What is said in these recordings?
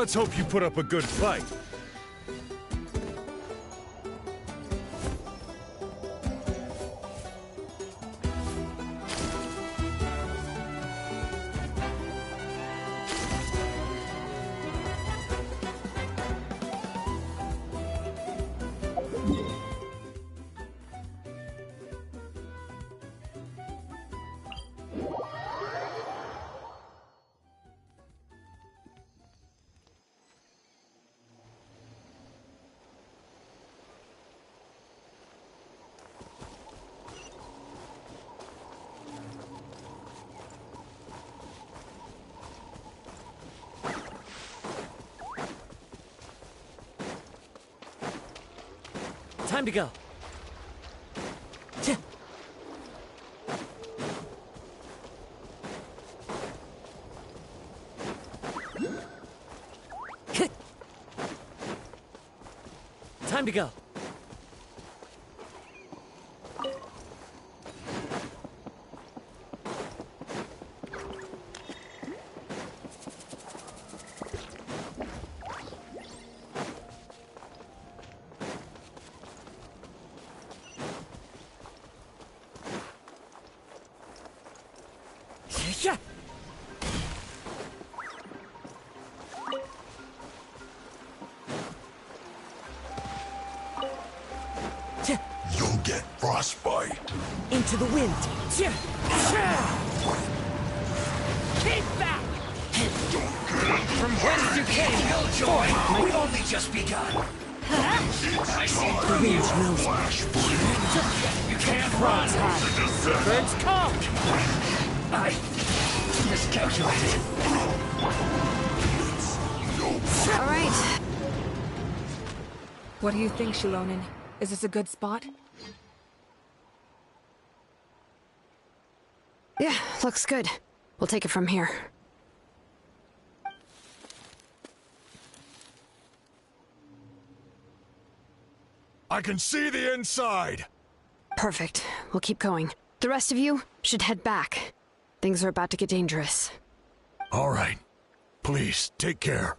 Let's hope you put up a good fight. Time to go. Time to go. Yeah. You'll get frostbite. Into the wind. Keep back! From whence you came, Killjoy! We've only just begun. I see The wind knows me. You can't run. Birds come. I miscalculated. All right. What do you think, Shilonin? Is this a good spot? Yeah, looks good. We'll take it from here. I can see the inside! Perfect. We'll keep going. The rest of you should head back. Things are about to get dangerous. All right. Please, take care.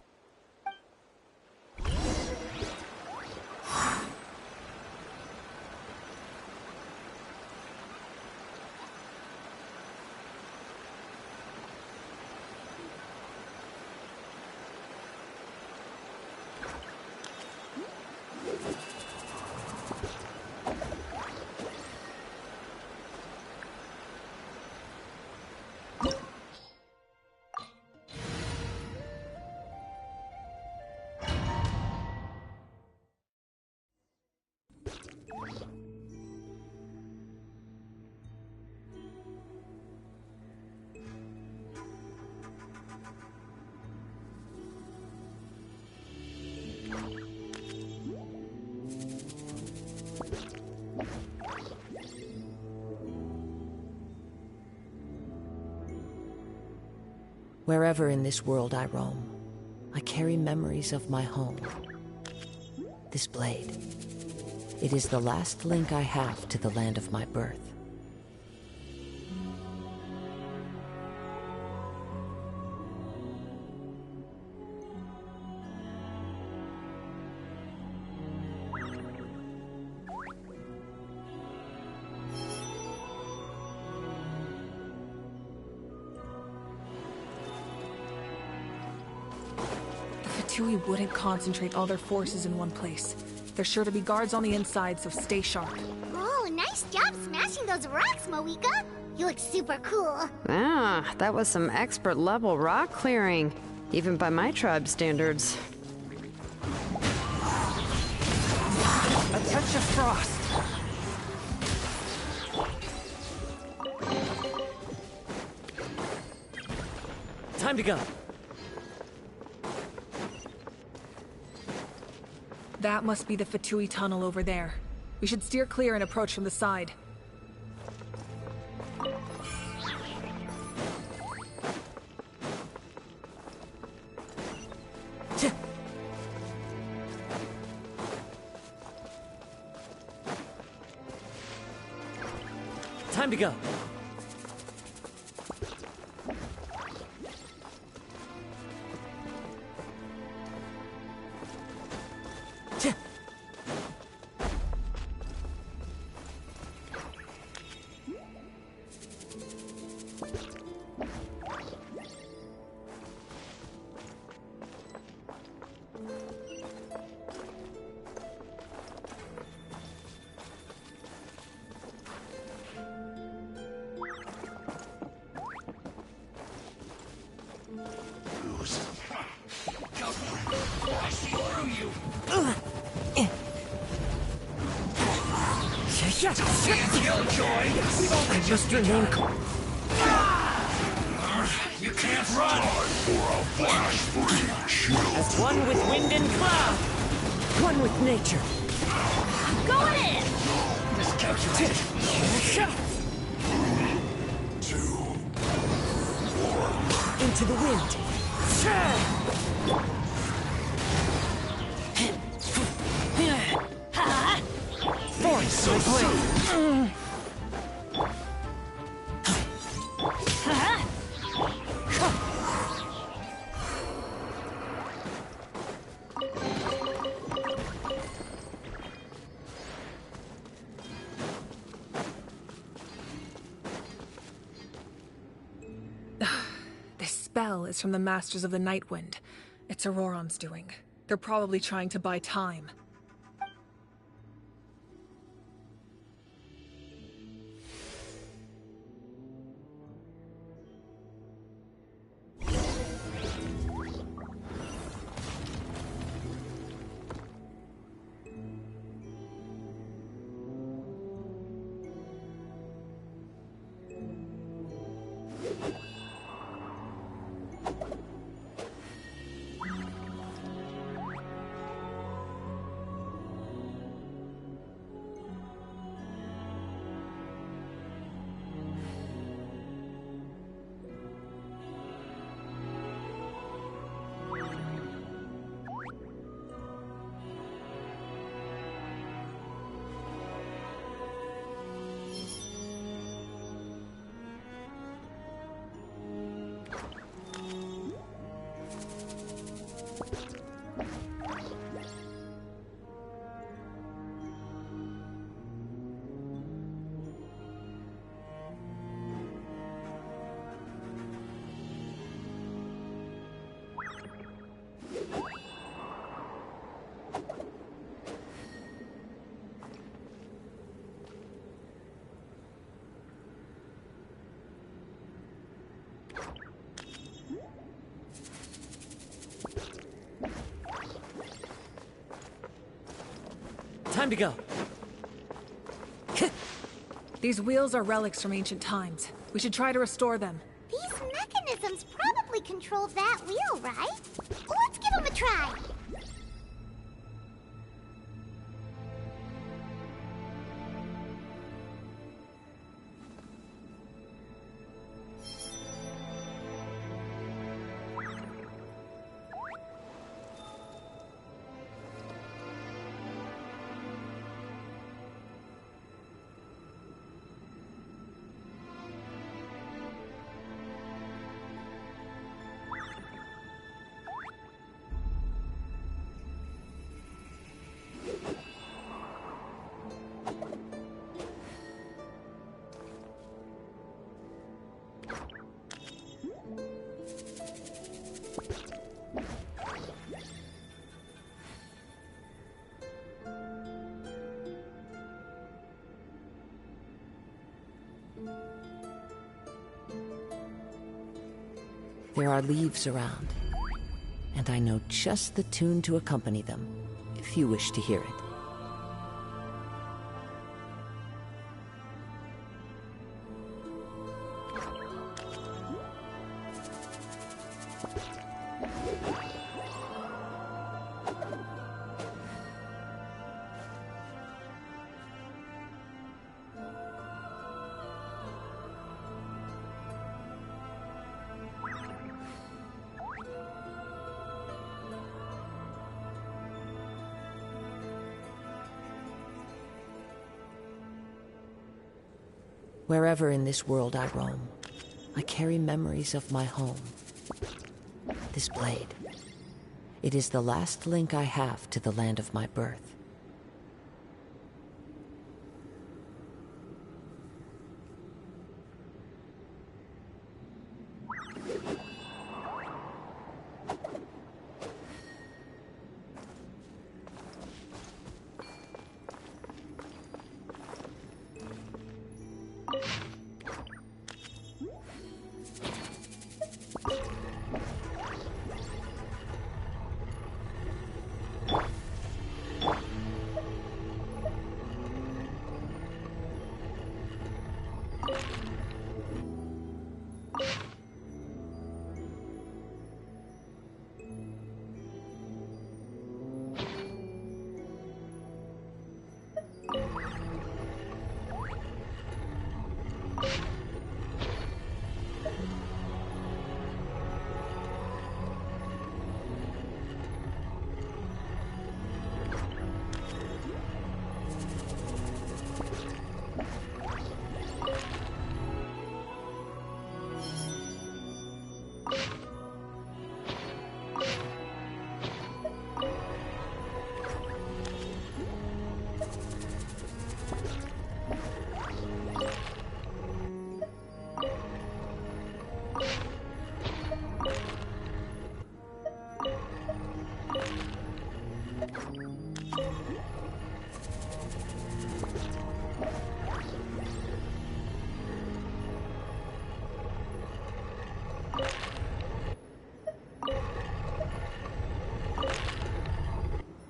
Wherever in this world I roam, I carry memories of my home. This blade, it is the last link I have to the land of my birth. Tui wouldn't concentrate all their forces in one place. There's sure to be guards on the inside, so stay sharp. Oh, nice job smashing those rocks, Moika! You look super cool. Ah, that was some expert-level rock clearing, even by my tribe standards. A touch of frost. Time to go. That must be the Fatui tunnel over there. We should steer clear and approach from the side. Time to go. I just your name. You can't run! Time for a flash-free chill. As one with wind and cloud. One with nature. Going in! Miscalculated. 2, Into the wind. Force my blade. This spell is from the Masters of the Night Wind. It's Auroron's doing. They're probably trying to buy time. Time to go. These wheels are relics from ancient times. We should try to restore them. These mechanisms probably control that wheel, right? Let's give them a try. There are leaves around, and I know just the tune to accompany them, if you wish to hear it. Wherever in this world I roam, I carry memories of my home. This blade. It is the last link I have to the land of my birth.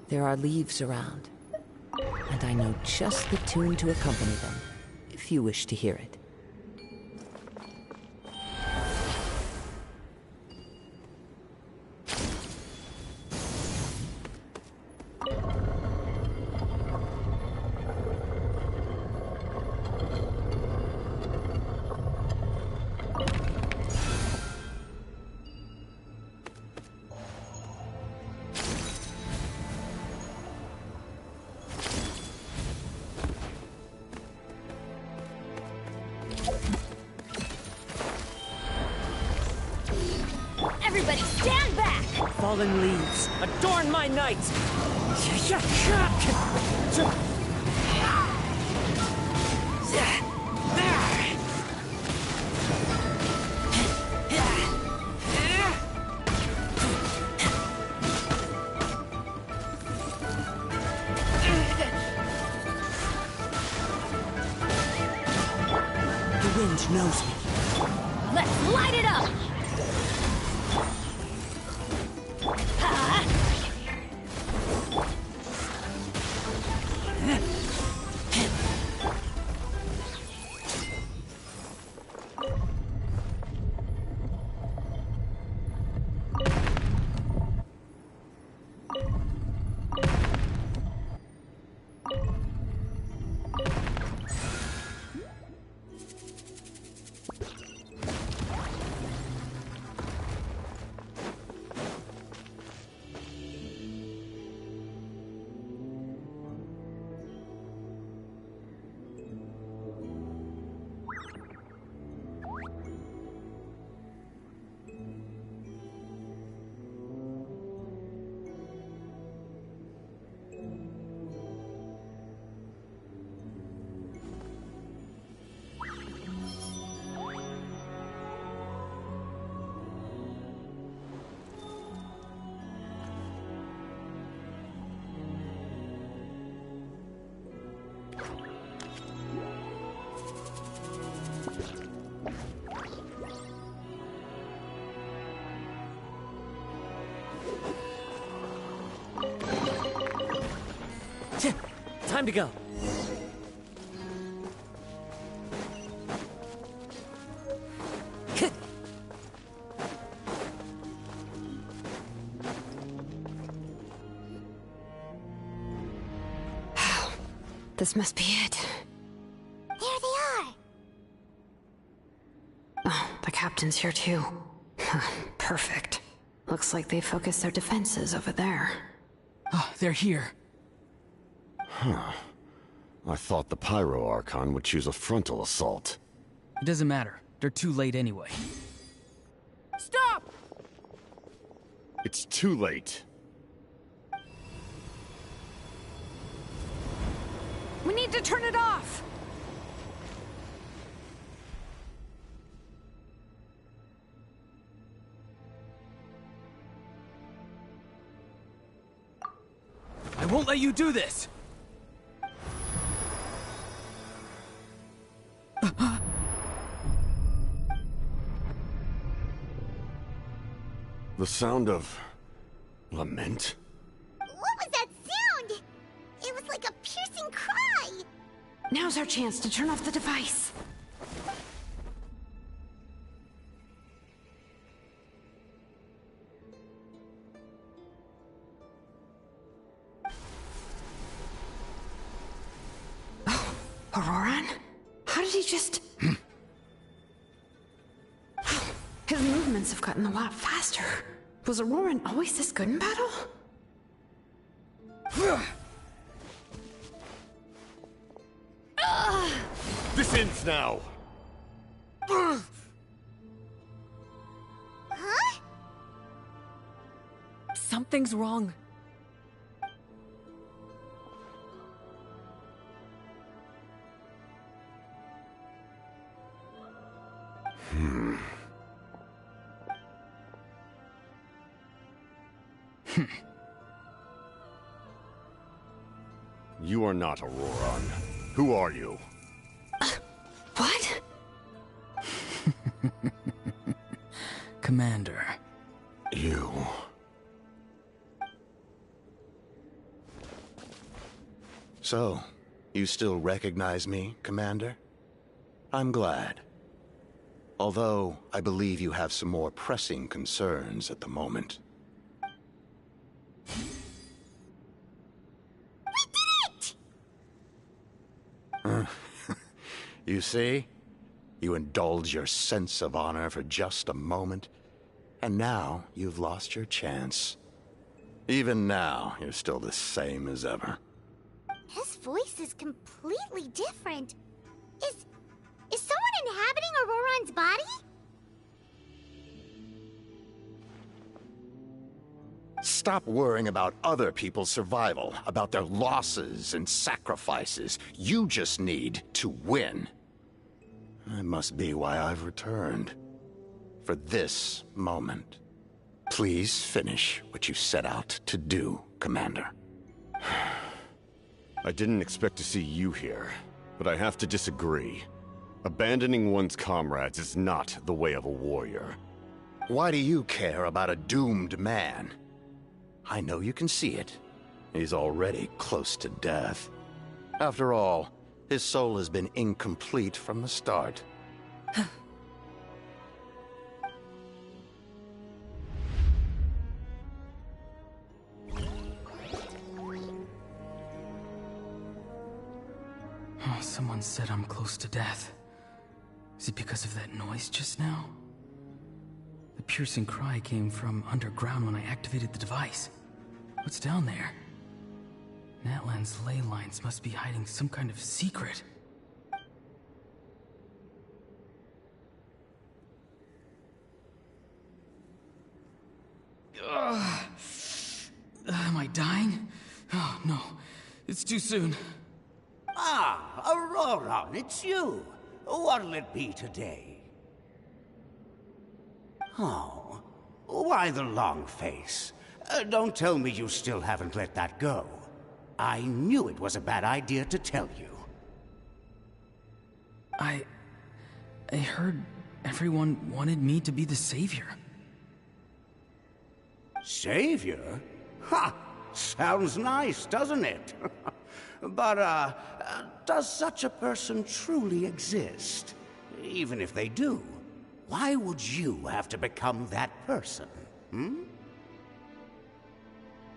There are leaves around, and I know just the tune to accompany them, if you wish to hear it. Everybody stand back! Fallen leaves, adorn my night! The wind knows me. Let's light it up! Time to go. This must be it. There they are. Oh, the captain's here too. Perfect. Looks like they focused their defenses over there. Oh, they're here. I thought the Pyro Archon would choose a frontal assault. It doesn't matter. They're too late anyway. Stop! It's too late. We need to turn it off! I won't let you do this! The sound of... lament? What was that sound? It was like a piercing cry. Now's our chance to turn off the device. Oh, Auroran? How did he just... His movements have gotten a lot faster. Was Auroran always this good in battle? This ends now! Huh? Something's wrong. You are not Auroran. Who are you? What? Commander. You... So, you still recognize me, Commander? I'm glad. Although, I believe you have some more pressing concerns at the moment. You see? You indulge your sense of honor for just a moment, and now you've lost your chance. Even now, you're still the same as ever. His voice is completely different. Is someone inhabiting Auroran's body? Stop worrying about other people's survival, about their losses and sacrifices. You just need to win. That must be why I've returned. For this moment. Please finish what you set out to do, Commander. I didn't expect to see you here, but I have to disagree. Abandoning one's comrades is not the way of a warrior. Why do you care about a doomed man? I know you can see it. He's already close to death. After all, his soul has been incomplete from the start. Oh, someone said I'm close to death. Is it because of that noise just now? The piercing cry came from underground when I activated the device. What's down there? Natlan's ley lines must be hiding some kind of secret. Am I dying? Oh, no. It's too soon. Ah, Aurora, it's you. What'll it be today? Oh, why the long face? Don't tell me you still haven't let that go. I knew it was a bad idea to tell you. I heard everyone wanted me to be the savior. Savior? Ha! Sounds nice, doesn't it? But, does such a person truly exist? Even if they do, why would you have to become that person, hmm?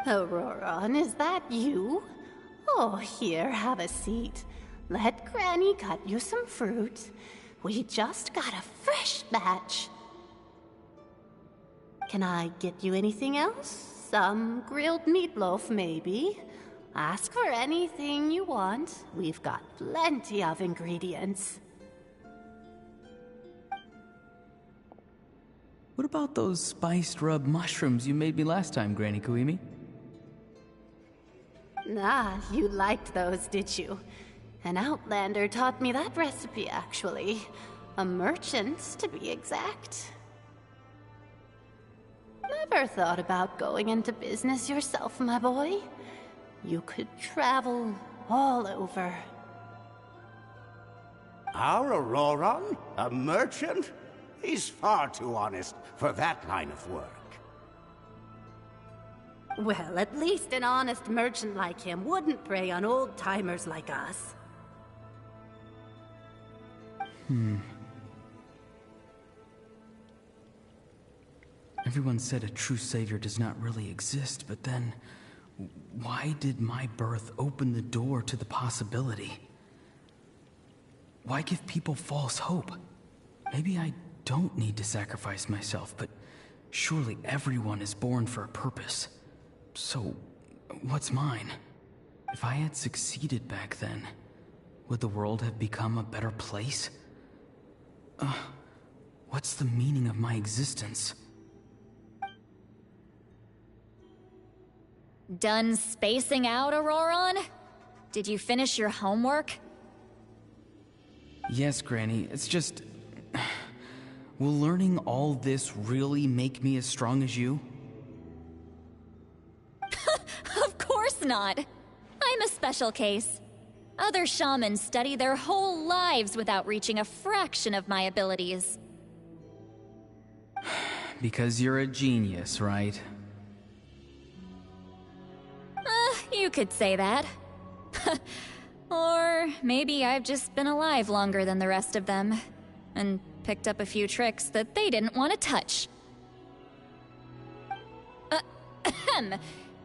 Auroron, is that you? Oh, here, have a seat. Let Granny cut you some fruit. We just got a fresh batch. Can I get you anything else? Some grilled meatloaf, maybe? Ask for anything you want. We've got plenty of ingredients. What about those spiced rub mushrooms you made me last time, Granny Kuimi? Ah, you liked those, did you? An outlander taught me that recipe, actually. A merchant, to be exact. Never thought about going into business yourself, my boy? You could travel all over. Our Auroron? A merchant? He's far too honest for that line of work. Well, at least an honest merchant like him wouldn't prey on old-timers like us. Everyone said a true savior does not really exist, but then why did my birth open the door to the possibility? Why give people false hope? Maybe I don't need to sacrifice myself, but surely everyone is born for a purpose. So, what's mine? If I had succeeded back then, would the world have become a better place? What's the meaning of my existence? Done spacing out, Auroron? Did you finish your homework? Yes, Granny, it's just... Will learning all this really make me as strong as you? Of course not. I'm a special case. Other shamans study their whole lives without reaching a fraction of my abilities. Because you're a genius, right? You could say that. Or maybe I've just been alive longer than the rest of them, and picked up a few tricks that they didn't want to touch.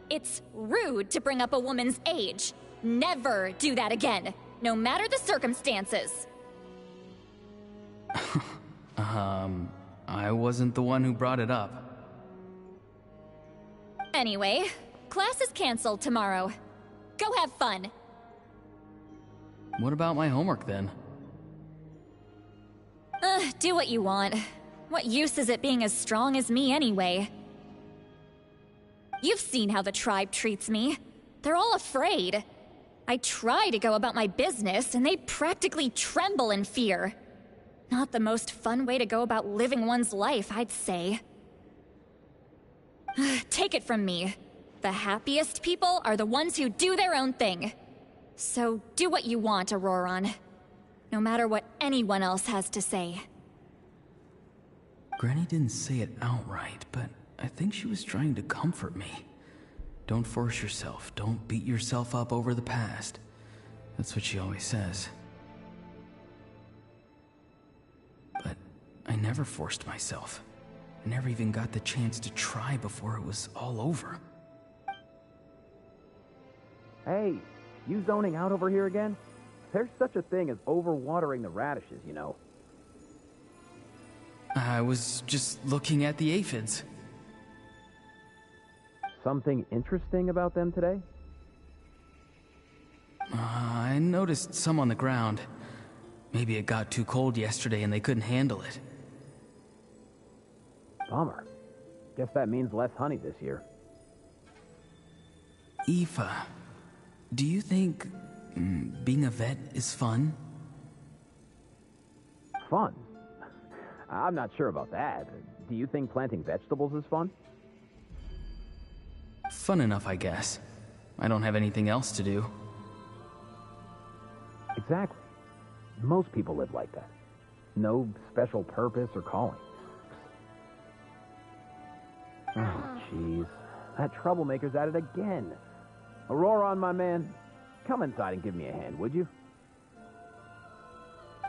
It's rude to bring up a woman's age. Never do that again, no matter the circumstances. I wasn't the one who brought it up. Anyway, class is canceled tomorrow. Go have fun. What about my homework then? Do what you want. What use is it being as strong as me anyway? You've seen how the tribe treats me. They're all afraid. I try to go about my business, and they practically tremble in fear. Not the most fun way to go about living one's life, I'd say. Take it from me. The happiest people are the ones who do their own thing. So do what you want, Auroron. No matter what anyone else has to say. Granny didn't say it outright, but I think she was trying to comfort me. Don't force yourself. Don't beat yourself up over the past. That's what she always says. But I never forced myself. I never even got the chance to try before it was all over. Hey, you zoning out over here again? There's such a thing as overwatering the radishes, you know. I was just looking at the aphids. Something interesting about them today? I noticed some on the ground. Maybe it got too cold yesterday and they couldn't handle it. Bummer. Guess that means less honey this year. Aoife, do you think being a vet is fun? Fun? I'm not sure about that. Do you think planting vegetables is fun? Fun enough, I guess. I don't have anything else to do. Exactly. Most people live like that. No special purpose or calling. Oh, jeez. That troublemaker's at it again. Auroron, my man. come inside and give me a hand, would you?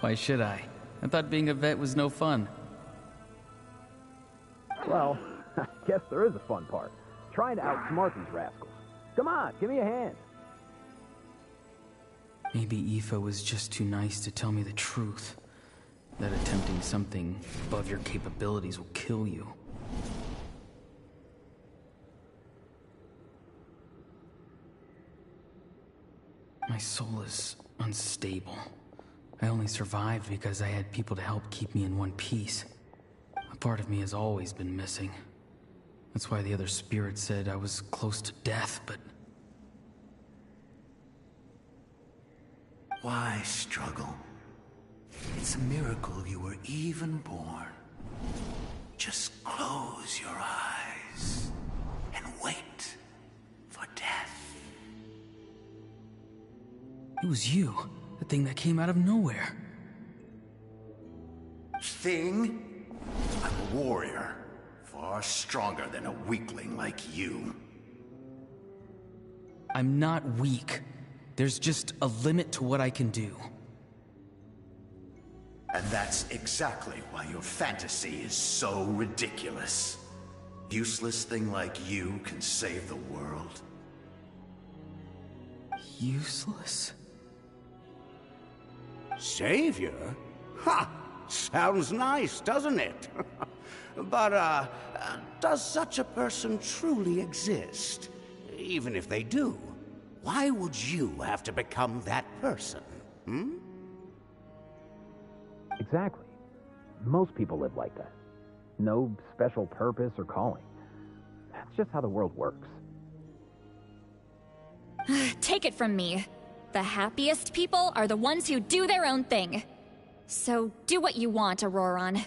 Why should I? I thought being a vet was no fun. Well, I guess there is a fun part. Trying to outsmart these rascals. Come on, give me a hand. Maybe Aoife was just too nice to tell me the truth. That attempting something above your capabilities will kill you. My soul is unstable. I only survived because I had people to help keep me in one piece. A part of me has always been missing. That's why the other spirits said I was close to death, but... Why struggle? It's a miracle you were even born. Just close your eyes and wait for death. It was you, the thing that came out of nowhere. Thing? I'm a warrior, far stronger than a weakling like you. I'm not weak. There's just a limit to what I can do. And that's exactly why your fantasy is so ridiculous. Useless thing like you can save the world. Useless? Savior? Ha! Sounds nice, doesn't it? But, does such a person truly exist? Even if they do, why would you have to become that person? Hmm? Exactly. Most people live like that. No special purpose or calling. That's just how the world works. Take it from me. The happiest people are the ones who do their own thing. So do what you want, Auroron.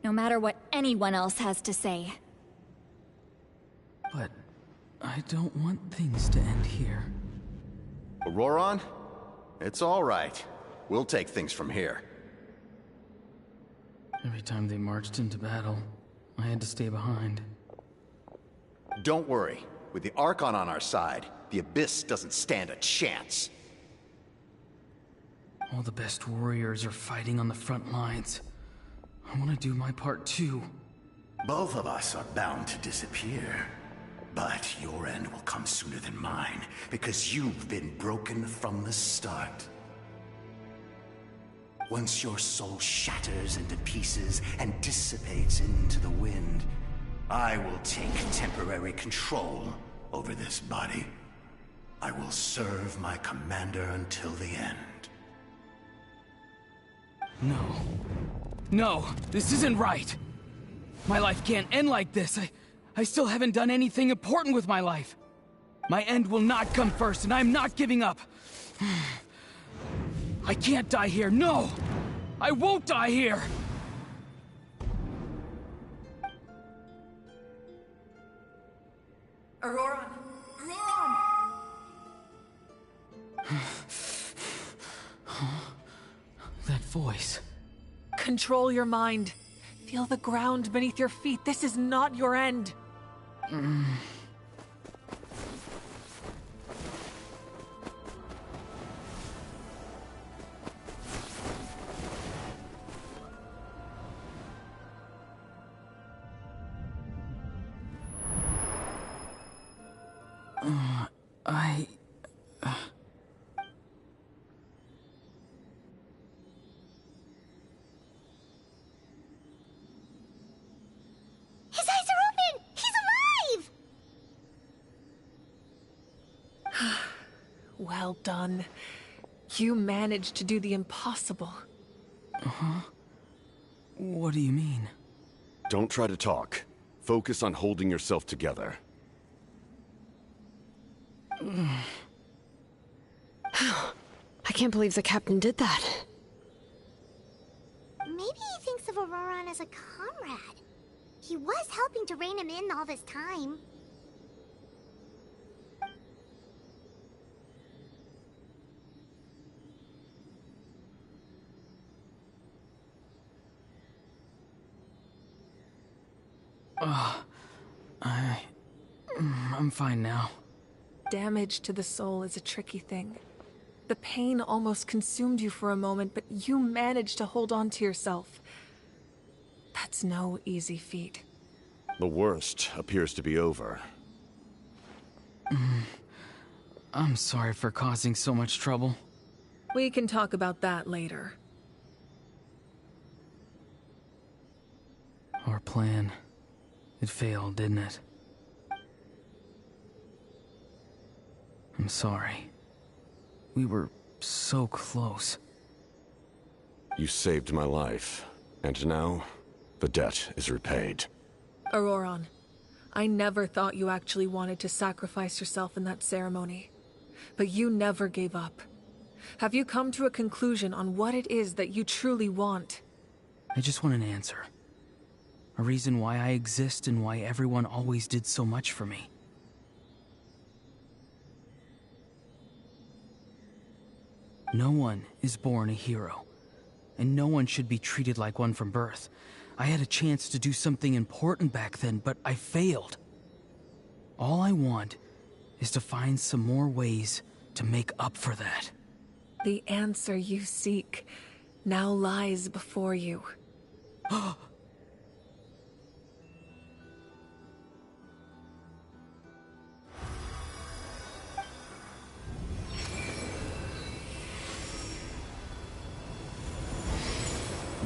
No matter what anyone else has to say. But I don't want things to end here. Auroron? It's all right. We'll take things from here. Every time they marched into battle, I had to stay behind. Don't worry. With the Archon on our side, the Abyss doesn't stand a chance. All the best warriors are fighting on the front lines. I want to do my part too. Both of us are bound to disappear. But your end will come sooner than mine, because you've been broken from the start. Once your soul shatters into pieces and dissipates into the wind, I will take temporary control over this body. I will serve my commander until the end. No. No, this isn't right. My life can't end like this. I still haven't done anything important with my life. My end will not come first, and I'm not giving up. I can't die here, no! I won't die here! Auroron! Auroron! That voice. Control your mind. Feel the ground beneath your feet. This is not your end. His eyes are open! He's alive! Well done. You managed to do the impossible. Uh-huh. What do you mean? Don't try to talk. Focus on holding yourself together. I can't believe the captain did that. Maybe he thinks of Auroron as a comrade. He was helping to rein him in all this time. I'm fine now. Damage to the soul is a tricky thing. The pain almost consumed you for a moment, but you managed to hold on to yourself. That's no easy feat. The worst appears to be over. I'm sorry for causing so much trouble. We can talk about that later. Our plan, it failed, didn't it? I'm sorry. We were so close. You saved my life, and now the debt is repaid. Auroron, I never thought you actually wanted to sacrifice yourself in that ceremony. But you never gave up. Have you come to a conclusion on what it is that you truly want? I just want an answer. A reason why I exist and why everyone always did so much for me. No one is born a hero, and no one should be treated like one from birth. I had a chance to do something important back then, but I failed. All I want is to find some more ways to make up for that. The answer you seek now lies before you.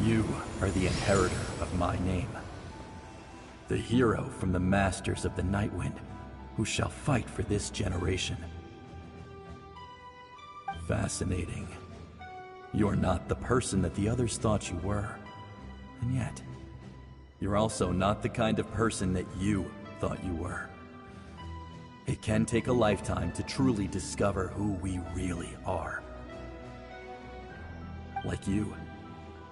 You are the inheritor of my name. The hero from the Masters of the Nightwind, who shall fight for this generation. Fascinating. You're not the person that the others thought you were. And yet, you're also not the kind of person that you thought you were. It can take a lifetime to truly discover who we really are. Like you,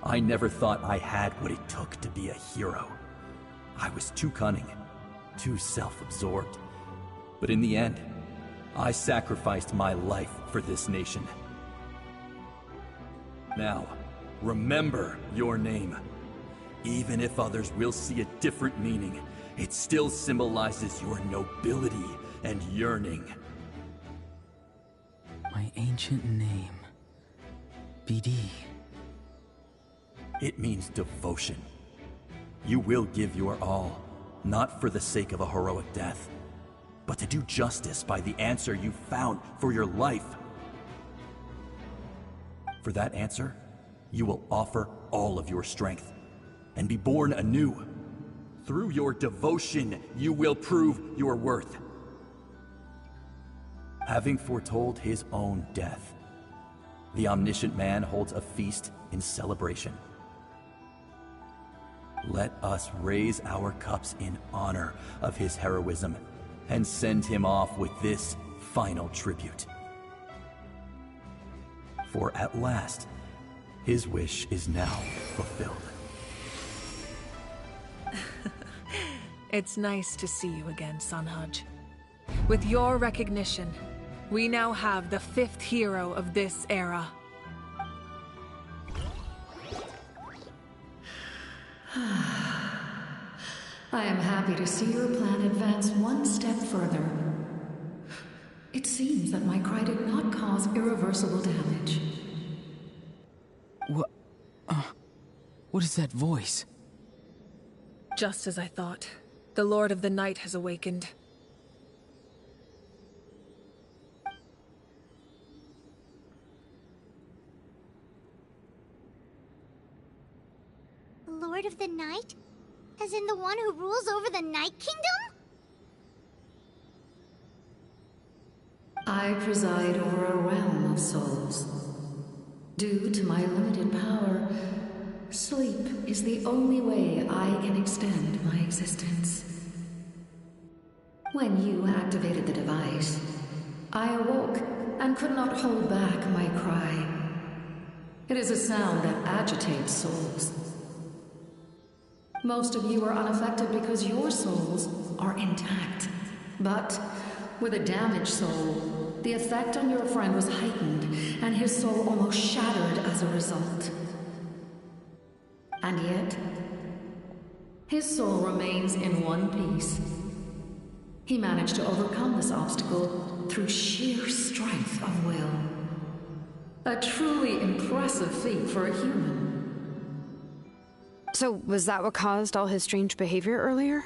I never thought I had what it took to be a hero. I was too cunning, too self-absorbed. But in the end, I sacrificed my life for this nation. Now, remember your name. Even if others will see a different meaning, it still symbolizes your nobility and yearning. My ancient name. BD. It means devotion. You will give your all, not for the sake of a heroic death, but to do justice by the answer you found for your life. For that answer, you will offer all of your strength and be born anew. Through your devotion, you will prove your worth. Having foretold his own death, the omniscient man holds a feast in celebration. Let us raise our cups in honor of his heroism and send him off with this final tribute. For at last, his wish is now fulfilled. It's nice to see you again, Sunhudge. With your recognition, we now have the 5th hero of this era. I am happy to see your plan advance one step further. It seems that my cry did not cause irreversible damage. What is that voice? Just as I thought. The Lord of the Night has awakened. Lord of the Night? As in the one who rules over the Night Kingdom? I preside over a realm of souls. Due to my limited power, sleep is the only way I can extend my existence. When you activated the device, I awoke and could not hold back my cry. It is a sound that agitates souls. Most of you are unaffected because your souls are intact. But with a damaged soul, the effect on your friend was heightened, and his soul almost shattered as a result. And yet, his soul remains in one piece. He managed to overcome this obstacle through sheer strength of will. A truly impressive feat for a human. So, was that what caused all his strange behavior earlier?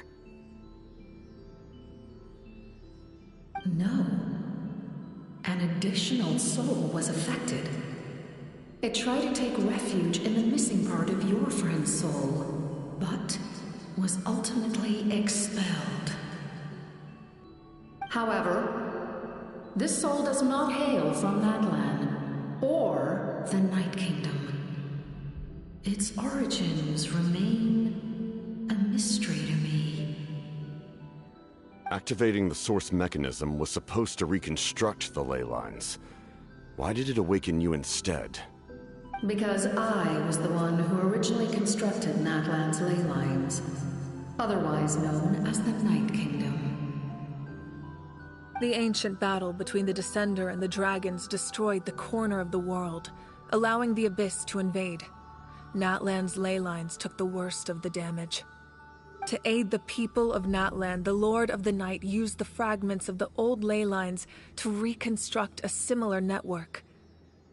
No. An additional soul was affected. It tried to take refuge in the missing part of your friend's soul, but was ultimately expelled. However, this soul does not hail from Natlan or the Night Kingdom. Its origins remain a mystery to me. Activating the source mechanism was supposed to reconstruct the ley lines. Why did it awaken you instead? Because I was the one who originally constructed Natlan's ley lines, otherwise known as the Night Kingdom. The ancient battle between the Descender and the dragons destroyed the corner of the world, allowing the Abyss to invade. Natlan's ley lines took the worst of the damage. To aid the people of Natlan, the Lord of the Night used the fragments of the old ley lines to reconstruct a similar network.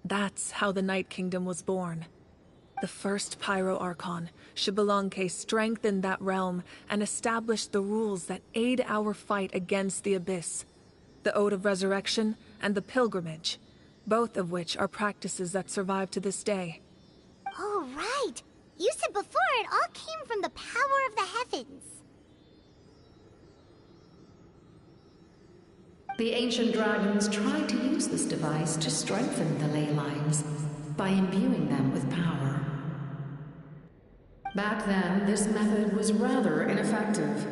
That's how the Night Kingdom was born. The first Pyro Archon, Xbalanque, strengthened that realm and established the rules that aid our fight against the Abyss. The Ode of Resurrection and the Pilgrimage, both of which are practices that survive to this day. Oh, right! You said before it all came from the power of the heavens. The ancient dragons tried to use this device to strengthen the ley lines by imbuing them with power. Back then, this method was rather ineffective.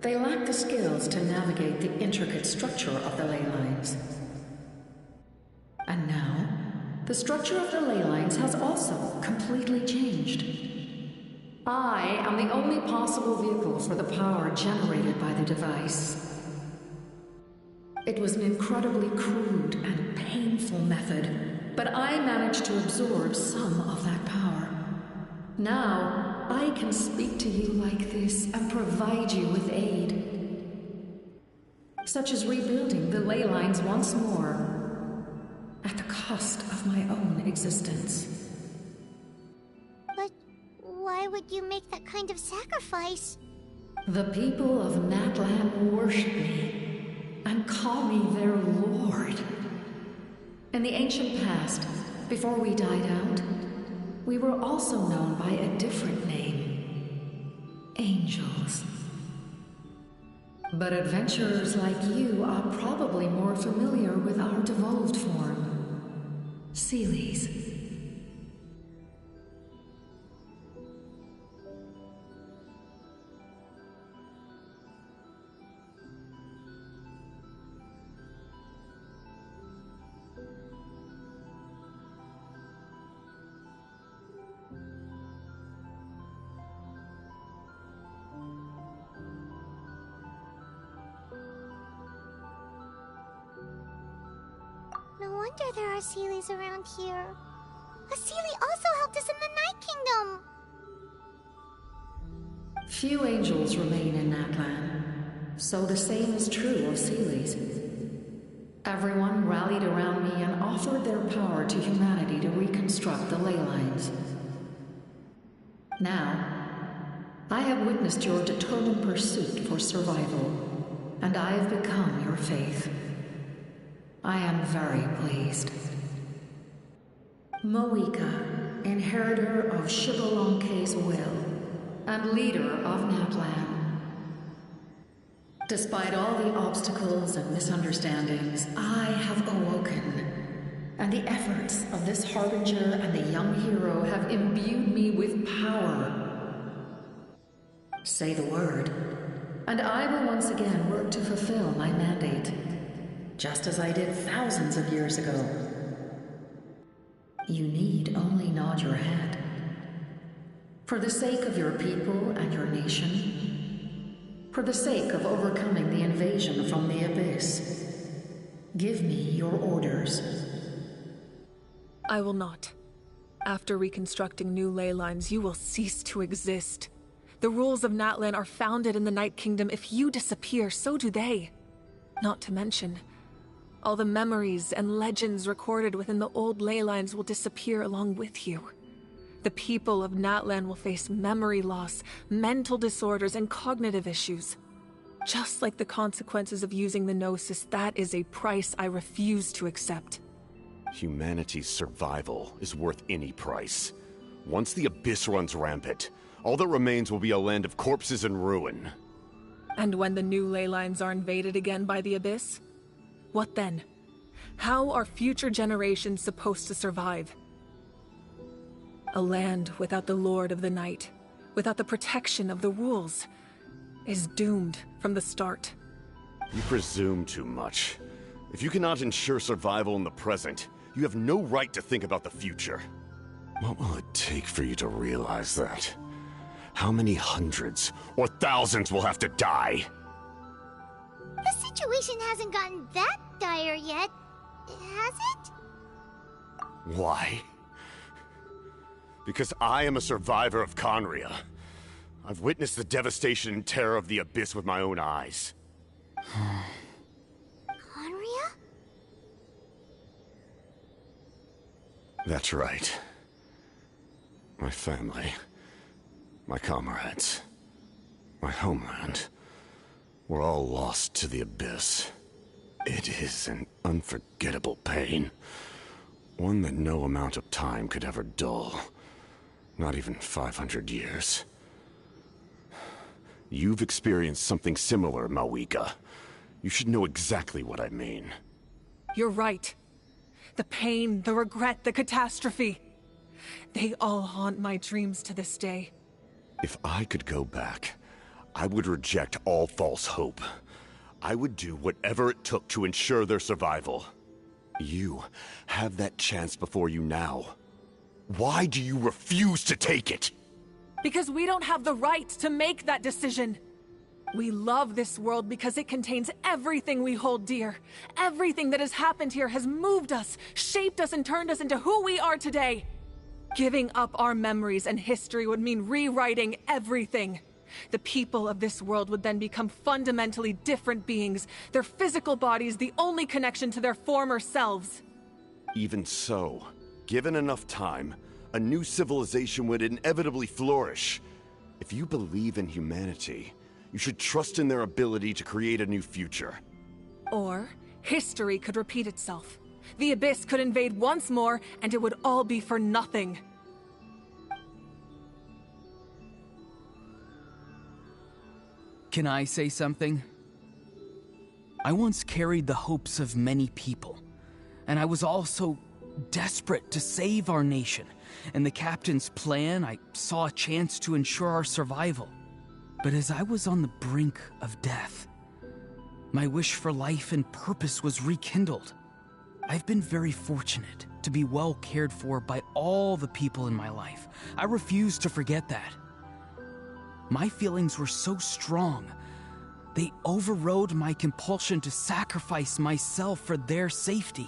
They lacked the skills to navigate the intricate structure of the ley lines. And now, the structure of the ley lines has also completely changed. I am the only possible vehicle for the power generated by the device. It was an incredibly crude and painful method, but I managed to absorb some of that power. Now, I can speak to you like this and provide you with aid, such as rebuilding the ley lines once more, at the cost of my own existence. But why would you make that kind of sacrifice? The people of Natlan worship me and call me their lord. In the ancient past, before we died out, we were also known by a different name. Angels. But adventurers like you are probably more familiar with our devolved form. Seelies. No wonder there are Seelies around here. A Seelie also helped us in the Night Kingdom! Few angels remain in Natlan, so the same is true of Seelies. Everyone rallied around me and offered their power to humanity to reconstruct the ley lines. Now, I have witnessed your determined pursuit for survival, and I have become your faith. I am very pleased. Moika, inheritor of Xbalanque's will, and leader of Natlan. Despite all the obstacles and misunderstandings, I have awoken, and the efforts of this Harbinger and the young hero have imbued me with power. Say the word, and I will once again work to fulfill my mandate, just as I did thousands of years ago. You need only nod your head. For the sake of your people and your nation, for the sake of overcoming the invasion from the Abyss, give me your orders. I will not. After reconstructing new ley lines, you will cease to exist. The rules of Natlan are founded in the Night Kingdom. If you disappear, so do they. Not to mention, all the memories and legends recorded within the old ley lines will disappear along with you. The people of Natlan will face memory loss, mental disorders, and cognitive issues. Just like the consequences of using the Gnosis, that is a price I refuse to accept. Humanity's survival is worth any price. Once the Abyss runs rampant, all that remains will be a land of corpses and ruin. And when the new ley lines are invaded again by the Abyss? What then? How are future generations supposed to survive? A land without the Lord of the Night, without the protection of the rules, is doomed from the start. You presume too much. If you cannot ensure survival in the present, you have no right to think about the future. What will it take for you to realize that? How many hundreds or thousands will have to die? The situation hasn't gotten that dire yet, has it? Why? Because I am a survivor of Conria. I've witnessed the devastation and terror of the Abyss with my own eyes. Conria? That's right. My family, my comrades, my homeland, were all lost to the Abyss. It is an unforgettable pain. One that no amount of time could ever dull. Not even 500 years. You've experienced something similar, Mawika. You should know exactly what I mean. You're right. The pain, the regret, the catastrophe. They all haunt my dreams to this day. If I could go back, I would reject all false hope. I would do whatever it took to ensure their survival. You have that chance before you now. Why do you refuse to take it? Because we don't have the right to make that decision. We love this world because it contains everything we hold dear. Everything that has happened here has moved us, shaped us, and turned us into who we are today. Giving up our memories and history would mean rewriting everything. The people of this world would then become fundamentally different beings, their physical bodies the only connection to their former selves. Even so, given enough time, a new civilization would inevitably flourish. If you believe in humanity, you should trust in their ability to create a new future. Or, history could repeat itself. The Abyss could invade once more, and it would all be for nothing. Can I say something? I once carried the hopes of many people, and I was also desperate to save our nation. In the captain's plan, I saw a chance to ensure our survival. But as I was on the brink of death, my wish for life and purpose was rekindled. I've been very fortunate to be well cared for by all the people in my life. I refuse to forget that. My feelings were so strong, they overrode my compulsion to sacrifice myself for their safety.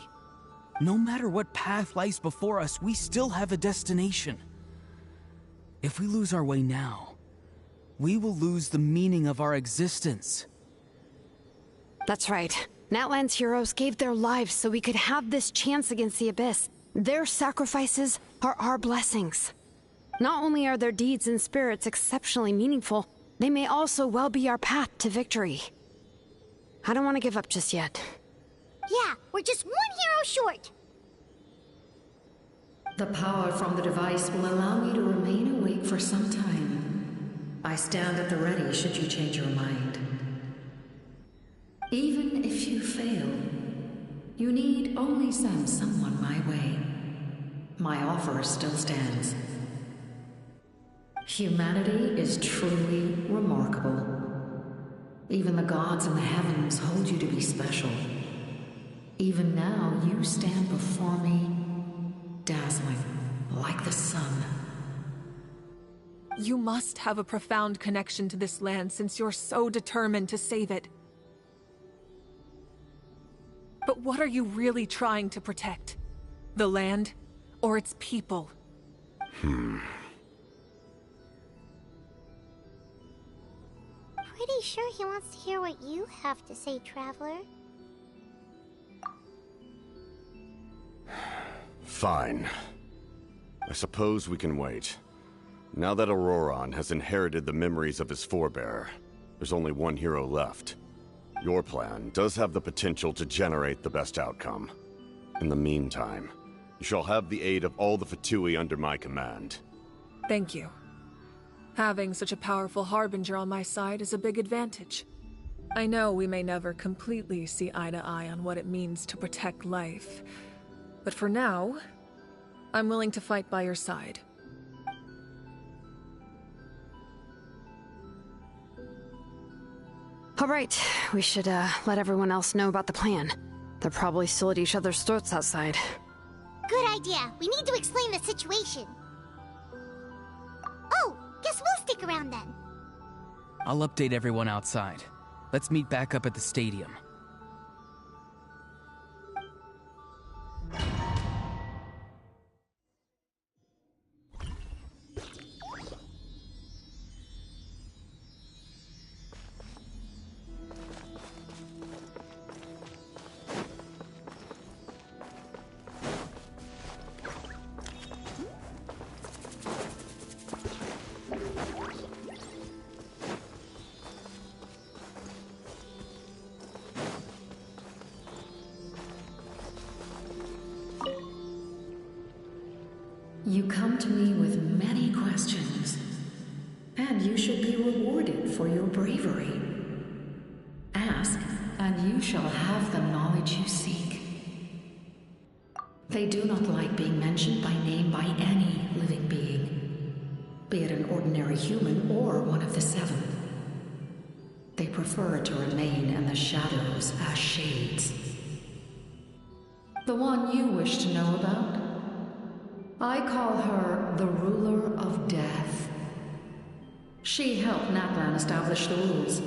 No matter what path lies before us, we still have a destination. If we lose our way now, we will lose the meaning of our existence. That's right. Natlan's heroes gave their lives so we could have this chance against the Abyss. Their sacrifices are our blessings. Not only are their deeds and spirits exceptionally meaningful, they may also well be our path to victory. I don't want to give up just yet. Yeah, we're just one hero short. The power from the device will allow me to remain awake for some time. I stand at the ready should you change your mind. Even if you fail, you need only send someone my way. My offer still stands. Humanity is truly remarkable. Even the gods in the heavens hold you to be special. Even now, you stand before me, dazzling like the sun. You must have a profound connection to this land since you're so determined to save it. But what are you really trying to protect? The land or its people? pretty sure he wants to hear what you have to say, Traveler. Fine. I suppose we can wait. Now that Auroron has inherited the memories of his forebearer, there's only one hero left. Your plan does have the potential to generate the best outcome. In the meantime, you shall have the aid of all the Fatui under my command. Thank you. Having such a powerful harbinger on my side is a big advantage. I know we may never completely see eye to eye on what it means to protect life, but for now, I'm willing to fight by your side. All right, we should let everyone else know about the plan. They're probably still at each other's throats outside. Good idea. We need to explain the situation. Oh, guess we'll stick around then. I'll update everyone outside. Let's meet back up at the stadium. You come to me with many questions, and you should be rewarded for your bravery. Ask, and you shall have the knowledge you seek. They do not like being mentioned by name by any living being, be it an ordinary human or one of the seven. They prefer to remain in the shadows as shades. The one you wish to know about? I call her the Ruler of Death. She helped Natlan establish the rules.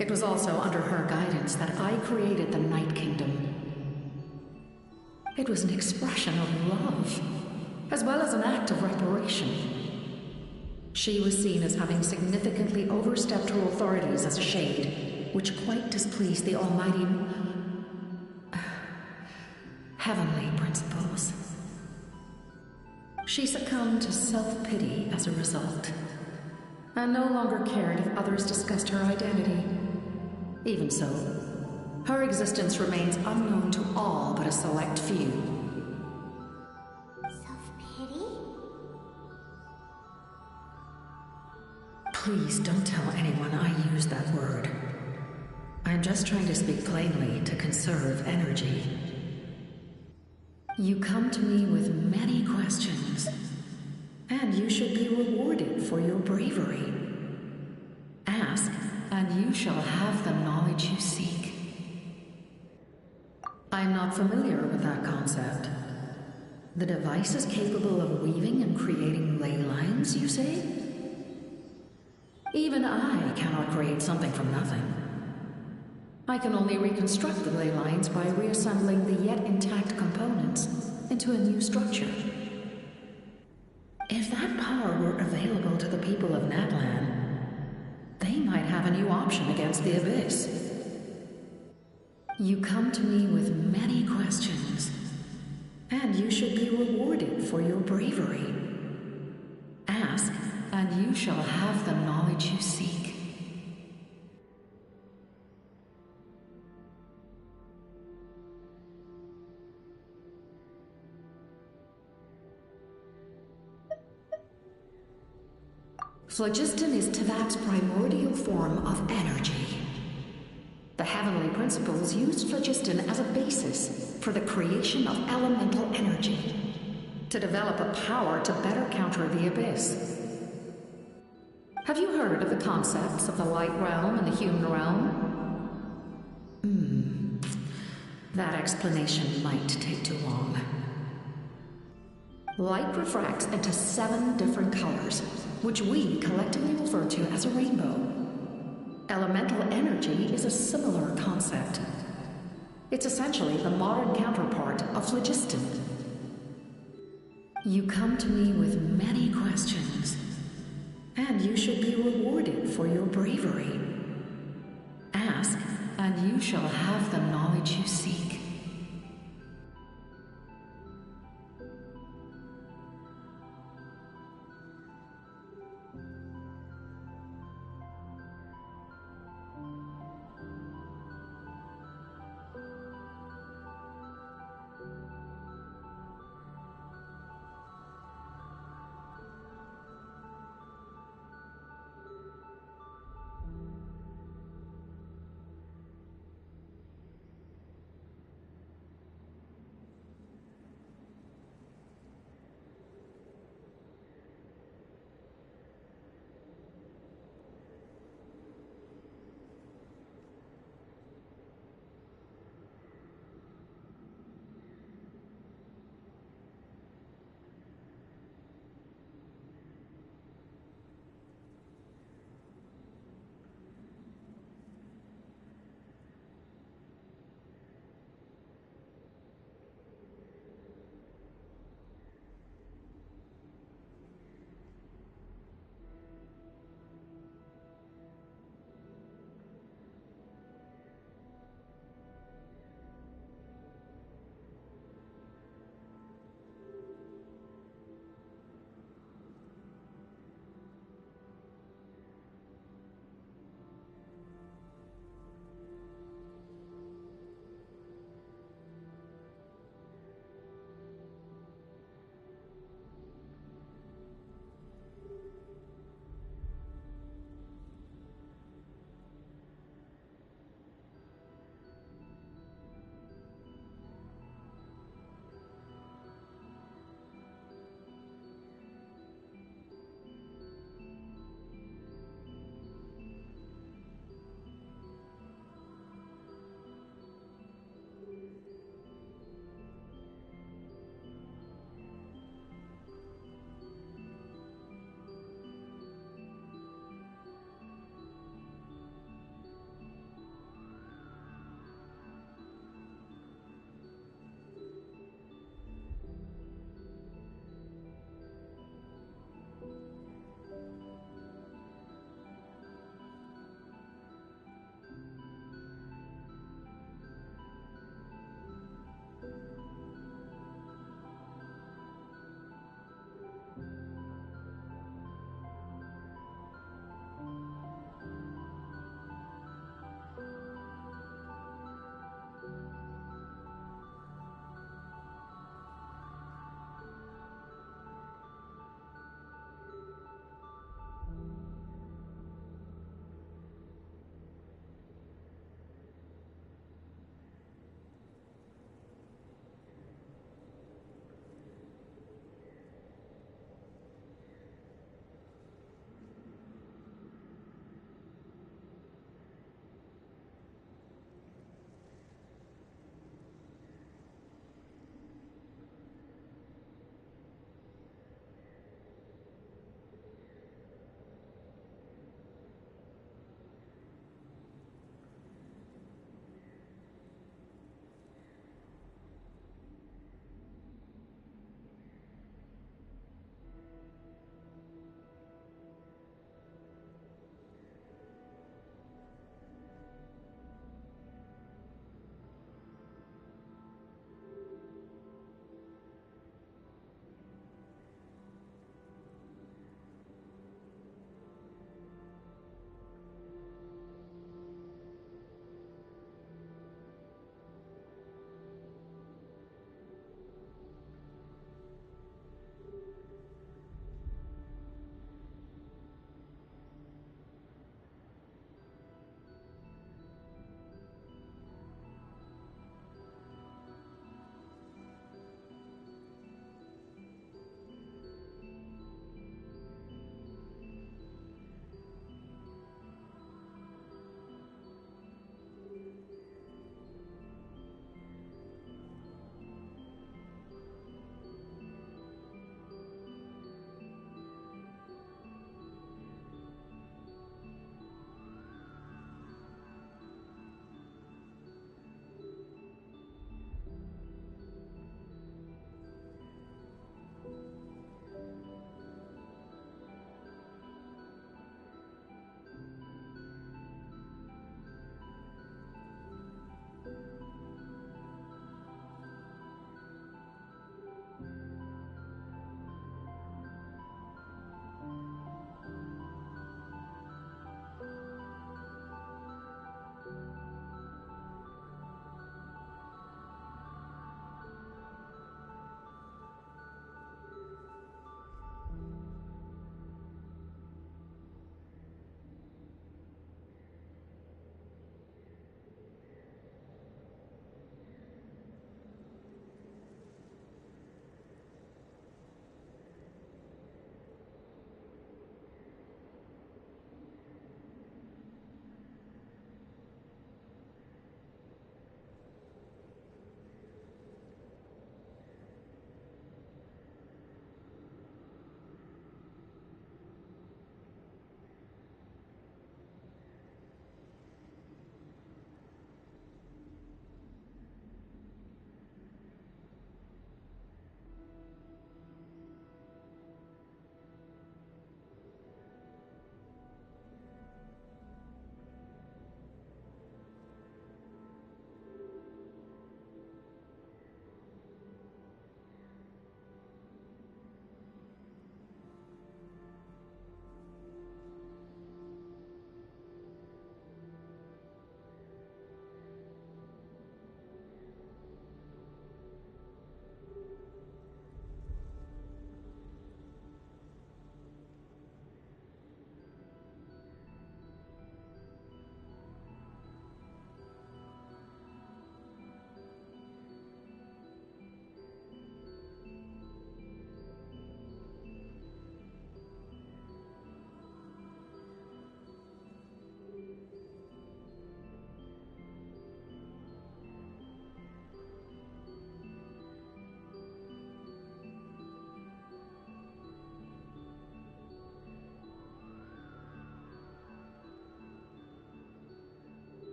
It was also under her guidance that I created the Night Kingdom. It was an expression of love, as well as an act of reparation. She was seen as having significantly overstepped her authorities as a shade, which quite displeased the almighty heavenly principles. She succumbed to self-pity as a result, and no longer cared if others discussed her identity. Even so, her existence remains unknown to all but a select few. Self-pity? Please don't tell anyone I used that word. I'm just trying to speak plainly to conserve energy. You come to me with many questions, and you should be rewarded for your bravery. Ask, and you shall have the knowledge you seek. I'm not familiar with that concept. The device is capable of weaving and creating ley lines, you say? Even I cannot create something from nothing. I can only reconstruct the ley lines by reassembling the yet intact components into a new structure. If that power were available to the people of Natlan, they might have a new option against the Abyss. You come to me with many questions, and you should be rewarded for your bravery. Ask, and you shall have the knowledge you seek. Phlogiston is Tevat's primordial form of energy. The heavenly principles used phlogiston as a basis for the creation of elemental energy, to develop a power to better counter the Abyss. Have you heard of the concepts of the light realm and the human realm? That explanation might take too long. Light refracts into 7 different colors, which we collectively refer to as a rainbow. Elemental energy is a similar concept. It's essentially the modern counterpart of phlogiston. You come to me with many questions, and you should be rewarded for your bravery. and you shall have the knowledge you seek.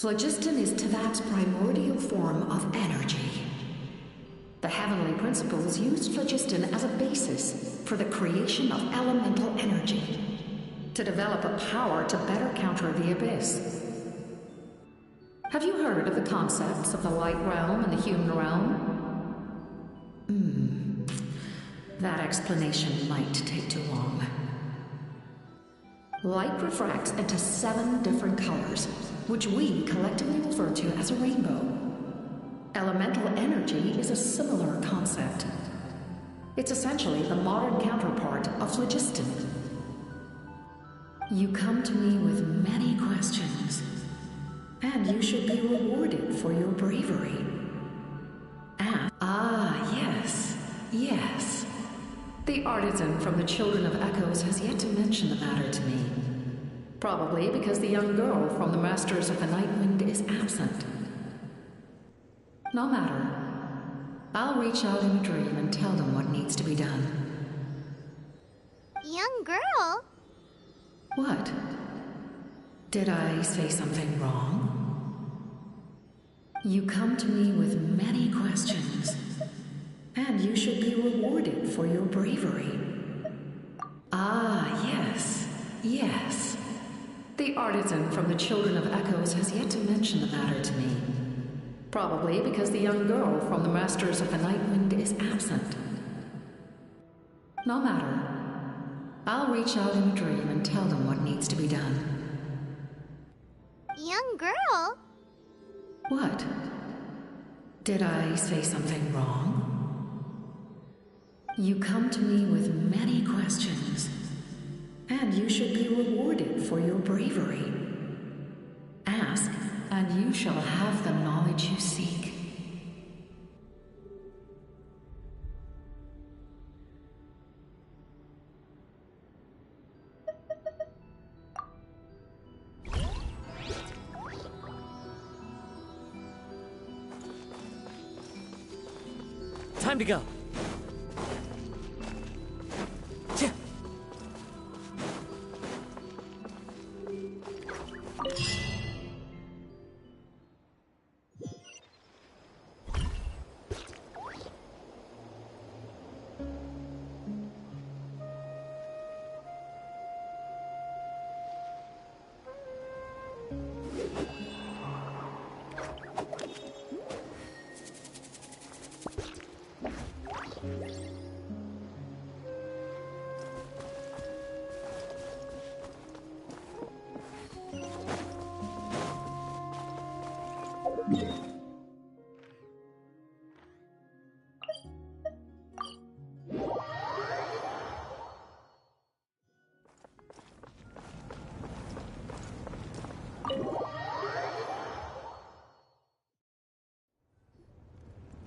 Phlogiston is Teyvat's primordial form of energy. The heavenly principles used phlogiston as a basis for the creation of elemental energy, to develop a power to better counter the abyss. Have you heard of the concepts of the light realm and the human realm? That explanation might take too long. Light refracts into 7 different colors, which we collectively refer to as a rainbow. Elemental energy is a similar concept. It's essentially the modern counterpart of phlogiston. You come to me with many questions, and you should be rewarded for your bravery. Yes. The artisan from the Children of Echoes has yet to mention the matter to me. Probably because the young girl from the Masters of the Nightwind is absent. No matter. I'll reach out in a dream and tell them what needs to be done. Young girl? What? Did I say something wrong? You come to me with many questions, and you should be rewarded for your bravery. Yes. The artisan from the Children of Echoes has yet to mention the matter to me. Probably because the young girl from the Masters of the Nightwind is absent. No matter. I'll reach out in a dream and tell them what needs to be done. Young girl? What? Did I say something wrong? You come to me with many questions, and you should be rewarded for your bravery. Ask, and you shall have the knowledge you seek. Time to go.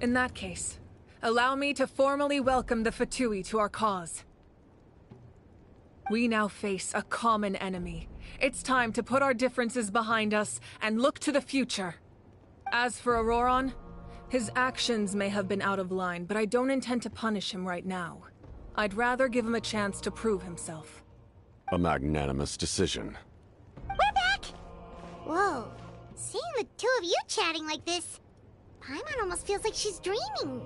In that case, allow me to formally welcome the Fatui to our cause. We now face a common enemy. It's time to put our differences behind us and look to the future. As for Auroron, his actions may have been out of line, but I don't intend to punish him right now. I'd rather give him a chance to prove himself. A magnanimous decision. We're back! Whoa, seeing the two of you chatting like this, Paimon almost feels like she's dreaming.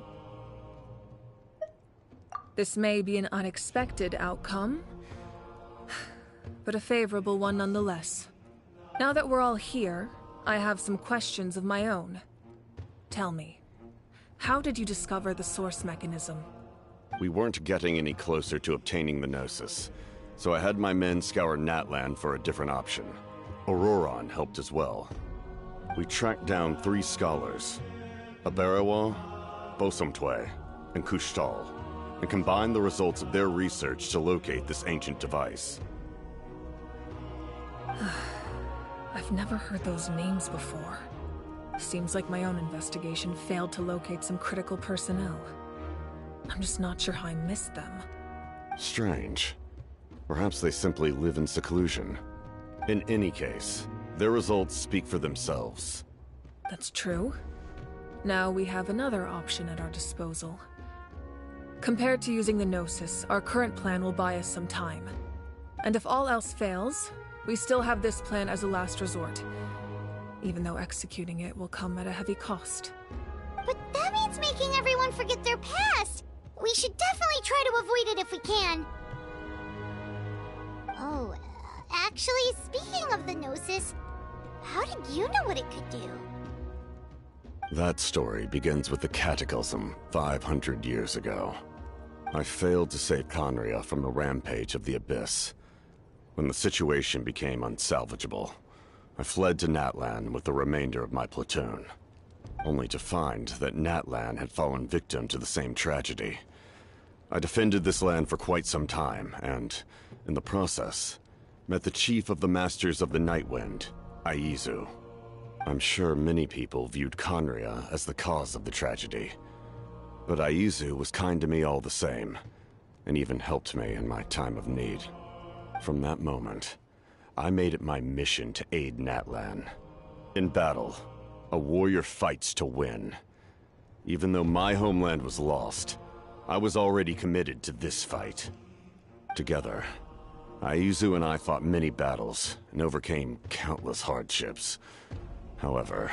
This may be an unexpected outcome, but a favorable one nonetheless. Now that we're all here, I have some questions of my own. Tell me, how did you discover the source mechanism? We weren't getting any closer to obtaining the Gnosis, so I had my men scour Natlan for a different option. Auroron helped as well. We tracked down 3 scholars, Aberawa, Bosomtwe, and Kushtal, and combined the results of their research to locate this ancient device. I've never heard those names before. Seems like my own investigation failed to locate some critical personnel. I'm just not sure how I missed them. Strange. Perhaps they simply live in seclusion. In any case, their results speak for themselves. That's true. Now we have another option at our disposal. Compared to using the Gnosis, our current plan will buy us some time. And if all else fails, we still have this plan as a last resort. even though executing it will come at a heavy cost. But that means making everyone forget their past! We should definitely try to avoid it if we can. Oh, actually, speaking of the Gnosis, how did you know what it could do? That story begins with the Cataclysm 500 years ago. I failed to save Conria from the rampage of the Abyss. When the situation became unsalvageable, I fled to Natlan with the remainder of my platoon, only to find that Natlan had fallen victim to the same tragedy. I defended this land for quite some time, and, in the process, met the chief of the Masters of the Nightwind, Aizu. I'm sure many people viewed Conria as the cause of the tragedy, but Aizu was kind to me all the same, and even helped me in my time of need. From that moment, I made it my mission to aid Natlan. In battle, a warrior fights to win. Even though my homeland was lost, I was already committed to this fight. Together, Aizu and I fought many battles and overcame countless hardships. However,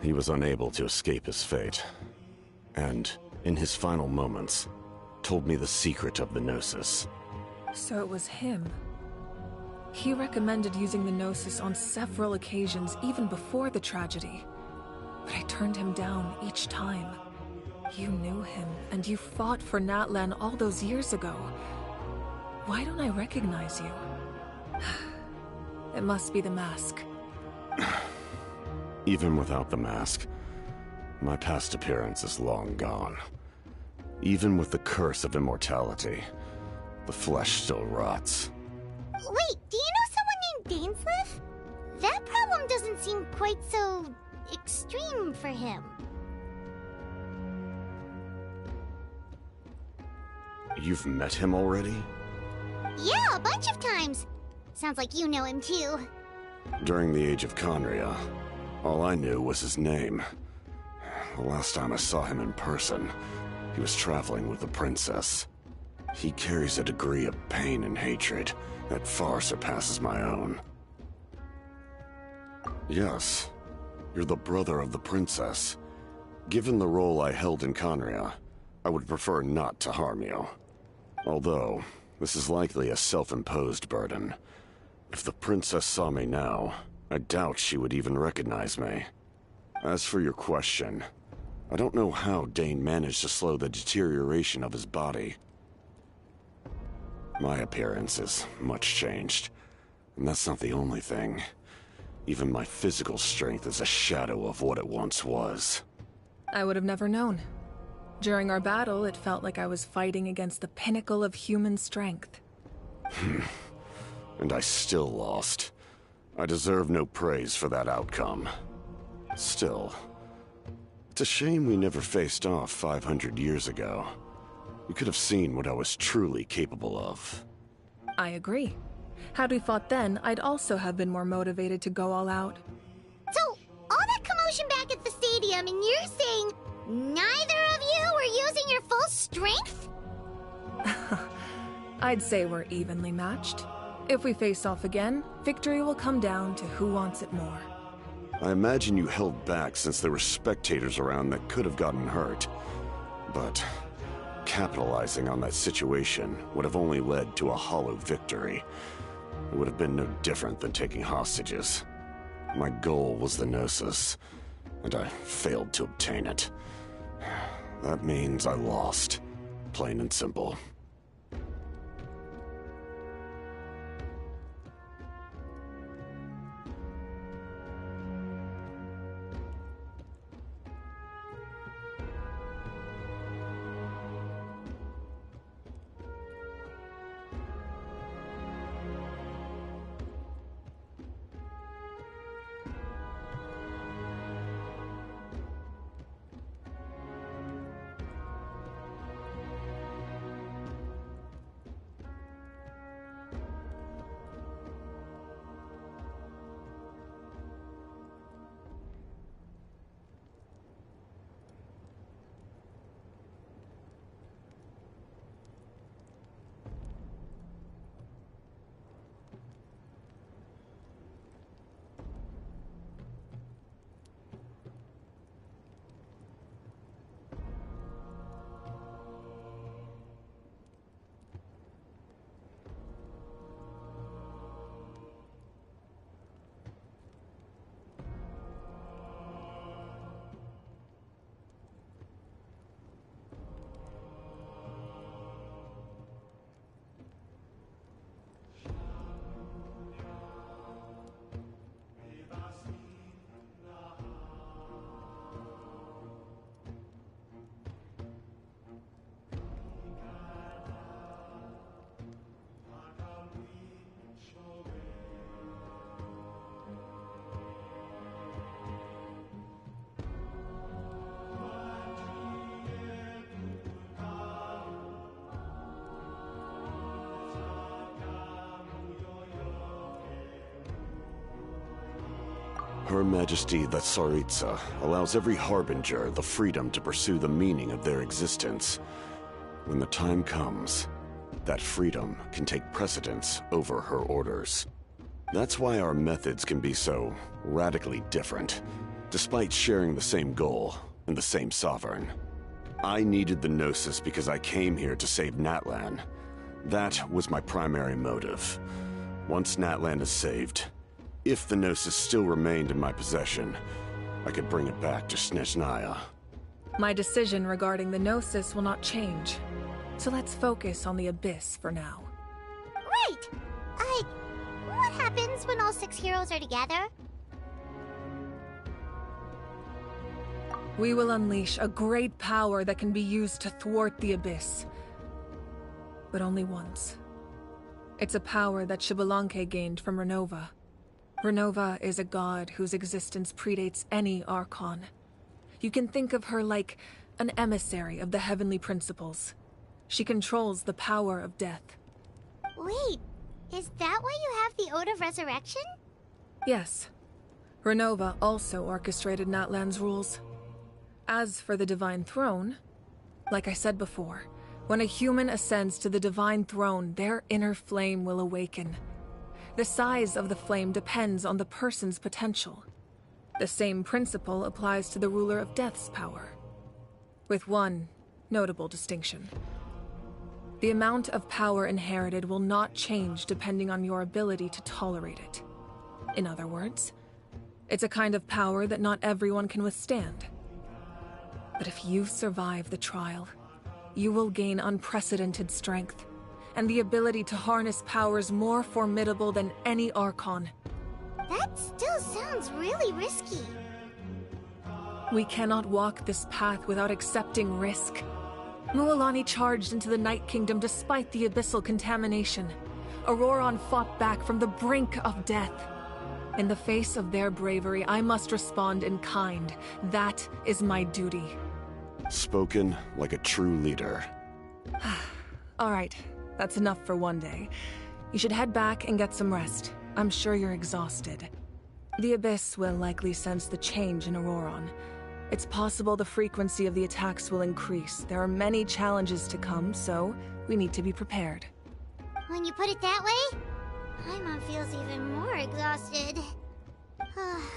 he was unable to escape his fate, and, in his final moments, told me the secret of the Gnosis. So it was him. He recommended using the Gnosis on several occasions, even before the tragedy. But I turned him down each time. You knew him, and you fought for Natlan all those years ago. Why don't I recognize you? It must be the mask. Even without the mask, my past appearance is long gone. Even with the curse of immortality, the flesh still rots. Wait, do you know someone named Dainsleif? That problem doesn't seem quite so extreme for him. You've met him already? Yeah, a bunch of times. Sounds like you know him too. During the Age of Conria, all I knew was his name. The last time I saw him in person, he was traveling with the princess. He carries a degree of pain and hatred that far surpasses my own. Yes, you're the brother of the princess. Given the role I held in Conria, I would prefer not to harm you. Although, this is likely a self-imposed burden. If the princess saw me now, I doubt she would even recognize me. As for your question, I don't know how Dane managed to slow the deterioration of his body. My appearance is much changed, and that's not the only thing. Even my physical strength is a shadow of what it once was. I would have never known. During our battle, it felt like I was fighting against the pinnacle of human strength. And I still lost. I deserve no praise for that outcome. Still, it's a shame we never faced off 500 years ago. You could have seen what I was truly capable of. I agree. Had we fought then, I'd also have been more motivated to go all out. So, all that commotion back at the stadium, and you're saying neither of you were using your full strength? I'd say we're evenly matched. If we face off again, victory will come down to who wants it more. I imagine you held back since there were spectators around that could have gotten hurt. But capitalizing on that situation would have only led to a hollow victory. It would have been no different than taking hostages. My goal was the Gnosis, and I failed to obtain it. That means I lost. Plain and simple. Her Majesty the Tsaritsa allows every Harbinger the freedom to pursue the meaning of their existence. When the time comes, that freedom can take precedence over her orders. That's why our methods can be so radically different, despite sharing the same goal and the same sovereign. I needed the Gnosis because I came here to save Natlan. That was my primary motive. Once Natlan is saved, if the Gnosis still remained in my possession, I could bring it back to Snezhnaya. My decision regarding the Gnosis will not change. So let's focus on the Abyss for now. Right! What happens when all 6 heroes are together? We will unleash a great power that can be used to thwart the Abyss. But only once. It's a power that Xbalanque gained from Renova. Renova is a god whose existence predates any Archon. You can think of her like an emissary of the heavenly principles. She controls the power of death. Wait, is that why you have the Ode of Resurrection? Yes. Renova also orchestrated Natlan's rules. As for the Divine Throne, like I said before, when a human ascends to the Divine Throne, their inner flame will awaken. The size of the flame depends on the person's potential. The same principle applies to the Ruler of Death's power, with one notable distinction. The amount of power inherited will not change depending on your ability to tolerate it. In other words, it's a kind of power that not everyone can withstand. But if you survive the trial, you will gain unprecedented strength, and the ability to harness powers more formidable than any Archon. That still sounds really risky. We cannot walk this path without accepting risk. Mualani charged into the Night Kingdom despite the abyssal contamination. Auroron fought back from the brink of death. In the face of their bravery, I must respond in kind. That is my duty. Spoken like a true leader. All right, that's enough for one day. You should head back and get some rest. I'm sure you're exhausted. The Abyss will likely sense the change in Auroron. It's possible the frequency of the attacks will increase. There are many challenges to come, so we need to be prepared. When you put it that way, Paimon feels even more exhausted.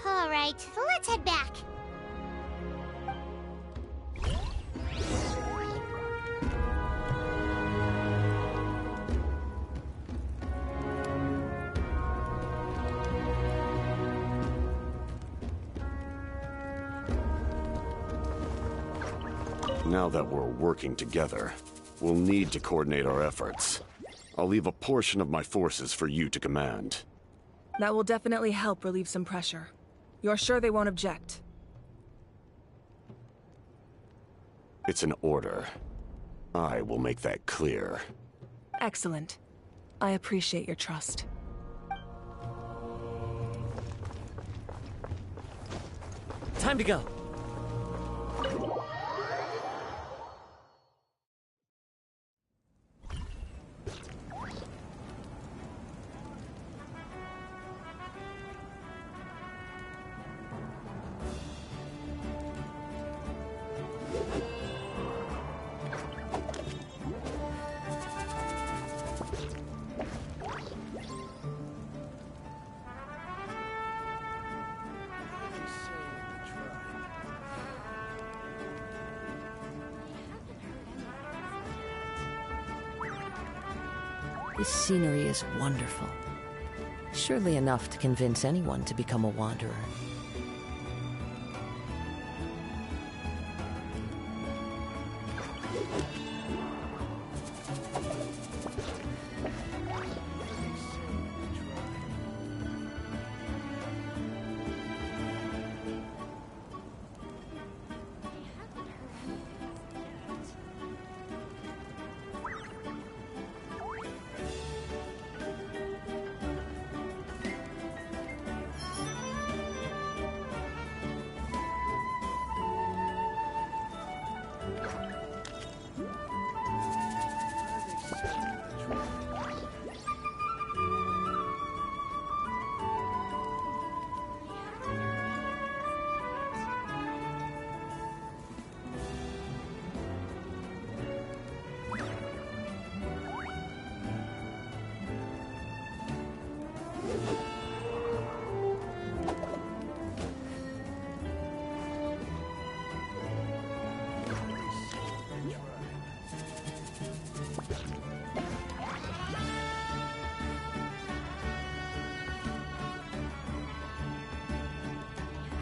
All right, let's head back. Now that we're working together, we'll need to coordinate our efforts. I'll leave a portion of my forces for you to command. That will definitely help relieve some pressure. You're sure they won't object? It's an order. I will make that clear. Excellent. I appreciate your trust. Time to go. This scenery is wonderful. Surely enough to convince anyone to become a wanderer.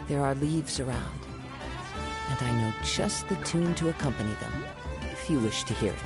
There are leaves around, and I know just the tune to accompany them, if you wish to hear it.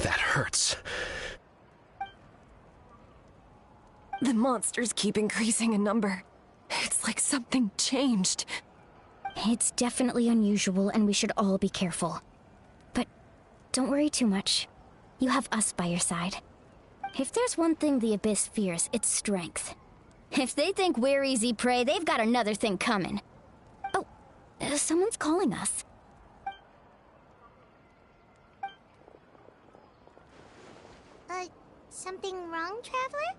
That hurts. The monsters keep increasing in number. It's like something changed. It's definitely unusual, and we should all be careful. But don't worry too much. You have us by your side. If there's one thing the Abyss fears, it's strength. If they think we're easy prey, they've got another thing coming. Oh, someone's calling us. Something wrong, Traveler?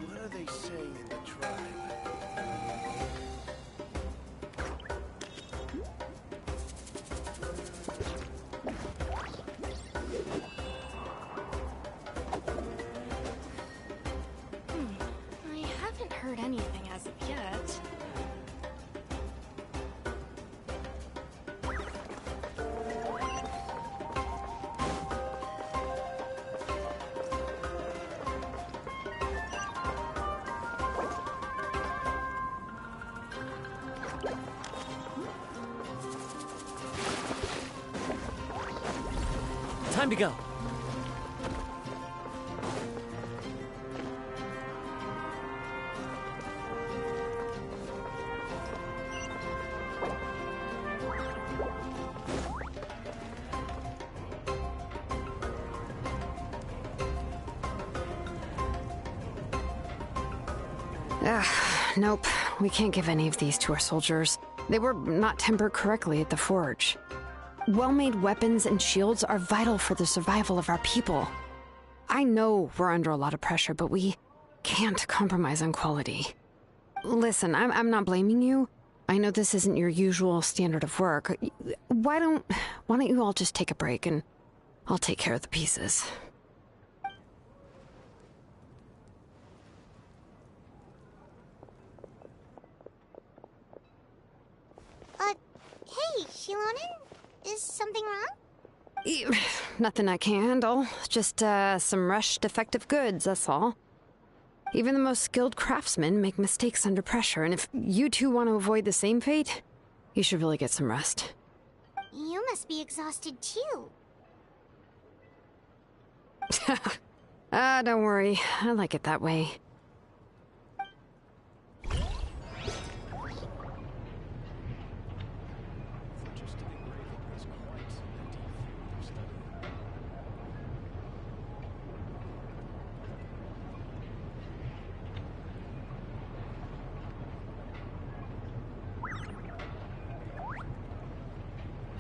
What are they saying in the tribe? I haven't heard anything as of yet. Time to go. Nope. We can't give any of these to our soldiers. They were not tempered correctly at the forge. Well-made weapons and shields are vital for the survival of our people. I know we're under a lot of pressure, but we can't compromise on quality. Listen, I'm not blaming you. I know this isn't your usual standard of work. Why don't you all just take a break and I'll take care of the pieces. Hey, Shilonen? Is something wrong? Nothing I can handle. Just, some rushed defective goods, that's all. Even the most skilled craftsmen make mistakes under pressure, and if you two want to avoid the same fate, you should really get some rest. You must be exhausted too. Don't worry. I like it that way.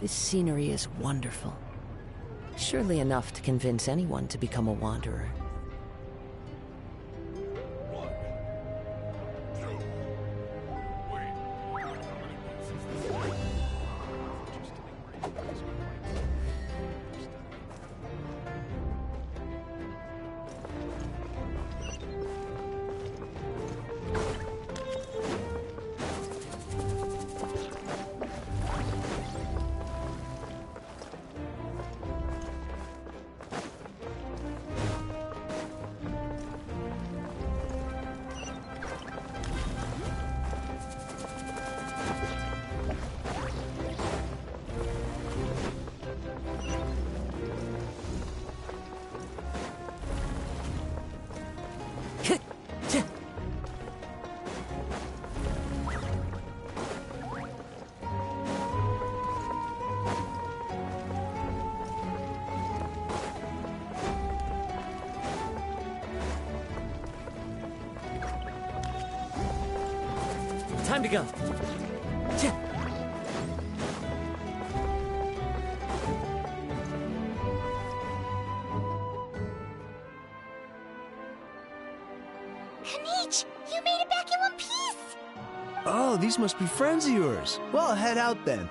This scenery is wonderful. Surely enough to convince anyone to become a wanderer. Time to go. Peach, you made it back in one piece! Oh, these must be friends of yours. Well, head out then.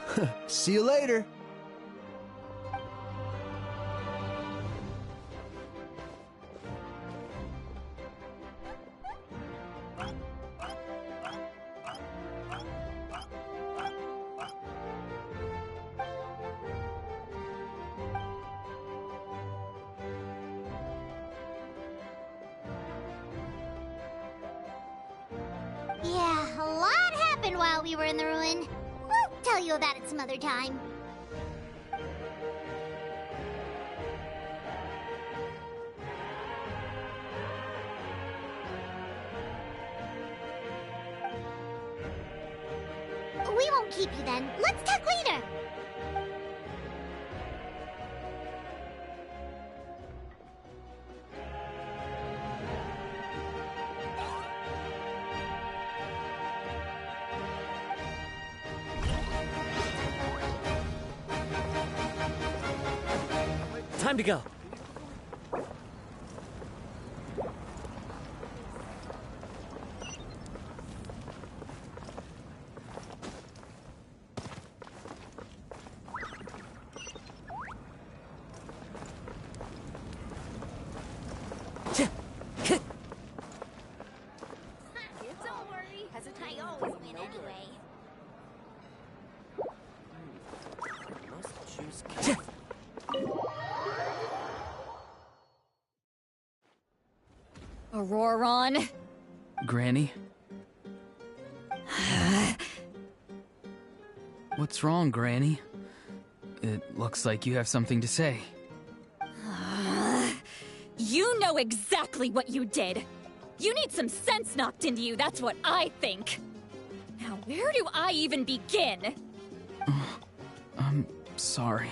See you later. Yeah, a lot happened while we were in the ruin. We'll tell you about it some other time. We won't keep you then. Let's talk later. Time to go. Don't worry, I always win anyway. Auroron. Granny? What's wrong, Granny? It looks like you have something to say. You know exactly what you did. You need some sense knocked into you, that's what I think. Now, where do I even begin? I'm sorry.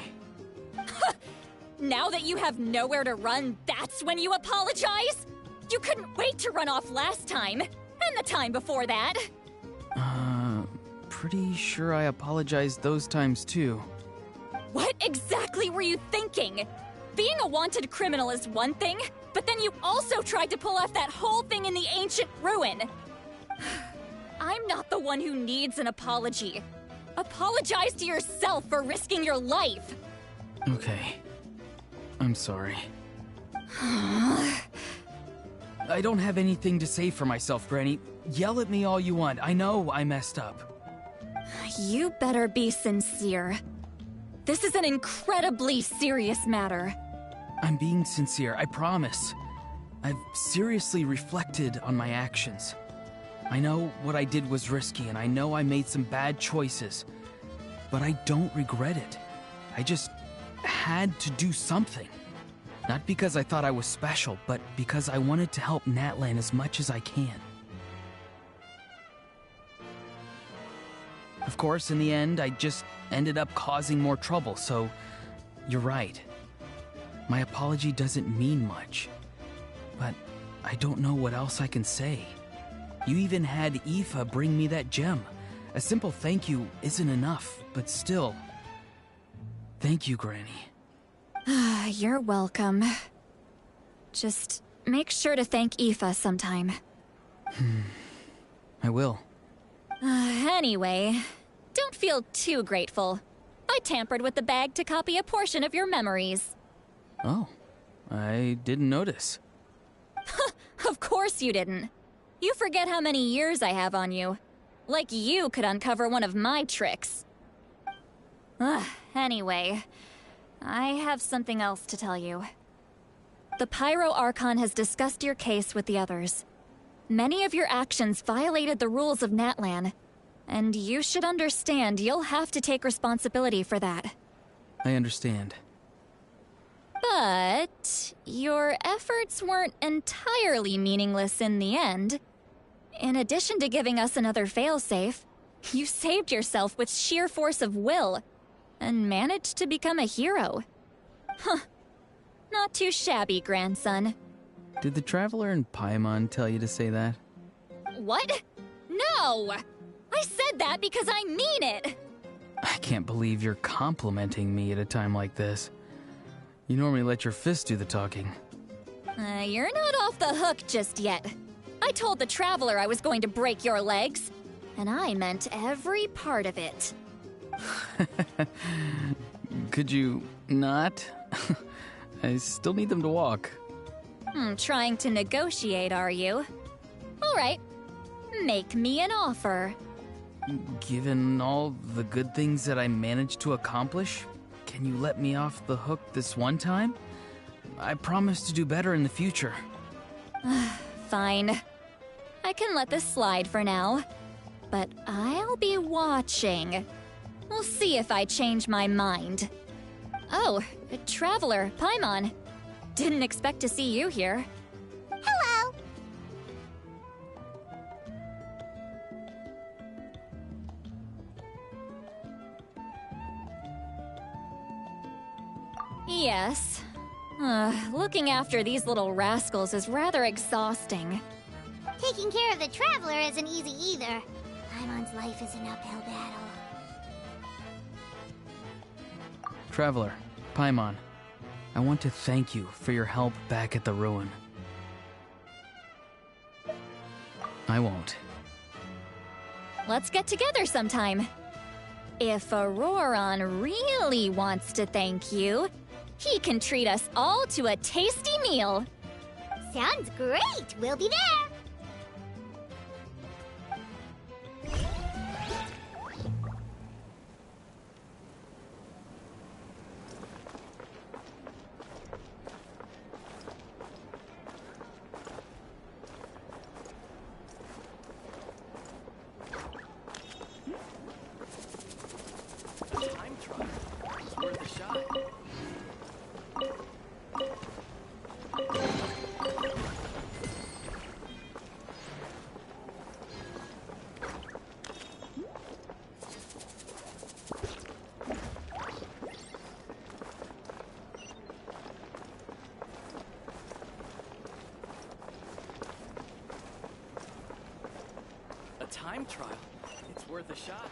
Now that you have nowhere to run, that's when you apologize? You couldn't wait to run off last time, and the time before that. Pretty sure I apologized those times too. What exactly were you thinking? Being a wanted criminal is one thing, but then you also tried to pull off that whole thing in the ancient ruin. I'm not the one who needs an apology. Apologize to yourself for risking your life. Okay. I'm sorry. I don't have anything to say for myself, Granny. Yell at me all you want. I know I messed up. You better be sincere. This is an incredibly serious matter. I'm being sincere, I promise. I've seriously reflected on my actions. I know what I did was risky, and I know I made some bad choices. But I don't regret it. I just had to do something. Not because I thought I was special, but because I wanted to help Natlan as much as I can. Of course, in the end, I just ended up causing more trouble, so you're right. My apology doesn't mean much, but I don't know what else I can say. You even had Aoife bring me that gem. A simple thank you isn't enough, but still. Thank you, Granny. You're welcome. Just make sure to thank Aoife sometime. I will. Anyway, don't feel too grateful. I tampered with the bag to copy a portion of your memories. Oh, I didn't notice. Of course you didn't. You forget how many years I have on you. Like you could uncover one of my tricks. Anyway, I have something else to tell you. The Pyro Archon has discussed your case with the others. Many of your actions violated the rules of Natlan, and you should understand you'll have to take responsibility for that. I understand. But your efforts weren't entirely meaningless in the end. In addition to giving us another failsafe, you saved yourself with sheer force of will and managed to become a hero. Huh. Not too shabby, grandson. Did the Traveler in Paimon tell you to say that? What? No! I I said that because I mean it! I can't believe you're complimenting me at a time like this. You normally let your fists do the talking. You're not off the hook just yet. I told the Traveler I was going to break your legs, and I meant every part of it. Could you not? I still need them to walk. Trying to negotiate, are you? All right. Make me an offer. Given all the good things that I managed to accomplish, can you let me off the hook this one time? I promise to do better in the future. Fine. I can let this slide for now. But I'll be watching. We'll see if I change my mind. Oh, Traveler, Paimon. Didn't expect to see you here. Hello! Yes. Looking after these little rascals is rather exhausting. Taking care of the Traveler isn't easy either. Paimon's life is an uphill battle. Traveler, Paimon, I want to thank you for your help back at the ruin. I won't. Let's get together sometime. If Auroron really wants to thank you, he can treat us all to a tasty meal. Sounds great! We'll be there! Time trial. It's worth a shot. A time trial. It's worth a shot.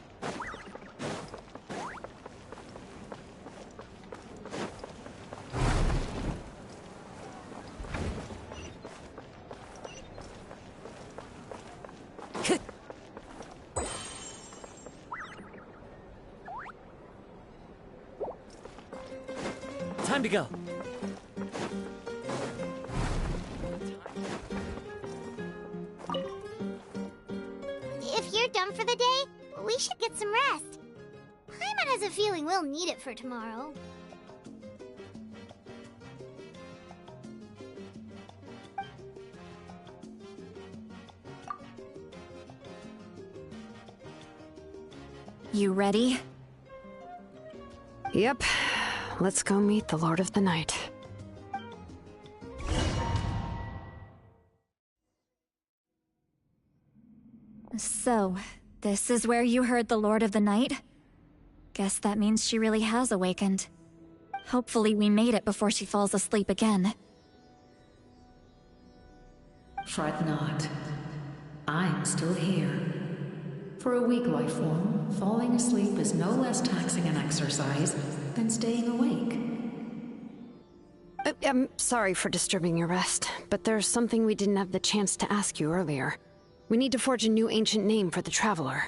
Time to go. If you're done for the day, we should get some rest. Paimon has a feeling we'll need it for tomorrow. You ready? Yep. Let's go meet the Lord of the Night. So, this is where you heard the Lord of the Night? Guess that means she really has awakened. Hopefully we made it before she falls asleep again. Fret not. I'm still here. For a weak life form, falling asleep is no less taxing an exercise than staying awake. I'm sorry for disturbing your rest, but there's something we didn't have the chance to ask you earlier. We need to forge a new ancient name for the Traveler.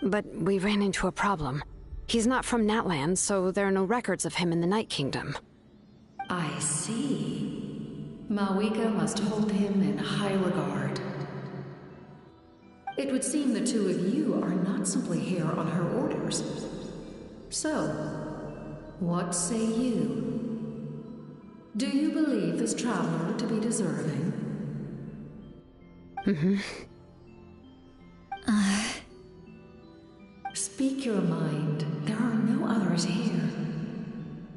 But we ran into a problem. He's not from Natlan, so there are no records of him in the Night Kingdom. I see. Mawika must hold him in high regard. It would seem the two of you are not simply here on her orders. So, what say you? Do you believe this Traveler to be deserving? Speak your mind. There are no others here.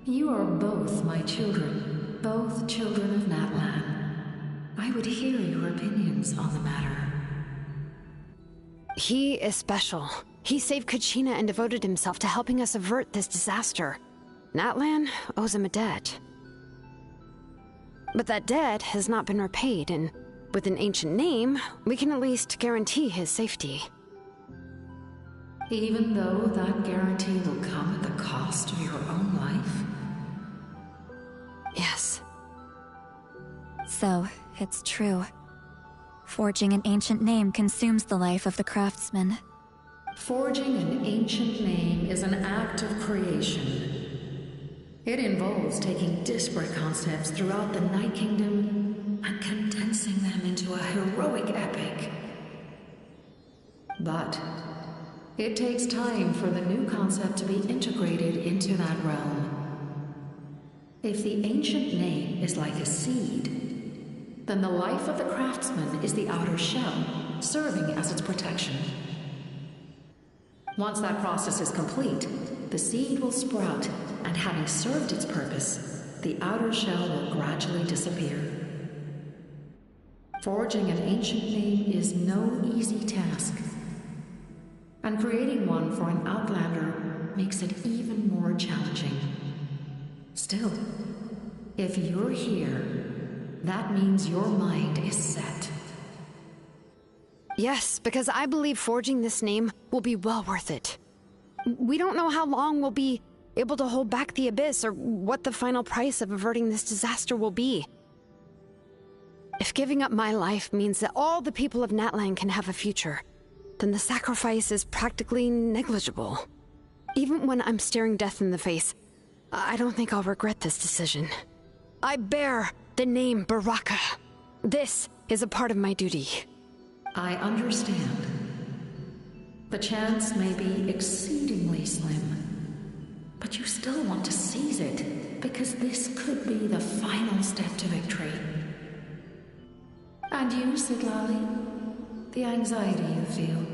You are both my children, both children of Natlan. I would hear your opinions on the matter. He is special. He saved Kachina and devoted himself to helping us avert this disaster. Natlan owes him a debt. But that debt has not been repaid, and With an ancient name, we can at least guarantee his safety. Even though that guarantee will come at the cost of your own life? Yes. So, it's true. Forging an ancient name consumes the life of the craftsman. Forging an ancient name is an act of creation. It involves taking disparate concepts throughout the Night Kingdom and condensing them into a heroic epic. But it takes time for the new concept to be integrated into that realm. If the ancient name is like a seed, then the life of the craftsman is the outer shell, serving as its protection. Once that process is complete, the seed will sprout, and having served its purpose, the outer shell will gradually disappear. Forging an ancient name is no easy task, and creating one for an outlander makes it even more challenging. Still, if you're here, that means your mind is set. Yes, because I believe forging this name will be well worth it. We don't know how long we'll be able to hold back the Abyss or what the final price of averting this disaster will be. If giving up my life means that all the people of Natlan can have a future, then the sacrifice is practically negligible. Even when I'm staring death in the face, I don't think I'll regret this decision. I bear the name Baraka. This is a part of my duty. I understand. The chance may be exceedingly slim, but you still want to seize it, because this could be the final step to victory. And you, Siglali, the anxiety you feel,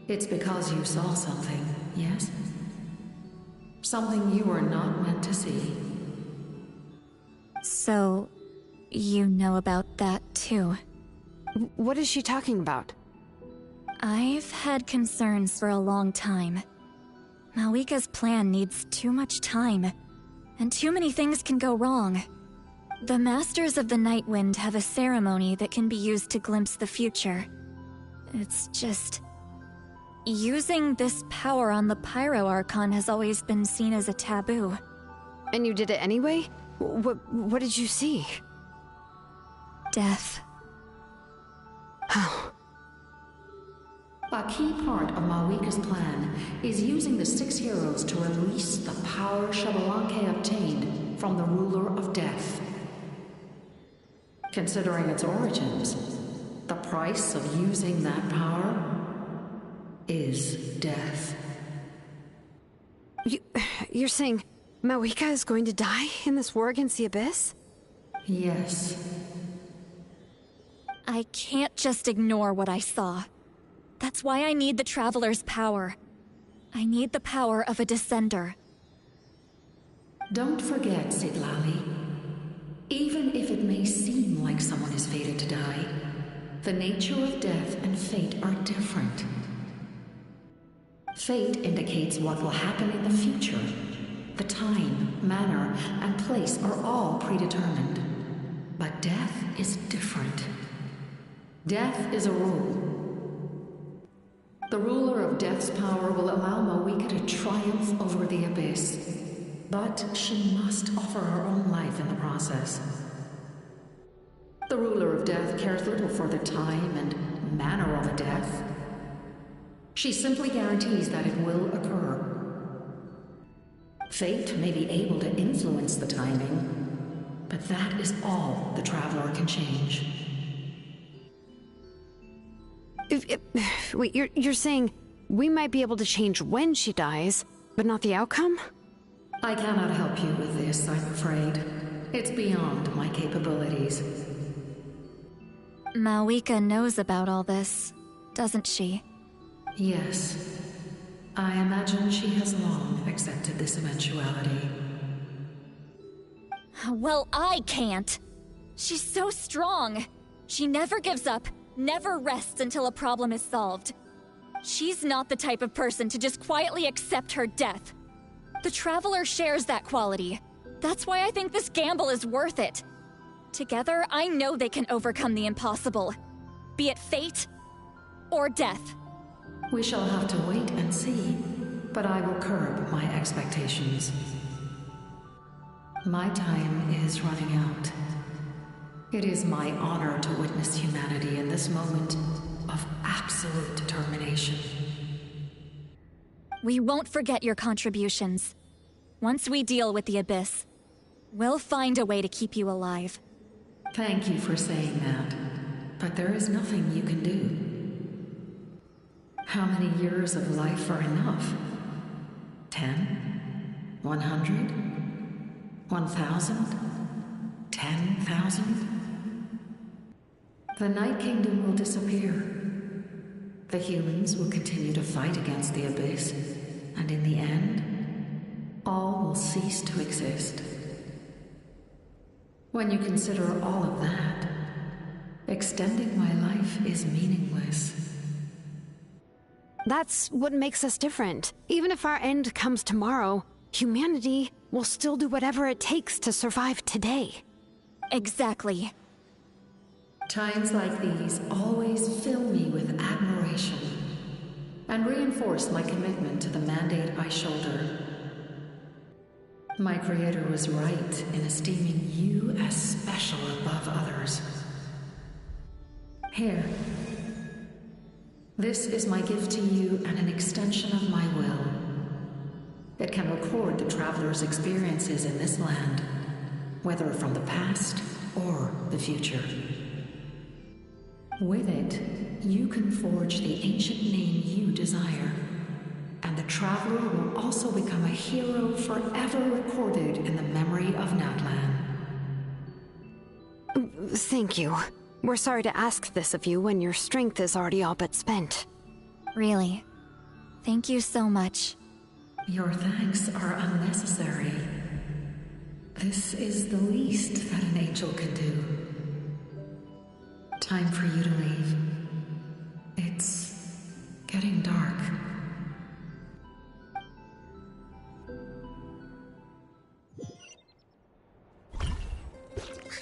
it's because you saw something, yes? Something you were not meant to see. So, you know about that too? What is she talking about? I've had concerns for a long time. Malika's plan needs too much time, and too many things can go wrong. The Masters of the Night Wind have a ceremony that can be used to glimpse the future. It's just... using this power on the Pyro Archon has always been seen as a taboo. And you did it anyway? What did you see? Death. How? A key part of Malika's plan is using the 6 heroes to release the power Xbalanque obtained from the Ruler of Death. Considering its origins, the price of using that power is death. You're saying Malika is going to die in this war against the Abyss? Yes. I can't just ignore what I saw. That's why I need the Traveler's power. I need the power of a Descender. Don't forget, Siglali. Even if it may seem like someone is fated to die, the nature of death and fate are different. Fate indicates what will happen in the future. The time, manner, and place are all predetermined. But death is different. Death is a rule. The ruler of Death's power will allow Malika to triumph over the Abyss. But she must offer her own life in the process. The ruler of Death cares little for the time and manner of a death. She simply guarantees that it will occur. Fate may be able to influence the timing, but that is all the Traveler can change. Wait, you're saying we might be able to change when she dies, but not the outcome? I cannot help you with this, I'm afraid. It's beyond my capabilities. Malika knows about all this, doesn't she? Yes. I imagine she has long accepted this eventuality. Well, I can't. She's so strong. She never gives up, never rests until a problem is solved. She's not the type of person to just quietly accept her death. The Traveler shares that quality. That's why I think this gamble is worth it. Together, I know they can overcome the impossible. Be it fate or death. We shall have to wait and see, but I will curb my expectations. My time is running out. It is my honor to witness humanity in this moment of absolute determination. We won't forget your contributions. Once we deal with the Abyss, we'll find a way to keep you alive. Thank you for saying that, but there is nothing you can do. How many years of life are enough? 10? 100? 1,000? 10,000? The Night Kingdom will disappear. The humans will continue to fight against the Abyss, and in the end, all will cease to exist. When you consider all of that, extending my life is meaningless. That's what makes us different. Even if our end comes tomorrow, humanity will still do whatever it takes to survive today. Exactly. Times like these always fill me with admiration and reinforce my commitment to the mandate I shoulder. My creator was right in esteeming you as special above others. Here. This is my gift to you and an extension of my will. It can record the traveler's experiences in this land, whether from the past or the future. With it, you can forge the ancient name you desire, and the traveler will also become a hero forever recorded in the memory of Natlan. Thank you. We're sorry to ask this of you when your strength is already all but spent. Really. Thank you so much. Your thanks are unnecessary. This is the least that an angel can do. Time for you to leave. It's getting dark.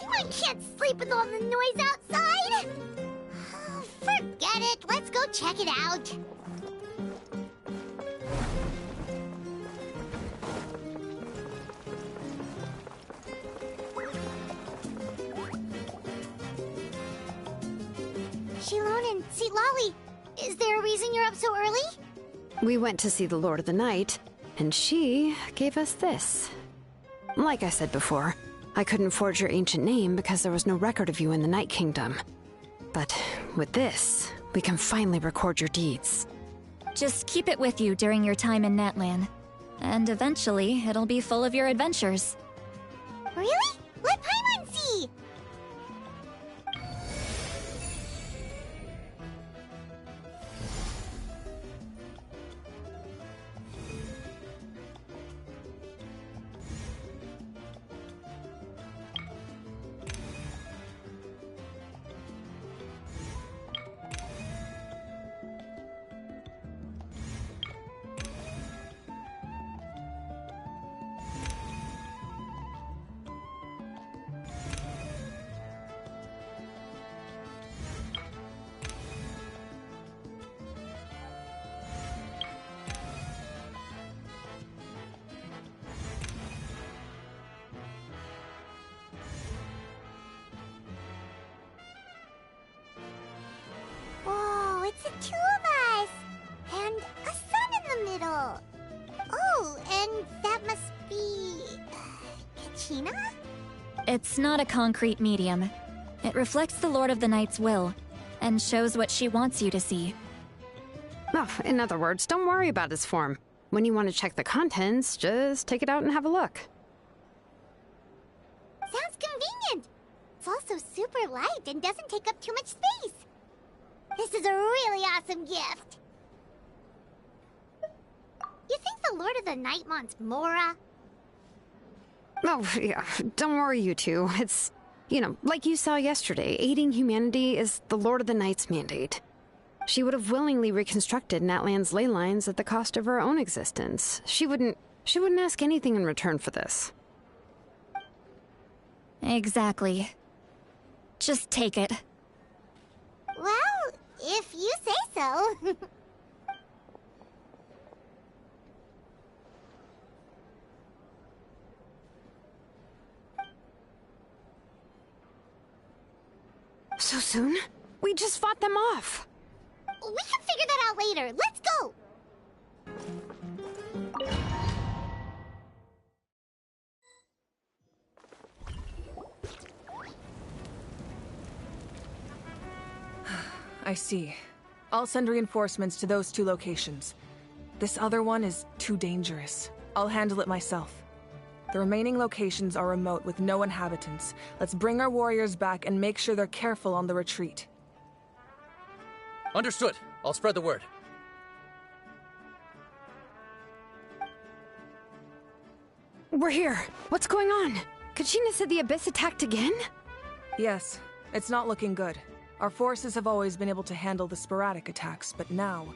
I can't sleep with all the noise outside! Forget it, let's go check it out. Shilon and Lolly, is there a reason you're up so early? We went to see the Lord of the Night, and she gave us this. Like I said before, I couldn't forge your ancient name because there was no record of you in the Night Kingdom. But with this, we can finally record your deeds. Just keep it with you during your time in Natlan. And eventually, it'll be full of your adventures. Really? Let Paimon see! Whoa, it's the two of us! And a sun in the middle! Oh, and that must be... Kachina? It's not a concrete medium. It reflects the Lord of the Night's will, and shows what she wants you to see. Oh, in other words, don't worry about its form. When you want to check the contents, just take it out and have a look. Sounds convenient! It's also super light and doesn't take up too much space. This is a really awesome gift. You think the Lord of the Night wants Mora? Oh, yeah, don't worry, you two. It's, like you saw yesterday, aiding humanity is the Lord of the Night's mandate. She would have willingly reconstructed Natlan's ley lines at the cost of her own existence. She wouldn't ask anything in return for this. Exactly. Just take it. Well, if you say so. So soon? We just fought them off. We can figure that out later. Let's go! I see. I'll send reinforcements to those 2 locations. This other one is too dangerous. I'll handle it myself. The remaining locations are remote with no inhabitants. Let's bring our warriors back and make sure they're careful on the retreat. Understood. I'll spread the word. We're here. What's going on? Kachina said the Abyss attacked again? Yes, it's not looking good. Our forces have always been able to handle the sporadic attacks, but now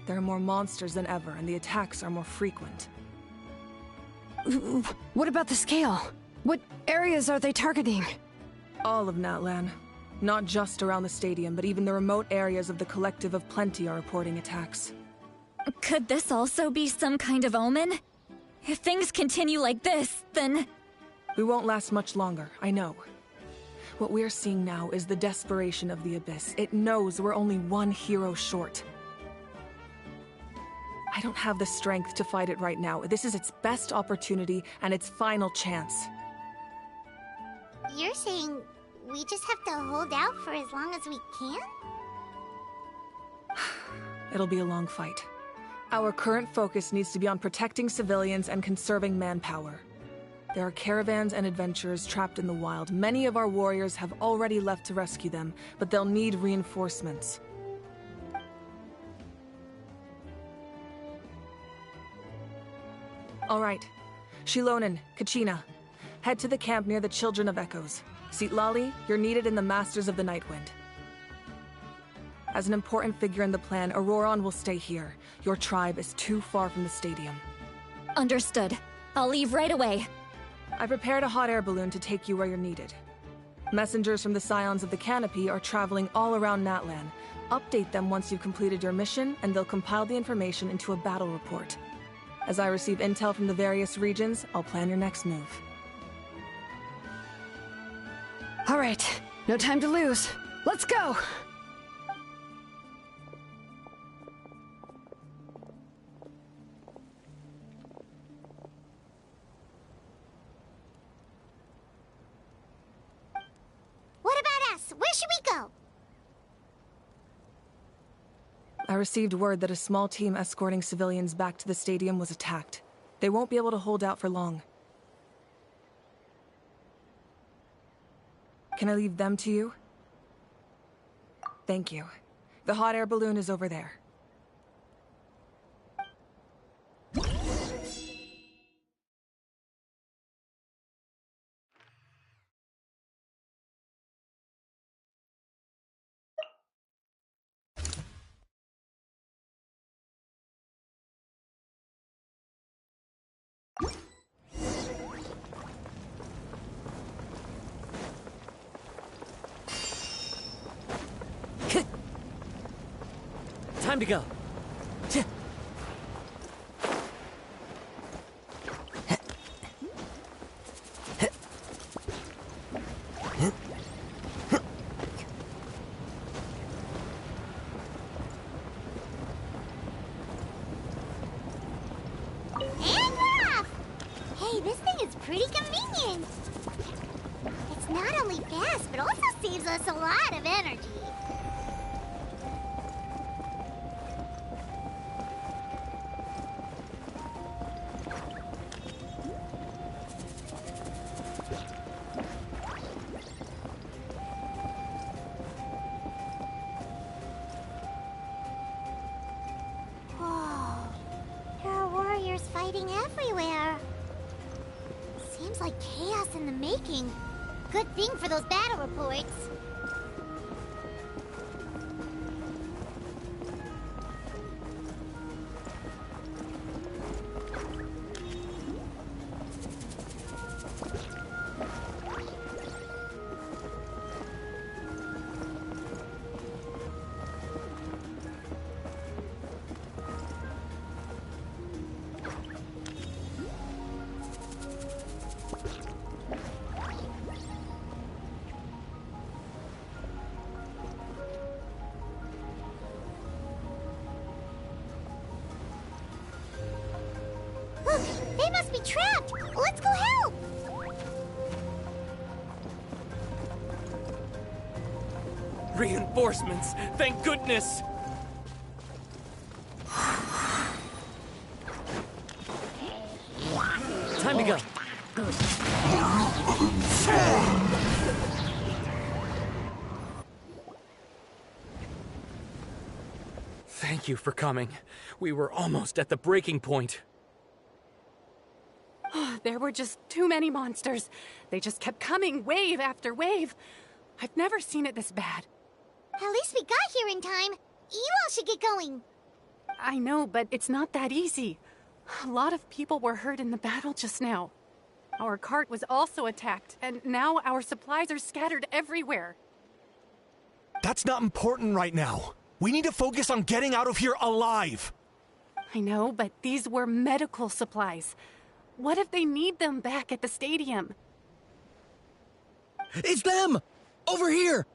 there are more monsters than ever, and the attacks are more frequent. What about the scale? What areas are they targeting? All of Natlan. Not just around the stadium, but even the remote areas of the Collective of Plenty are reporting attacks. Could this also be some kind of omen? If things continue like this, then... We won't last much longer, I know. What we're seeing now is the desperation of the Abyss. It knows we're only one hero short. I don't have the strength to fight it right now. This is its best opportunity and its final chance. You're saying we just have to hold out for as long as we can? It'll be a long fight. Our current focus needs to be on protecting civilians and conserving manpower. There are caravans and adventurers trapped in the wild. Many of our warriors have already left to rescue them, but they'll need reinforcements. All right. Shilonen, Kachina, head to the camp near the Children of Echoes. Citlali, you're needed in the Masters of the Nightwind. As an important figure in the plan, Auroron will stay here. Your tribe is too far from the stadium. Understood. I'll leave right away. I prepared a hot air balloon to take you where you're needed. Messengers from the Scions of the Canopy are traveling all around Natlan. Update them once you've completed your mission, and they'll compile the information into a battle report. As I receive intel from the various regions, I'll plan your next move. All right, no time to lose. Let's go! What about us? Where should we go? I received word that a small team escorting civilians back to the stadium was attacked. They won't be able to hold out for long. Can I leave them to you? Thank you. The hot air balloon is over there. Time to go. And we're off! Hey, this thing is pretty convenient. It's not only fast, but also saves us a lot of energy. Fighting everywhere. Seems like chaos in the making. Good thing for those battle reports. must be trapped. Let's go help. Reinforcements! Thank goodness! Time to go. Thank you for coming. We were almost at the breaking point. There were just too many monsters. They just kept coming, wave after wave. I've never seen it this bad. At least we got here in time. You all should get going. I know, but it's not that easy. A lot of people were hurt in the battle just now. Our cart was also attacked, and now our supplies are scattered everywhere. That's not important right now. We need to focus on getting out of here alive. I know, but these were medical supplies. What if they need them back at the stadium? It's them! Over here!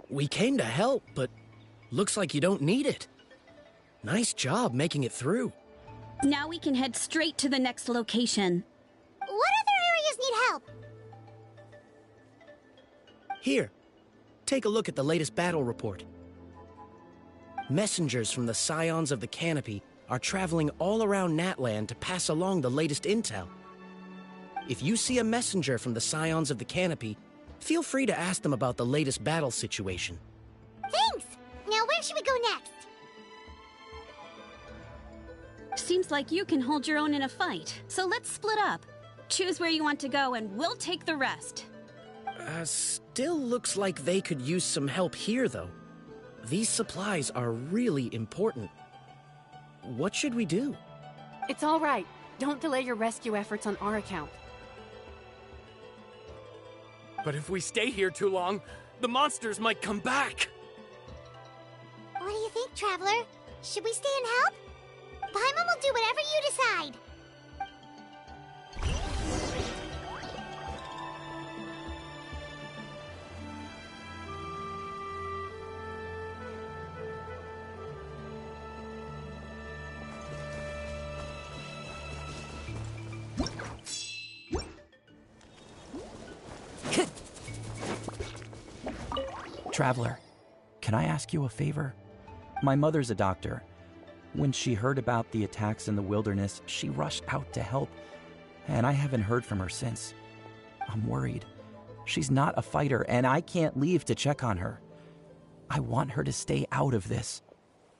We came to help, but looks like you don't need it. Nice job making it through. Now we can head straight to the next location. What other areas need help? Here, take a look at the latest battle report. Messengers from the Scions of the Canopy are traveling all around Natland to pass along the latest intel. If you see a messenger from the Scions of the Canopy, feel free to ask them about the latest battle situation. Thanks! Now where should we go next? Seems like you can hold your own in a fight, so let's split up. Choose where you want to go and we'll take the rest. Still looks like they could use some help here, though. These supplies are really important. What should we do? It's all right. Don't delay your rescue efforts on our account. But if we stay here too long, the monsters might come back. What do you think, Traveler? Should we stay and help? Paimon will do whatever you decide. Traveler, can I ask you a favor? My mother's a doctor. When she heard about the attacks in the wilderness, she rushed out to help, and I haven't heard from her since. I'm worried. She's not a fighter, and I can't leave to check on her. I want her to stay out of this.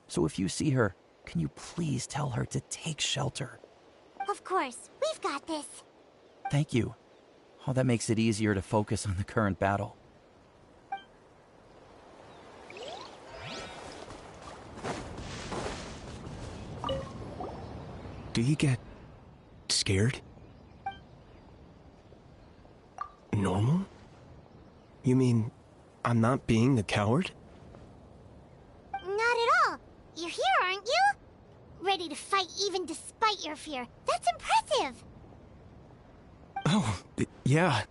So if you see her, can you please tell her to take shelter? Of course, we've got this. Thank you. Oh, that makes it easier to focus on the current battle. Do you get scared? Normal? You mean I'm not being a coward? Not at all. You're here, aren't you? Ready to fight even despite your fear. That's impressive. Oh, yeah.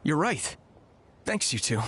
You're right. Thanks, you two.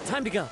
Time to go.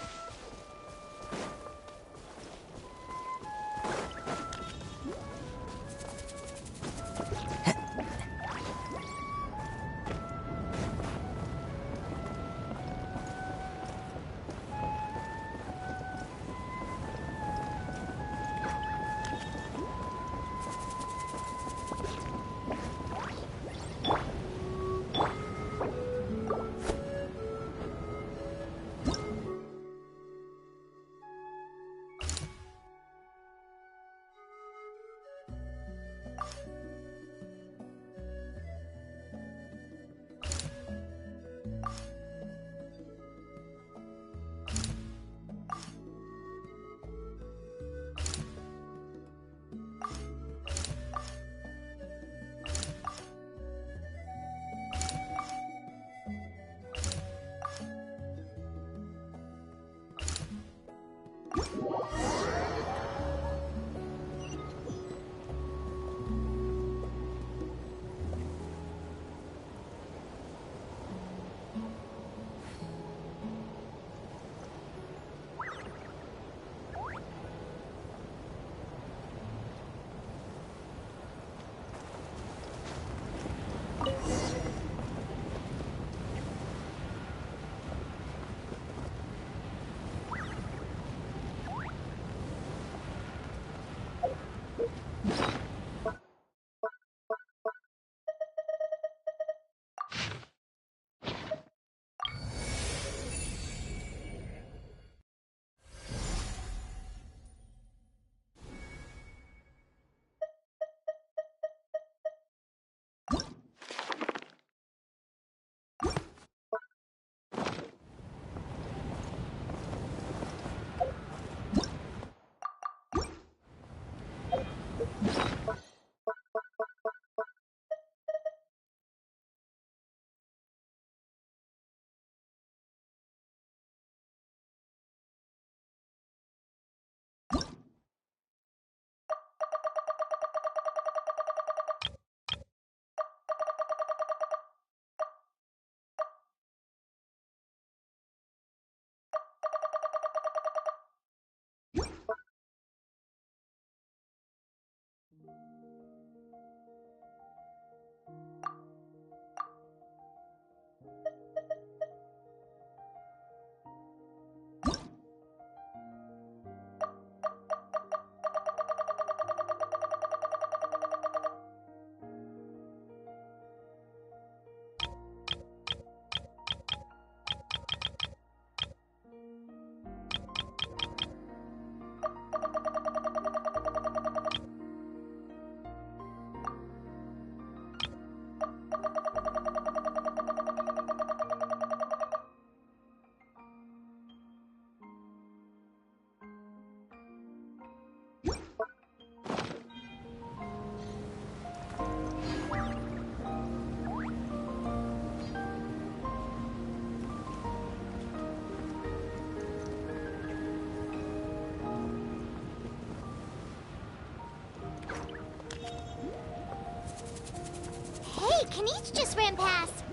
Kanice just ran past.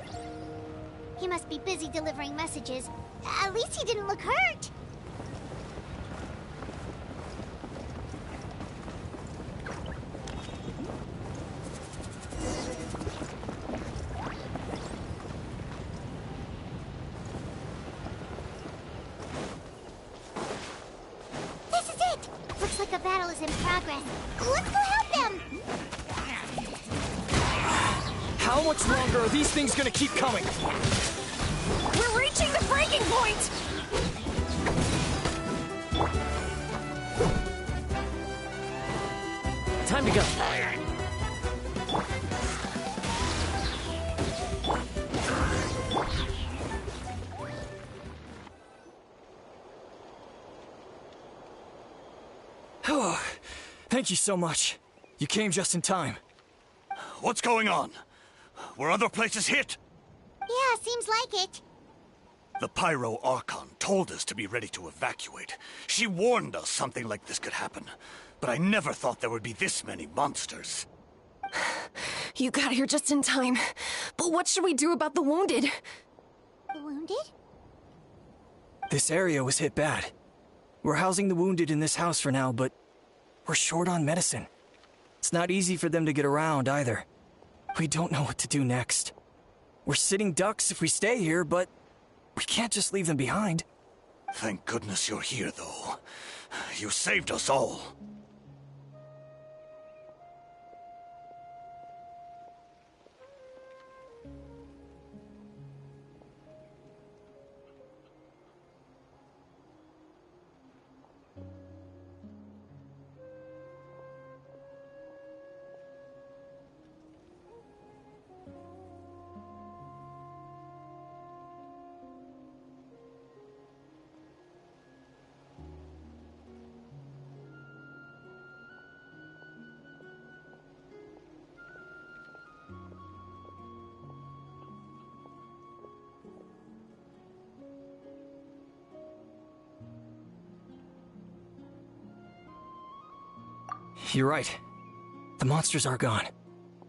He must be busy delivering messages. At least he didn't look hurt. This is it! Looks like a battle is in progress. Let's go help them! How much longer are these things gonna keep coming? We're reaching the breaking point! Time to go. Oh, thank you so much. You came just in time. What's going on? Were other places hit? Yeah, seems like it. The Pyro Archon told us to be ready to evacuate. She warned us something like this could happen. But I never thought there would be this many monsters. You got here just in time. But what should we do about the wounded? The wounded? This area was hit bad. We're housing the wounded in this house for now, but we're short on medicine. It's not easy for them to get around either. We don't know what to do next. We're sitting ducks if we stay here, but we can't just leave them behind. Thank goodness you're here, though. You saved us all. You're right. The monsters are gone.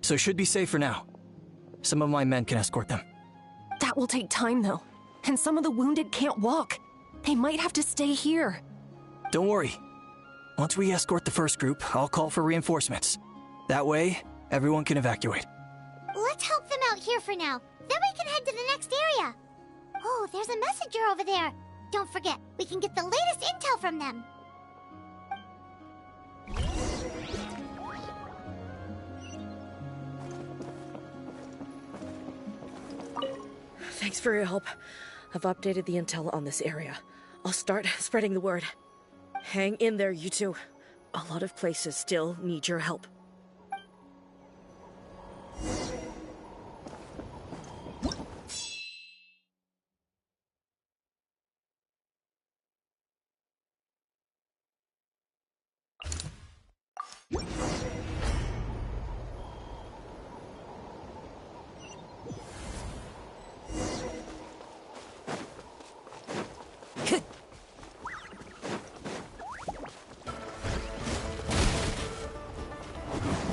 So should be safe for now. Some of my men can escort them. That will take time, though. And some of the wounded can't walk. They might have to stay here. Don't worry. Once we escort the first group, I'll call for reinforcements. That way, everyone can evacuate. Let's help them out here for now. Then we can head to the next area. Oh, there's a messenger over there. Don't forget, we can get the latest intel from them. Thanks for your help. I've updated the intel on this area. I'll start spreading the word. Hang in there, you two. A lot of places still need your help.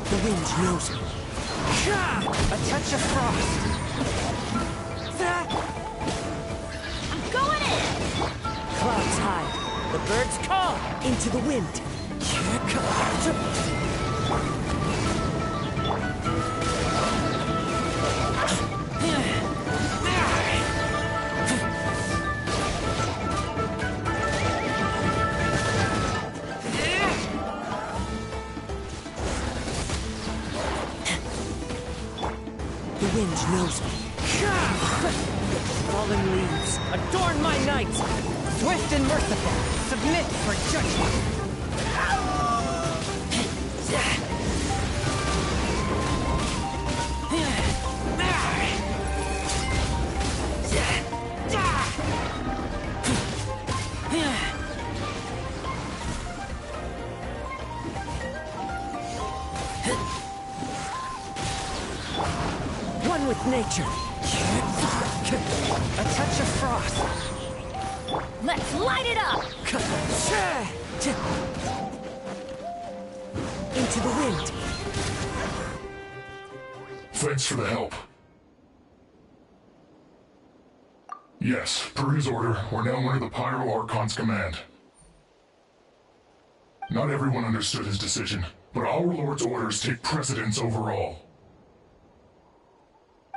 The wind knows me. A touch of frost. I'm going in! Clouds high. The birds call into the wind. The wind knows me. Fallen leaves, adorn my night! Swift and merciful, submit for judgment! One with nature. A touch of frost. Let's light it up! Into the wind. Thanks for the help. Yes, per his order, we're now under the Pyro Archon's command. Not everyone understood his decision, but our Lord's orders take precedence over all.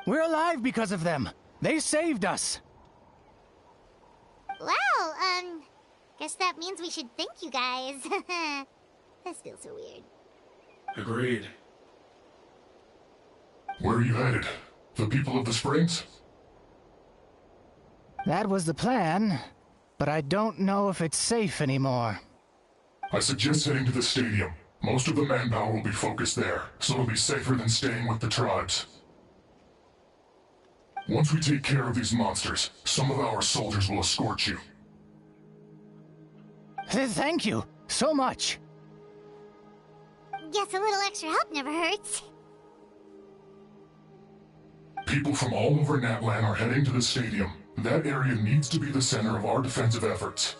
We're alive because of them. They saved us. Well, guess that means we should thank you guys. This feels so weird. Agreed. Where are you headed? The people of the Springs? That was the plan, but I don't know if it's safe anymore. I suggest heading to the stadium. Most of the manpower will be focused there, so it'll be safer than staying with the tribes. Once we take care of these monsters, some of our soldiers will escort you. Thank you so much. Guess a little extra help never hurts. People from all over Natlan are heading to the stadium. That area needs to be the center of our defensive efforts.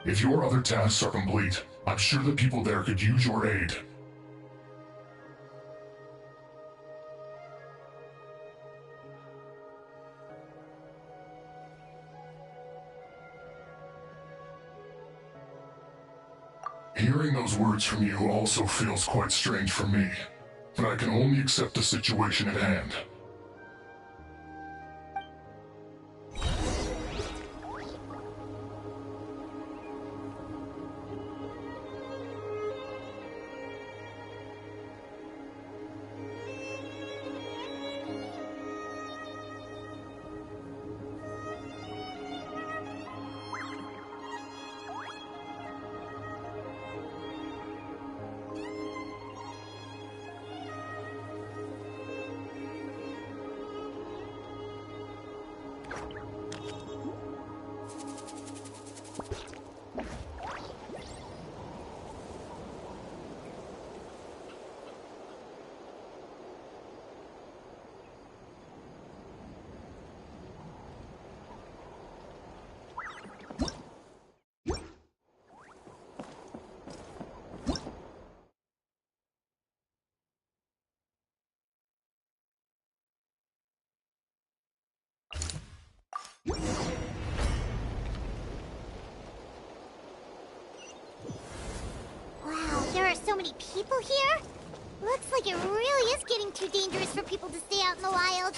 If your other tasks are complete, I'm sure the people there could use your aid. Hearing those words from you also feels quite strange for me, but I can only accept the situation at hand. Wow, there are so many people here? Looks like it really is getting too dangerous for people to stay out in the wild.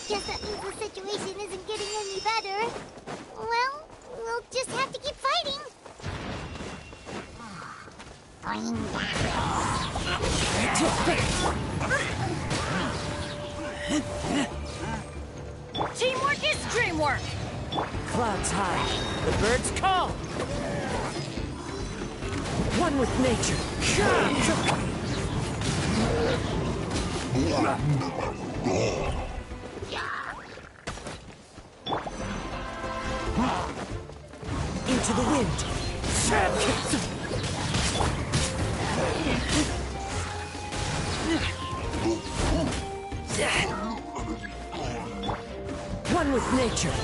Guess that means the situation isn't getting any better. Well, we'll just have to keep fighting. Teamwork is dreamwork! Clouds high, the birds call! One with nature. Into the wind. One with nature.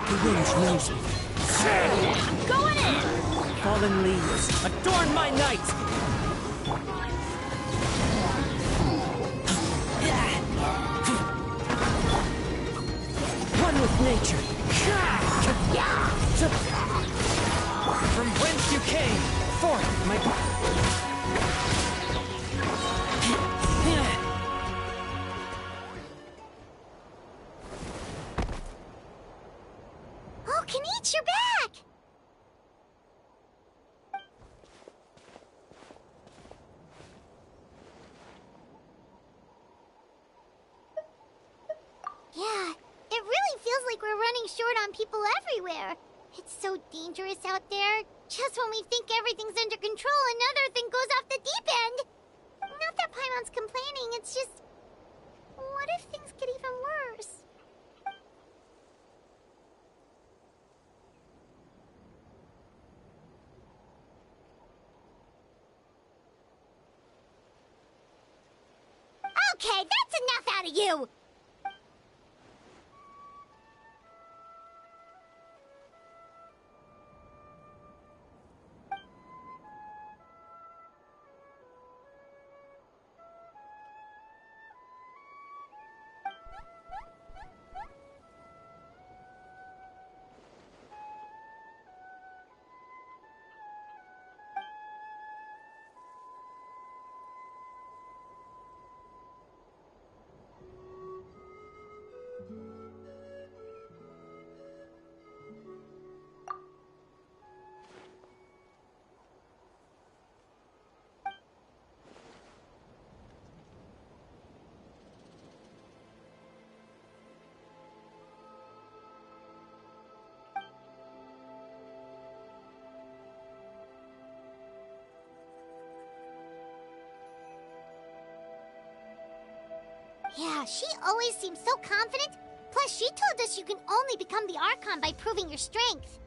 The wind knows me. Going in! Fallen leaves, adorn my night! One with nature. From whence you came, forth my... Oh, Kanichi, you're back! Yeah, it really feels like we're running short on people everywhere. It's so dangerous out there. Just when we think everything's under control, another thing goes off the deep end. Not that Paimon's complaining, it's just... What if things get even worse? Okay, that's enough out of you! Yeah, she always seems so confident. Plus, she told us you can only become the Archon by proving your strength.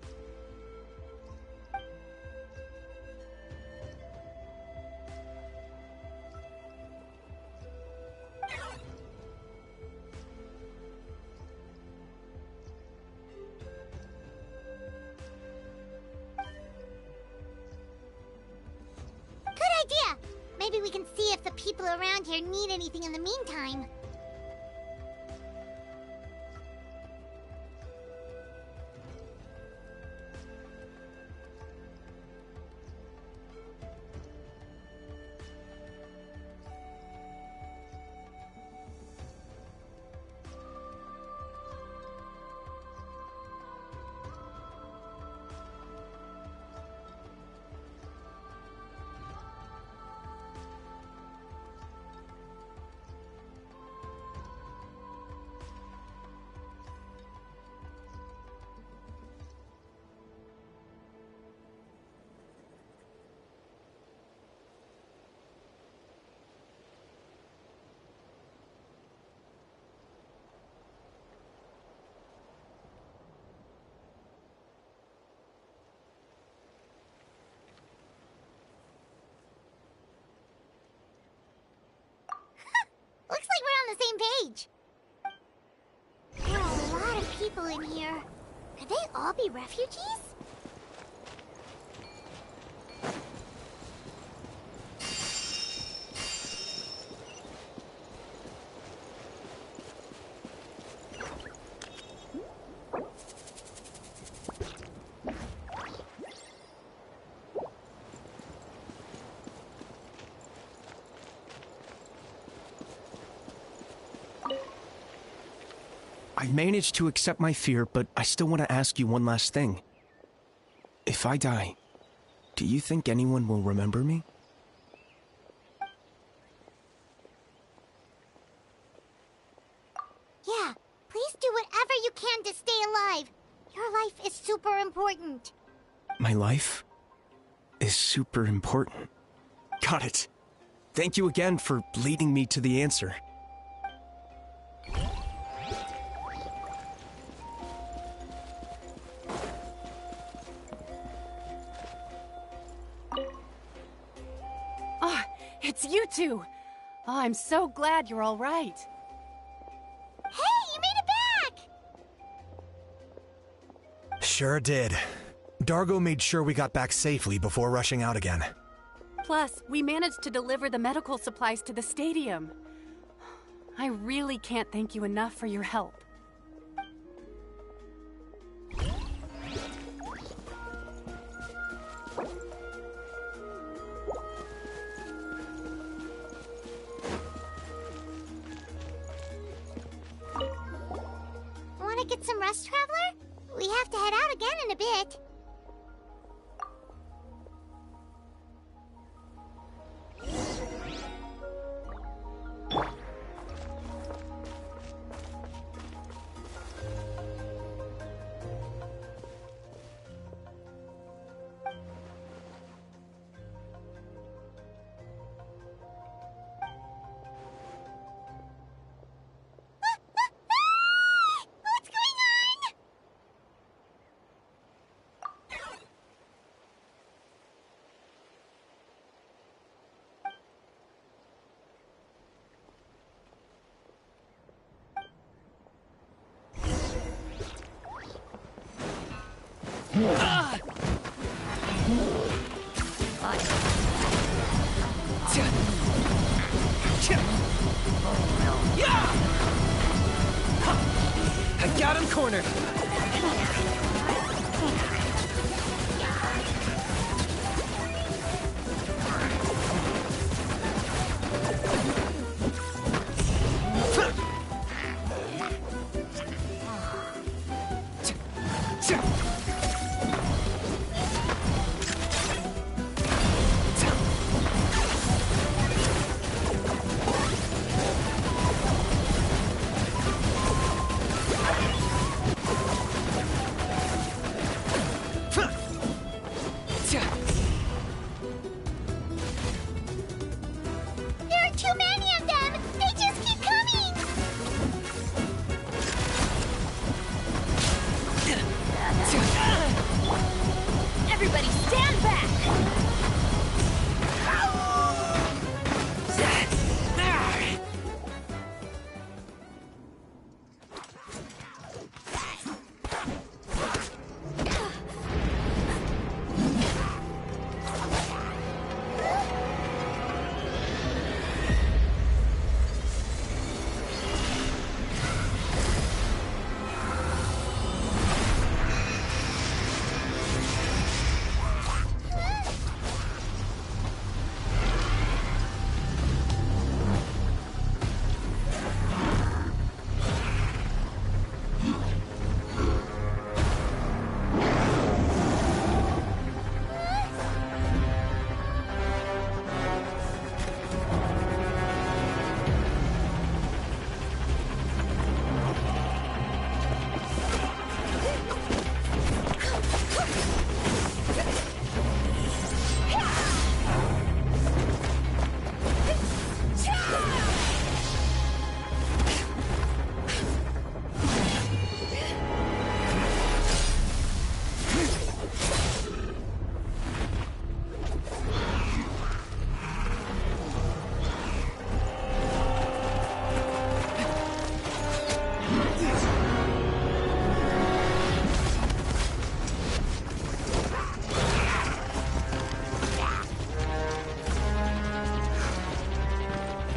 Good idea! Maybe we can see if the people around here need anything in the meantime. Looks like we're on the same page. There are a lot of people in here. Could they all be refugees? I managed to accept my fear, but I still want to ask you one last thing. If I die, do you think anyone will remember me? Yeah, please do whatever you can to stay alive. Your life is super important. My life is super important. Got it. Thank you again for leading me to the answer. Ah, it's you two! Oh, I'm so glad you're all right. Hey, you made it back! Sure did. Dargo made sure we got back safely before rushing out again. Plus, we managed to deliver the medical supplies to the stadium. I really can't thank you enough for your help. Want to get some rest, Traveler? We have to head out again in a bit. I got him cornered. There are too many of them! They just keep coming! Everybody stand back!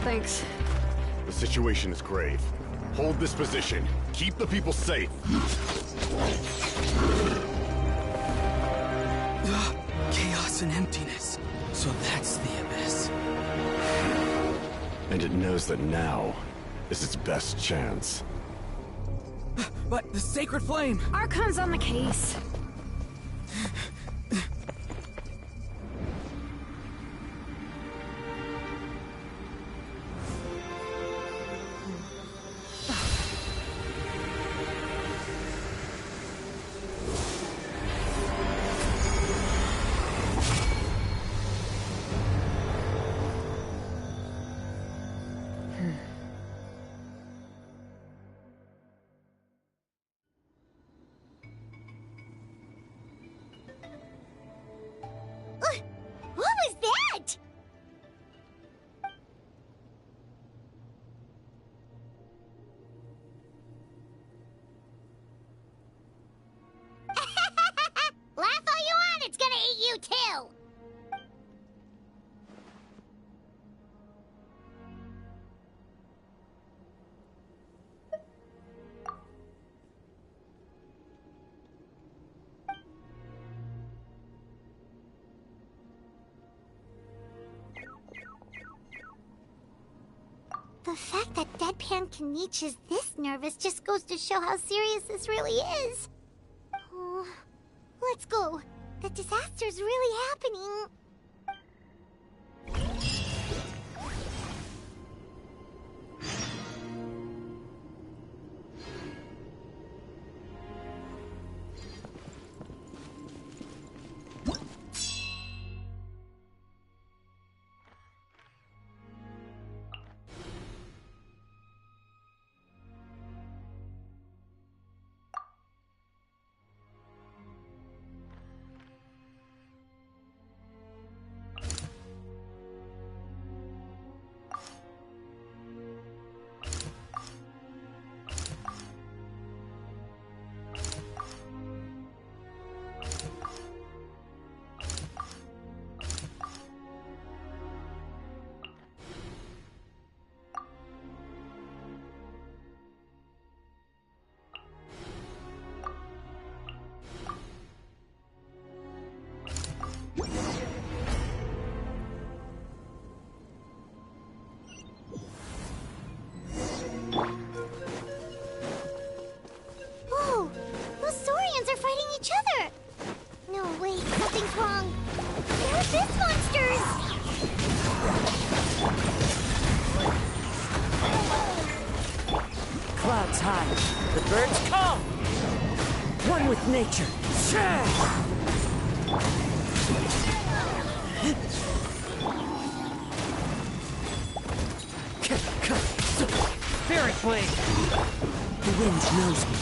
Thanks. The situation is grave. Hold this position. Keep the people safe. Chaos and emptiness. So that's the abyss. And it knows that now is its best chance. But the sacred flame! Archon's on the case. What was that? Laugh all you want, it's gonna eat you too! The fact that Deadpan Kaniche is this nervous just goes to show how serious this really is. Oh, let's go. The disaster's really happening. birds call! One with nature. Spirit blade! The wind knows me.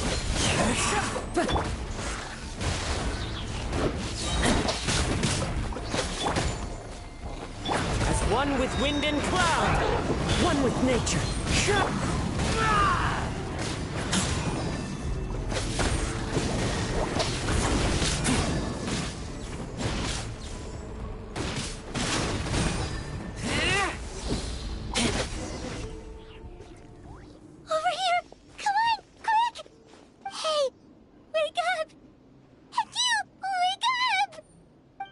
As one with wind and cloud, one with nature.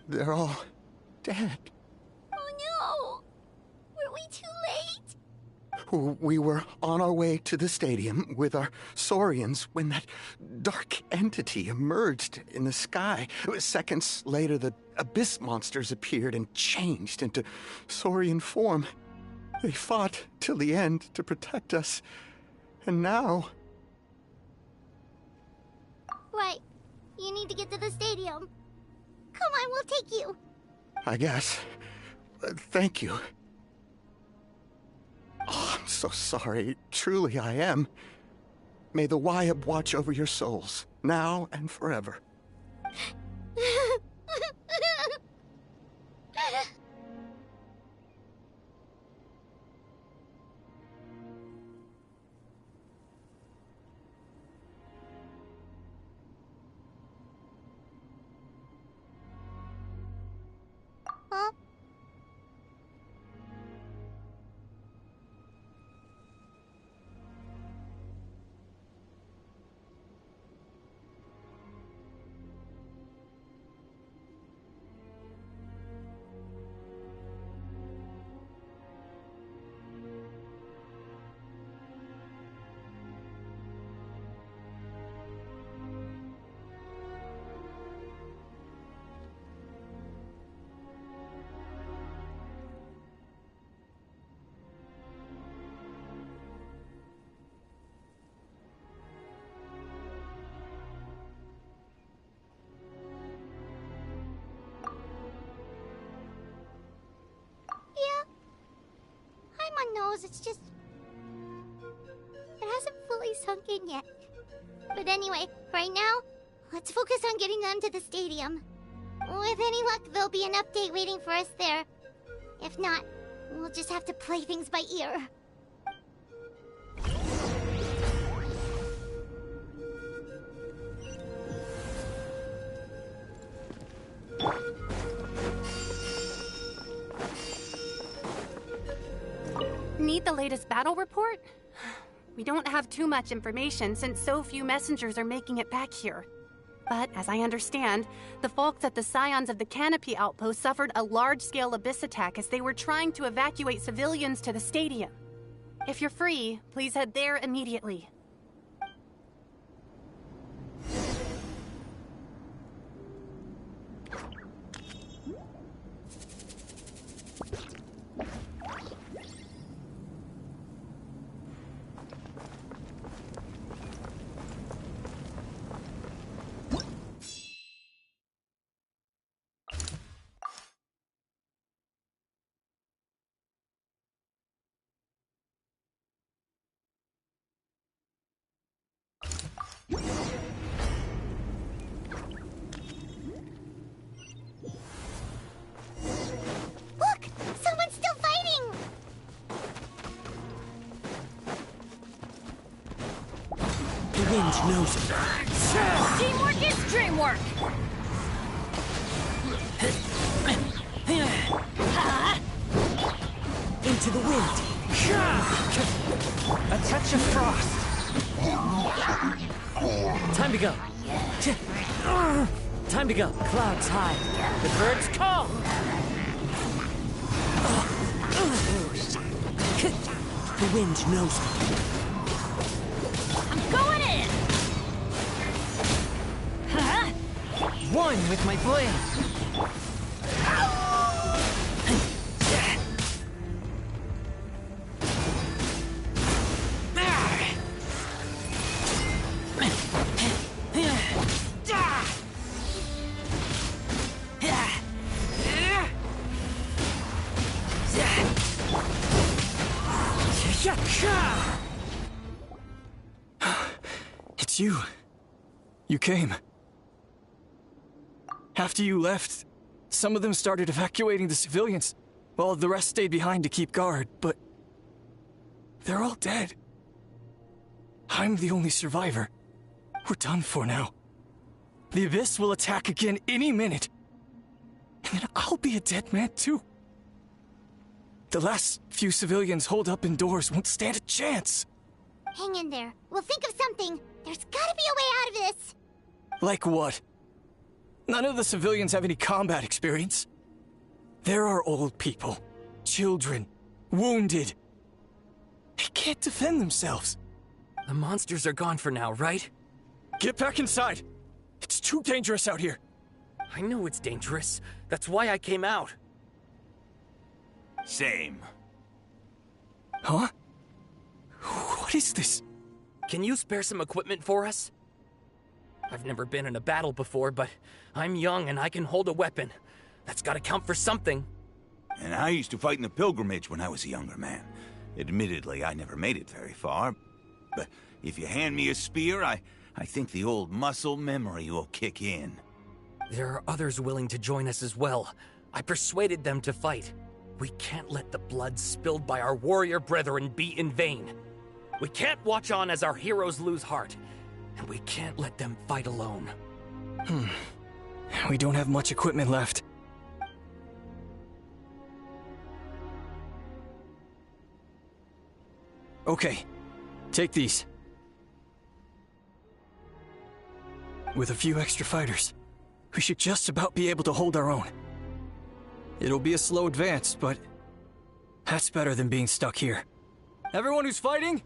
They're all dead. Oh no! Were we too late? We were on our way to the stadium with our saurians when that dark entity emerged in the sky. Seconds later, the abyss monsters appeared and changed into saurian form. They fought till the end to protect us. And now... Right. You need to get to the stadium. Come on, we'll take you. I guess. Thank you. Oh, I'm so sorry. Truly, I am. May the Wyab watch over your souls, now and forever. Huh? Knows it's just... It hasn't fully sunk in yet. But anyway, right now, let's focus on getting them to the stadium. With any luck, there'll be an update waiting for us there. If not, we'll just have to play things by ear. Need the latest battle report? We don't have too much information since so few messengers are making it back here. But as I understand, the folks at the Scions of the Canopy outpost suffered a large-scale abyss attack as they were trying to evacuate civilians to the stadium. If you're free, please head there immediately. Look! Someone's still fighting! The wind knows it. Teamwork is dreamwork! Into the wind. A touch of frost. Time to go. Time to go. Clouds high. The birds call. The wind knows me. I'm going in! One with my blade. It's you. You came. After you left, some of them started evacuating the civilians, while the rest stayed behind to keep guard, but they're all dead. I'm the only survivor. We're done for now. The Abyss will attack again any minute. And then I'll be a dead man too. The last few civilians holed up indoors won't stand a chance. Hang in there. We'll think of something. There's gotta be a way out of this. Like what? None of the civilians have any combat experience. There are old people, children, wounded. They can't defend themselves. The monsters are gone for now, right? Get back inside. It's too dangerous out here. I know it's dangerous. That's why I came out. Same. Huh? What is this? Can you spare some equipment for us? I've never been in a battle before, but I'm young and I can hold a weapon. That's gotta count for something. And I used to fight in the pilgrimage when I was a younger man. Admittedly, I never made it very far. But if you hand me a spear, I think the old muscle memory will kick in. There are others willing to join us as well. I persuaded them to fight. We can't let the blood spilled by our warrior brethren be in vain. We can't watch on as our heroes lose heart. And we can't let them fight alone. We don't have much equipment left. Okay, take these. With a few extra fighters, we should just about be able to hold our own. It'll be a slow advance, but that's better than being stuck here. Everyone who's fighting,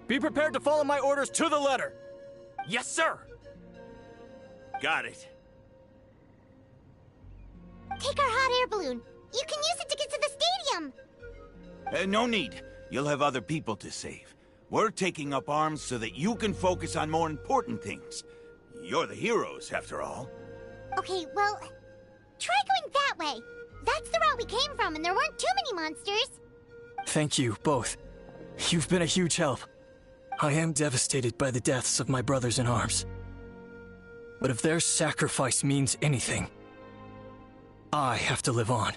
be prepared to follow my orders to the letter. Yes, sir! Got it. Take our hot air balloon. You can use it to get to the stadium. No need. You'll have other people to save. We're taking up arms so that you can focus on more important things. You're the heroes, after all. Okay, well, try going that way. That's the route we came from, and there weren't too many monsters. Thank you, both. You've been a huge help. I am devastated by the deaths of my brothers in arms. But if their sacrifice means anything, I have to live on.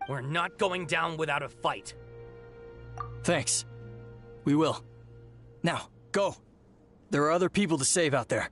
We're not going down without a fight. Thanks. We will. Now, go. There are other people to save out there.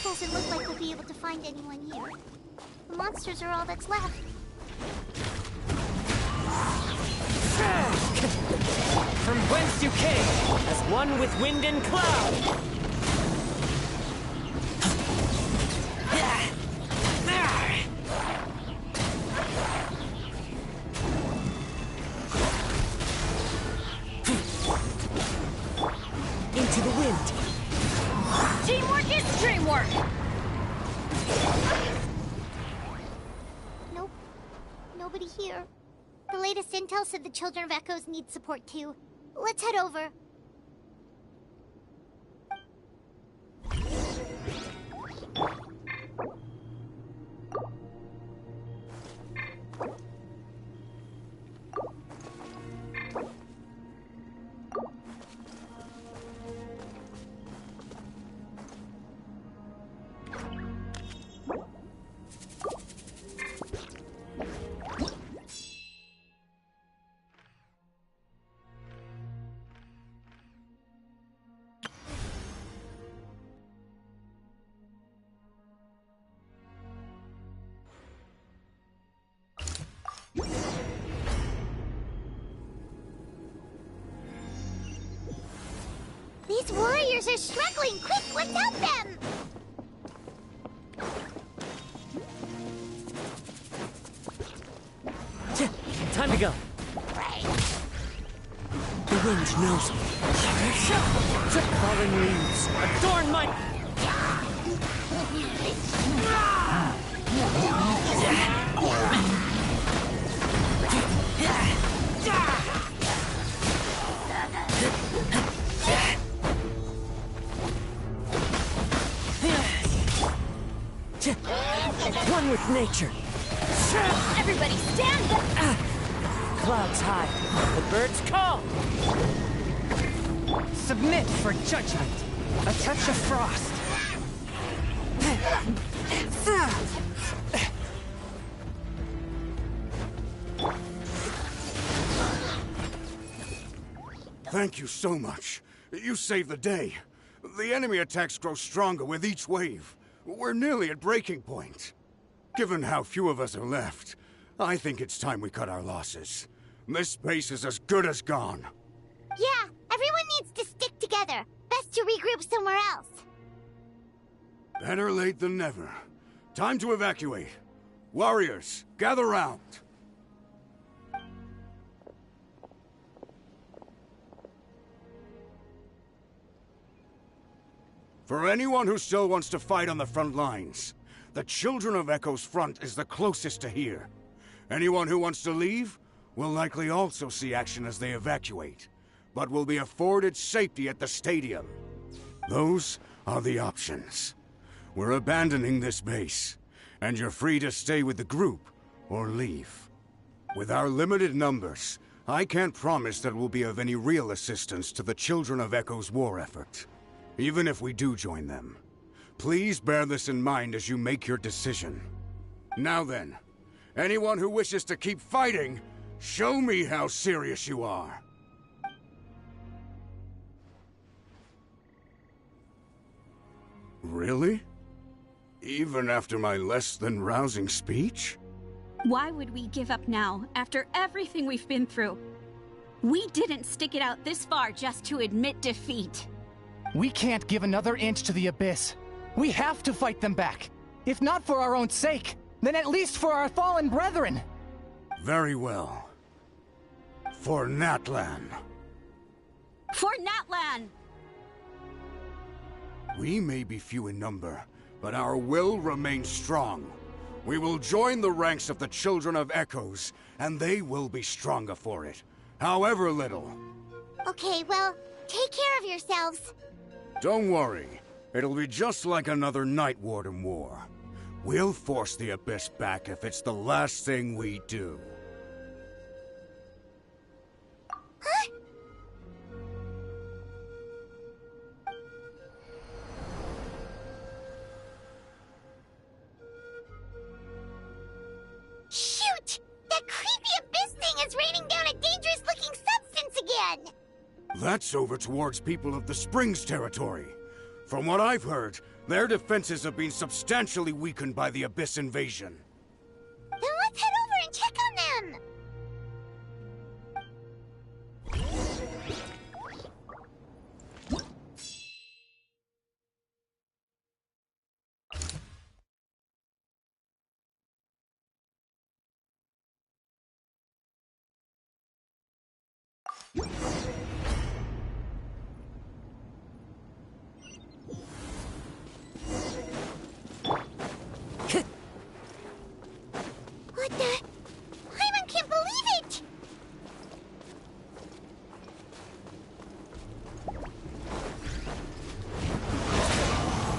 Doesn't look like we'll be able to find anyone here. The monsters are all that's left. From whence you came, as one with wind and cloud! Into the wind! Teamwork is dreamwork! Nope. Nobody here. The latest intel said the Children of Echoes need support too. Let's head over. These warriors are struggling! Quick, let's help them! Time to go. The wind knows me. Fallen leaves adorn my... One with nature. Everybody stand up! Clouds high. The birds call. Submit for judgment. A touch of frost. Thank you so much. You saved the day. The enemy attacks grow stronger with each wave. We're nearly at breaking point. Given how few of us are left, I think it's time we cut our losses. This base is as good as gone. Yeah, everyone needs to stick together. Best to regroup somewhere else. Better late than never. Time to evacuate. Warriors, gather round. For anyone who still wants to fight on the front lines, the Children of Echo's front is the closest to here. Anyone who wants to leave will likely also see action as they evacuate, but will be afforded safety at the stadium. Those are the options. We're abandoning this base, and you're free to stay with the group or leave. With our limited numbers, I can't promise that we'll be of any real assistance to the Children of Echo's war effort. Even if we do join them, please bear this in mind as you make your decision. Now then, anyone who wishes to keep fighting, show me how serious you are. Really? Even after my less than rousing speech? Why would we give up now, after everything we've been through? We didn't stick it out this far just to admit defeat. We can't give another inch to the Abyss. We have to fight them back. If not for our own sake, then at least for our fallen brethren. Very well. For Natlan. For Natlan! We may be few in number, but our will remains strong. We will join the ranks of the Children of Echoes, and they will be stronger for it, however little. Okay, well, take care of yourselves. Don't worry. It'll be just like another Night Warden war. We'll force the Abyss back if it's the last thing we do. Huh? Shoot! That creepy Abyss thing is raining down a dangerous-looking substance again! That's over towards people of the Springs territory. From what I've heard, their defenses have been substantially weakened by the Abyss invasion. Then let's head over and check on them! What the? Hyman can't believe it!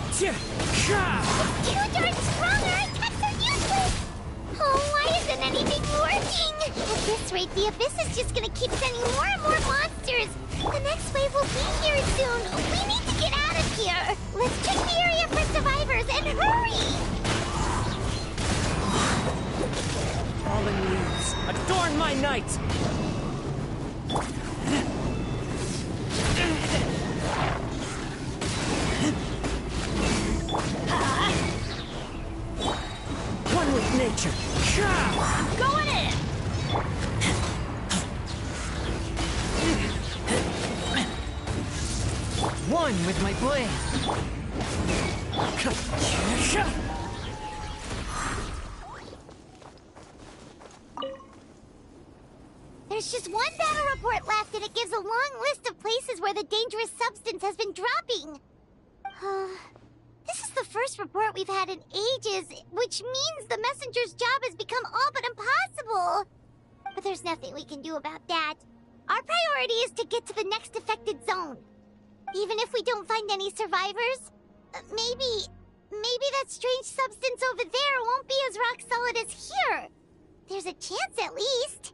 It's too darn strong, our attacks are useless! Oh, why isn't anything working? At this rate, the Abyss is just gonna keep sending more and more monsters! The next wave will be here soon! We need to get out of here! Let's check the area for survivors, and hurry! Fallen leaves, adorn my night! One with nature. I'm going in! One with my blade. There's just one battle report left, and it gives a long list of places where the dangerous substance has been dropping. This is the first report we've had in ages, which means the messenger's job has become all but impossible. But there's nothing we can do about that. Our priority is to get to the next affected zone. Even if we don't find any survivors, maybe that strange substance over there won't be as rock solid as here. There's a chance at least.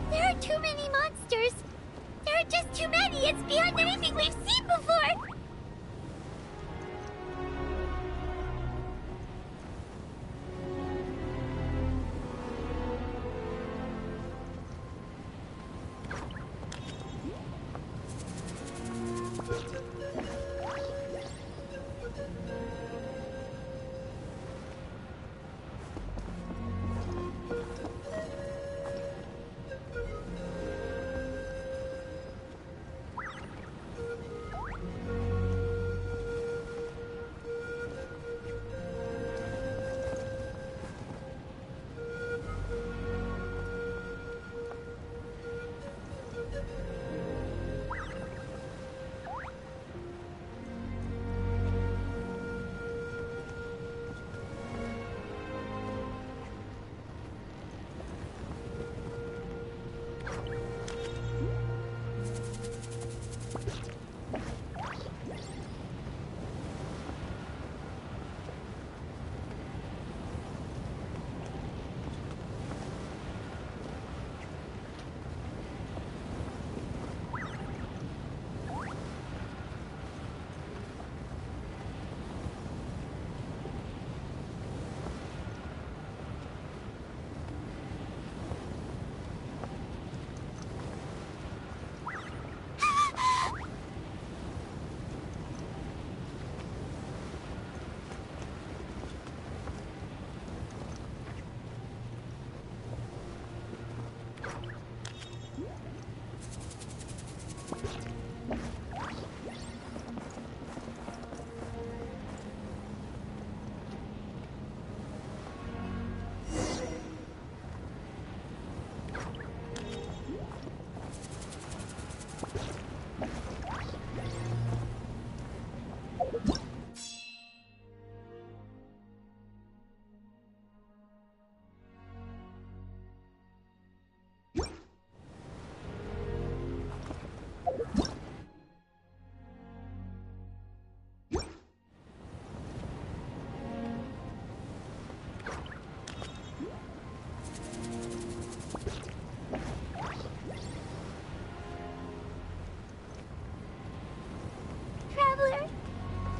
There are too many monsters. There are just too many. It's beyond anything we've seen before.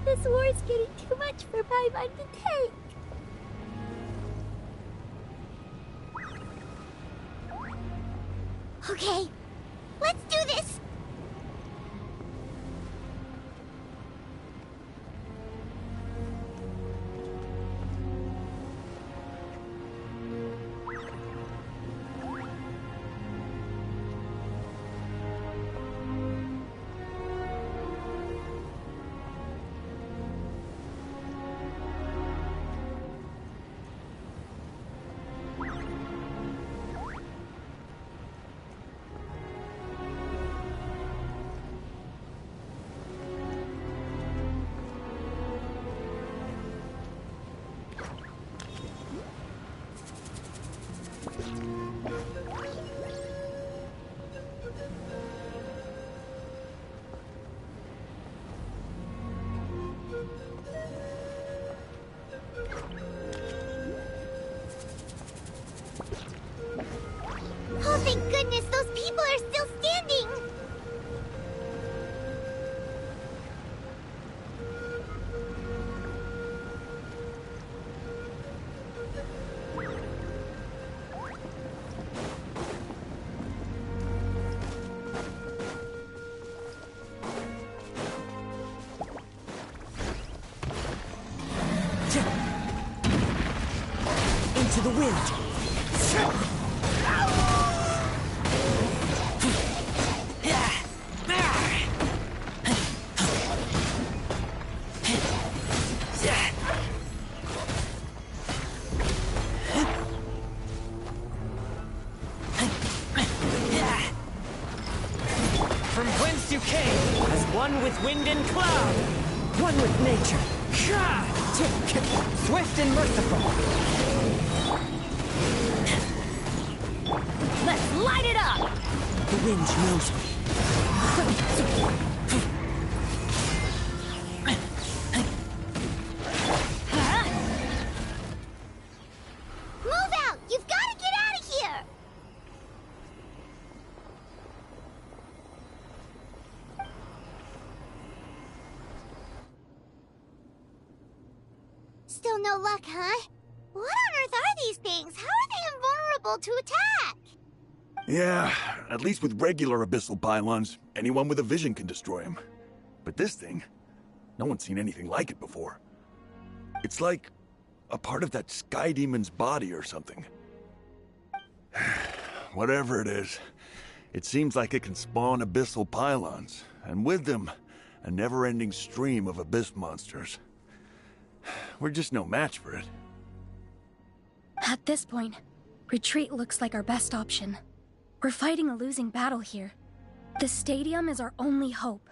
This war's getting too much for my mind to take. Okay, let's do this! Thank goodness those people are still standing! Into the wind! From whence you came, as one with wind and cloud, one with nature. Swift and merciful. Let's light it up! The wind knows me. Move out! You've got to get out of here! Still no luck, huh? What on earth are these things? How are they invulnerable to attack? Yeah, at least with regular abyssal pylons, anyone with a vision can destroy them. But this thing, no one's seen anything like it before. It's like a part of that sky demon's body or something. Whatever it is, it seems like it can spawn abyssal pylons, and with them, a never-ending stream of abyss monsters. We're just no match for it. At this point, retreat looks like our best option. We're fighting a losing battle here. The stadium is our only hope.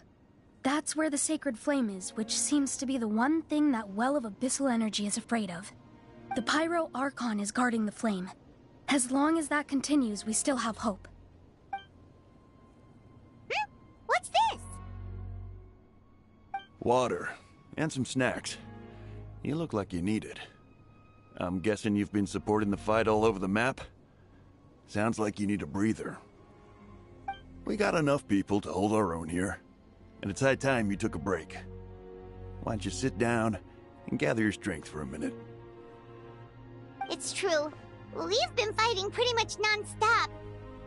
That's where the sacred flame is, which seems to be the one thing that well of abyssal energy is afraid of. The Pyro Archon is guarding the flame. As long as that continues, we still have hope. What's this? Water, and some snacks. You look like you need it. I'm guessing you've been supporting the fight all over the map? Sounds like you need a breather. We got enough people to hold our own here, and it's high time you took a break. Why don't you sit down and gather your strength for a minute? It's true. We've been fighting pretty much non-stop.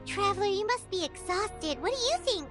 Traveler, you must be exhausted. What do you think?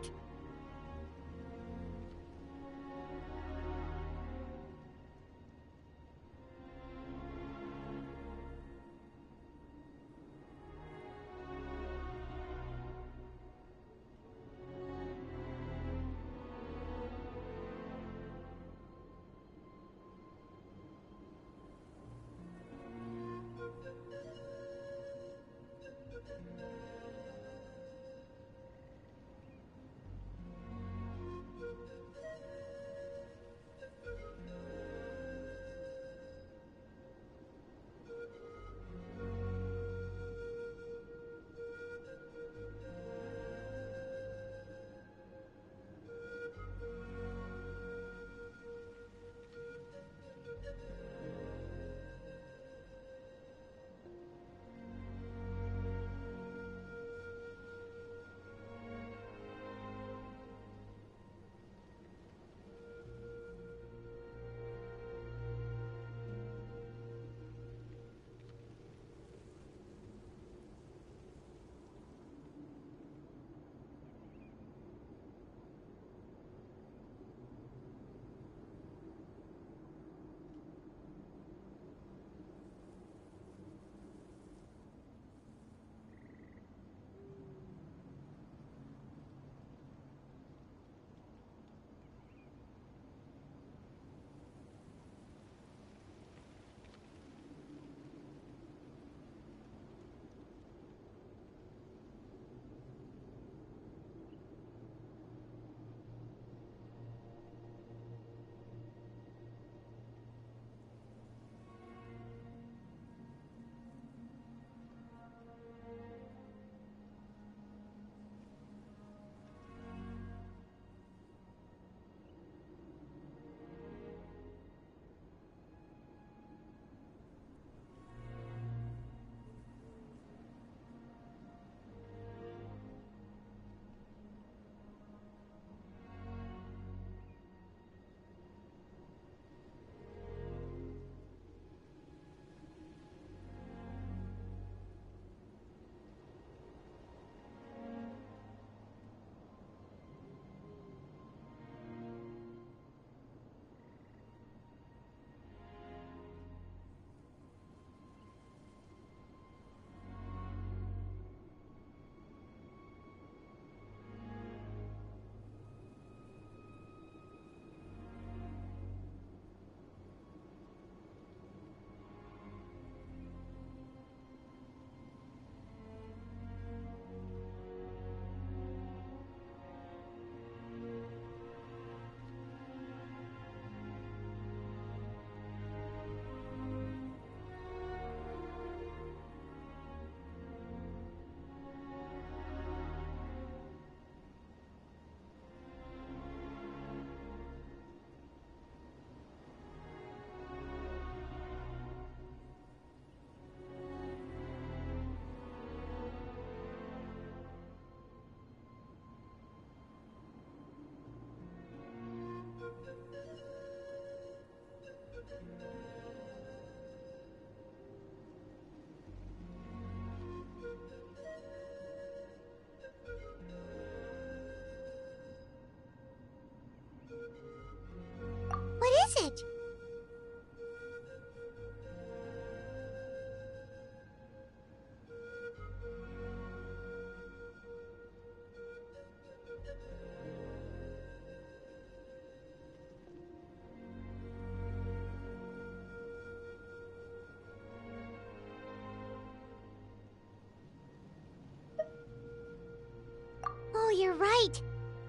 you're right.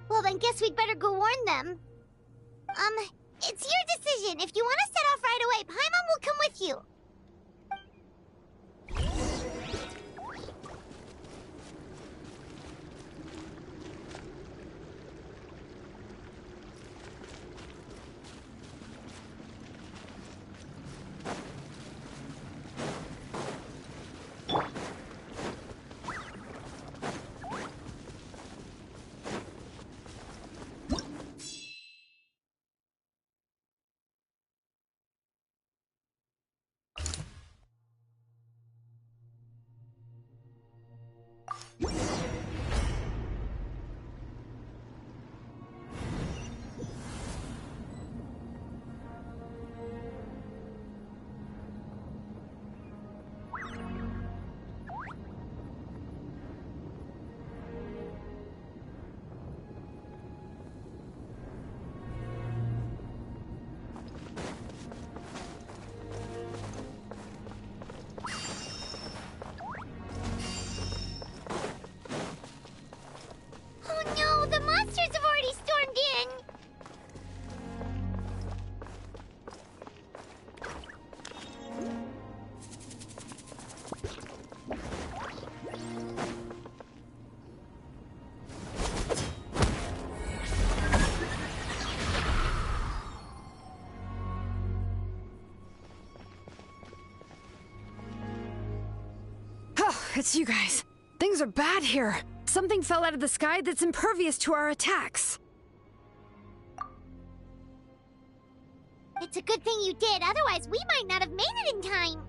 Well, then guess we'd better go warn them. It's your decision. If you want to set off right away, Paimon will come with you. It's you guys. Things are bad here. Something fell out of the sky that's impervious to our attacks. It's a good thing you did, otherwise we might not have made it in time.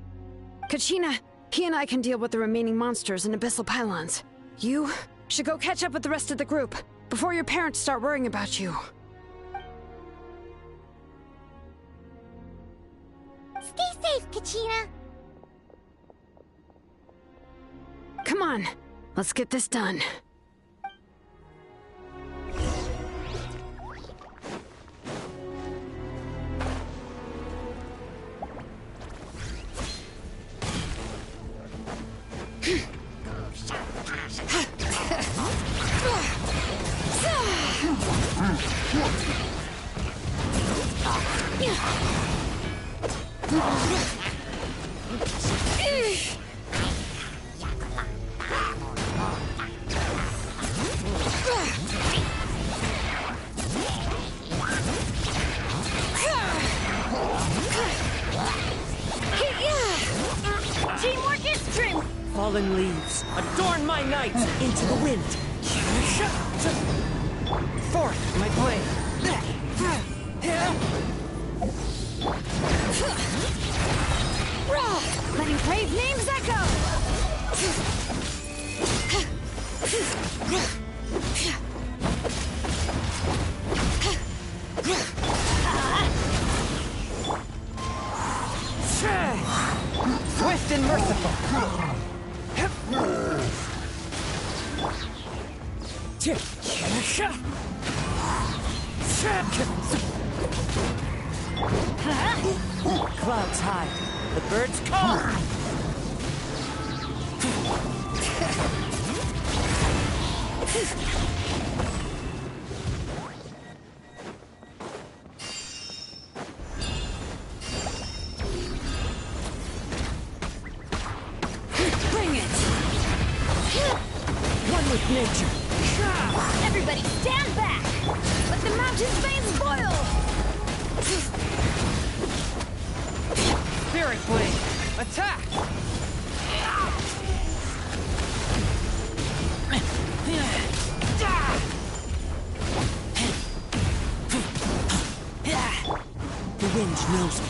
Kachina, he and I can deal with the remaining monsters and abyssal pylons. You should go catch up with the rest of the group before your parents start worrying about you. Stay safe, Kachina. Come on, let's get this done. Teamwork is strength! Fallen leaves, adorn my night into the wind. Forth, my blade. Letting brave names echo! Swift and merciful. Clouds high. The birds call. Bring it! One with nature. Everybody stand back! Let the mountain's veins boil! Spirit blade, attack! The wind knows me.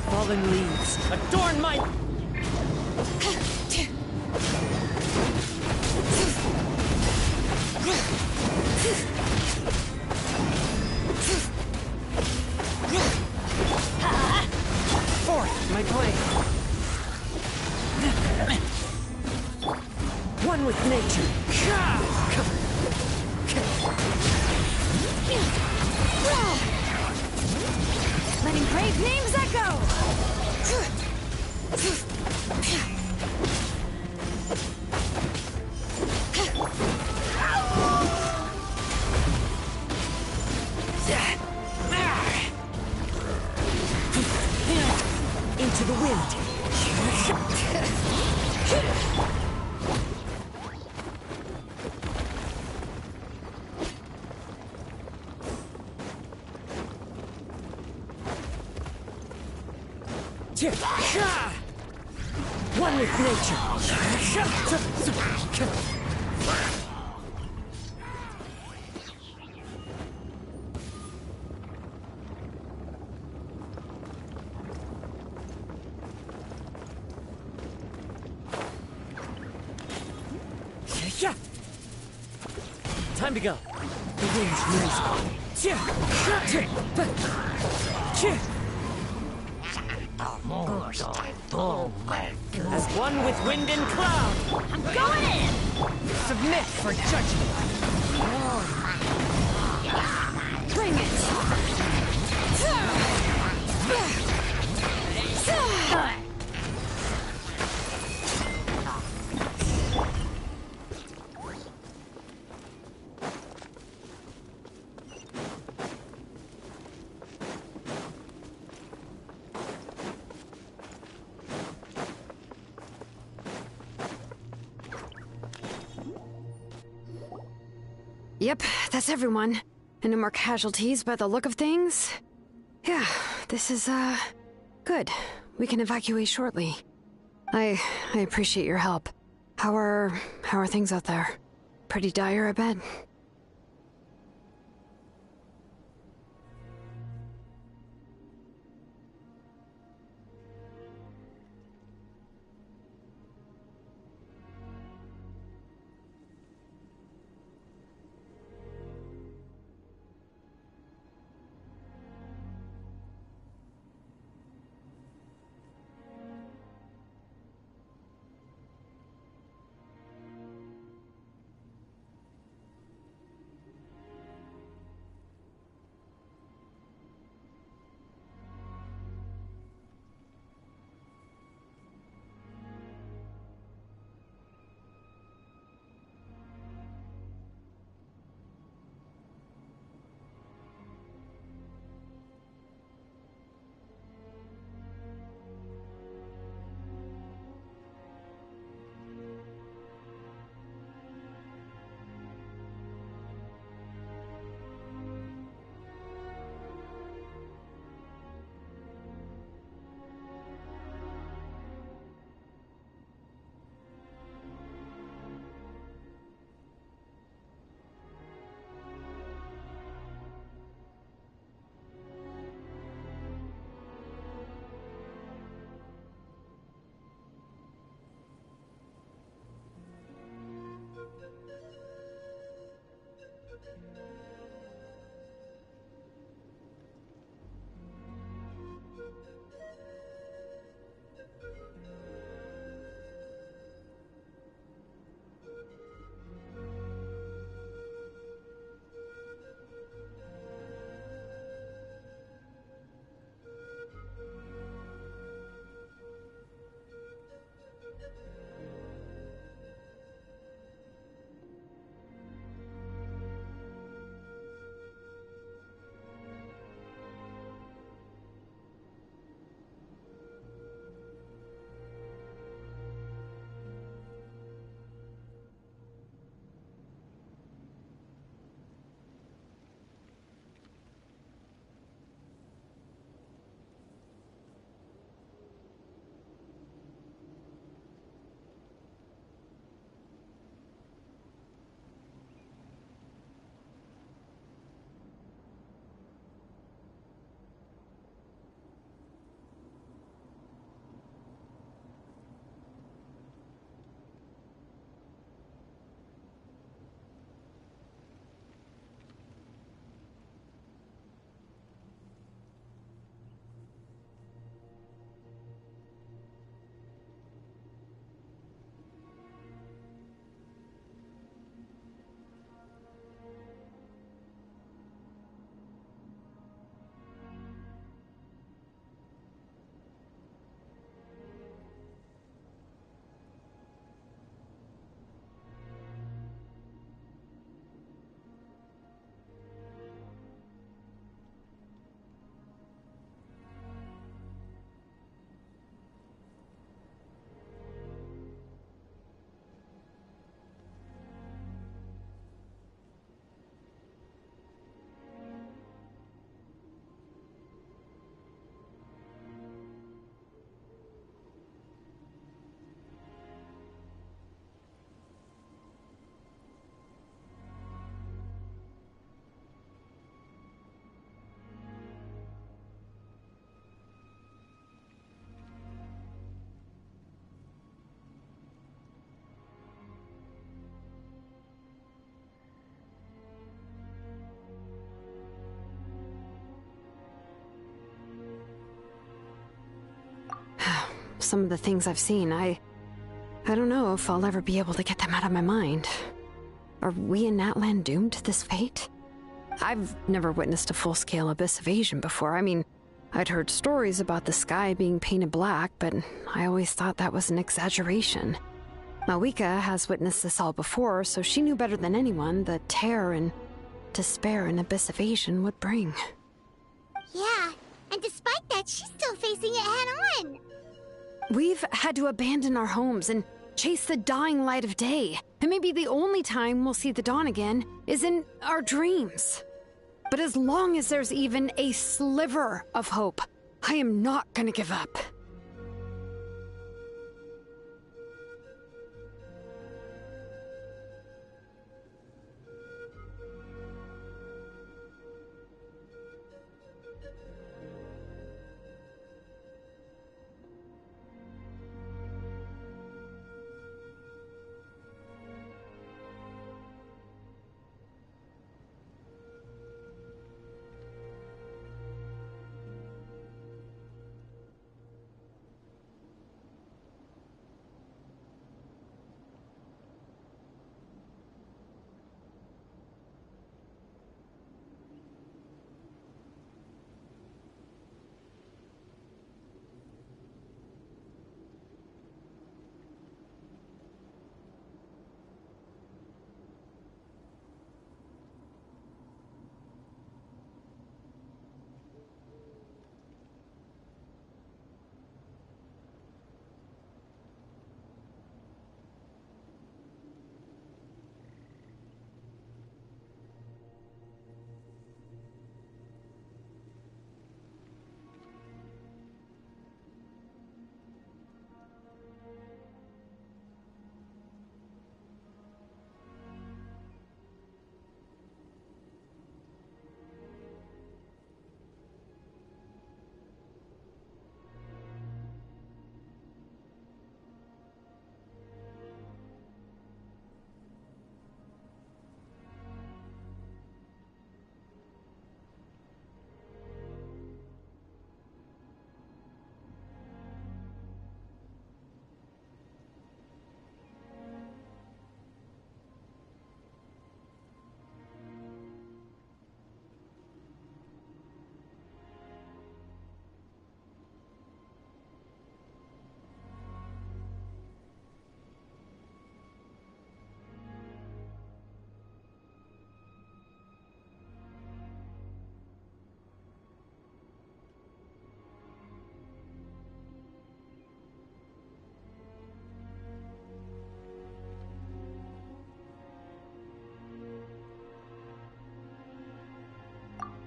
Fallen leaves, adorn my... Forth, my blade. One with nature. brave name's Echo! Into the wind. One with nature. Time to go. The wind's moving. As one with wind and cloud. I'm going in! Submit for judgment. Bring it! Yep, that's everyone. And no more casualties by the look of things. Yeah, this is, good. We can evacuate shortly. I appreciate your help. How are things out there? Pretty dire, I bet. some of the things I've seen. I don't know if I'll ever be able to get them out of my mind. Are we in Natlan doomed to this fate? I've never witnessed a full-scale abyss invasion before. I mean, I'd heard stories about the sky being painted black, but I always thought that was an exaggeration. Mawika has witnessed this all before, so she knew better than anyone the terror and despair an abyss invasion would bring. Yeah, and despite that, she's still facing it head-on. We've had to abandon our homes and chase the dying light of day. And maybe the only time we'll see the dawn again is in our dreams. But as long as there's even a sliver of hope, I am not gonna give up.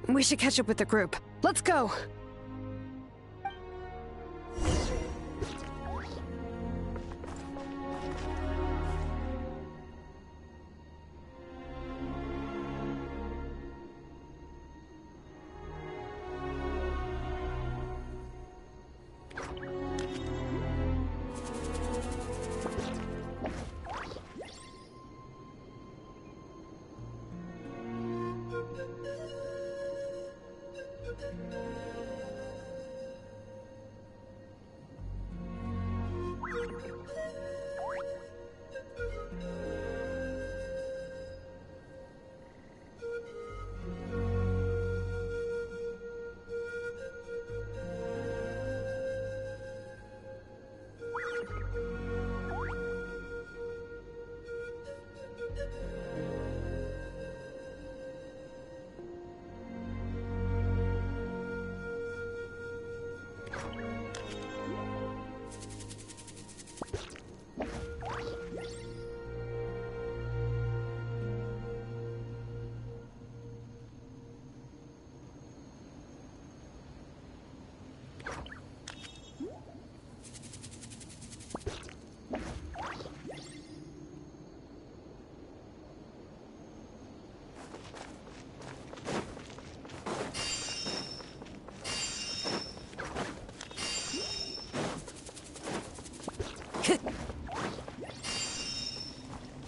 We should catch up with the group. Let's go!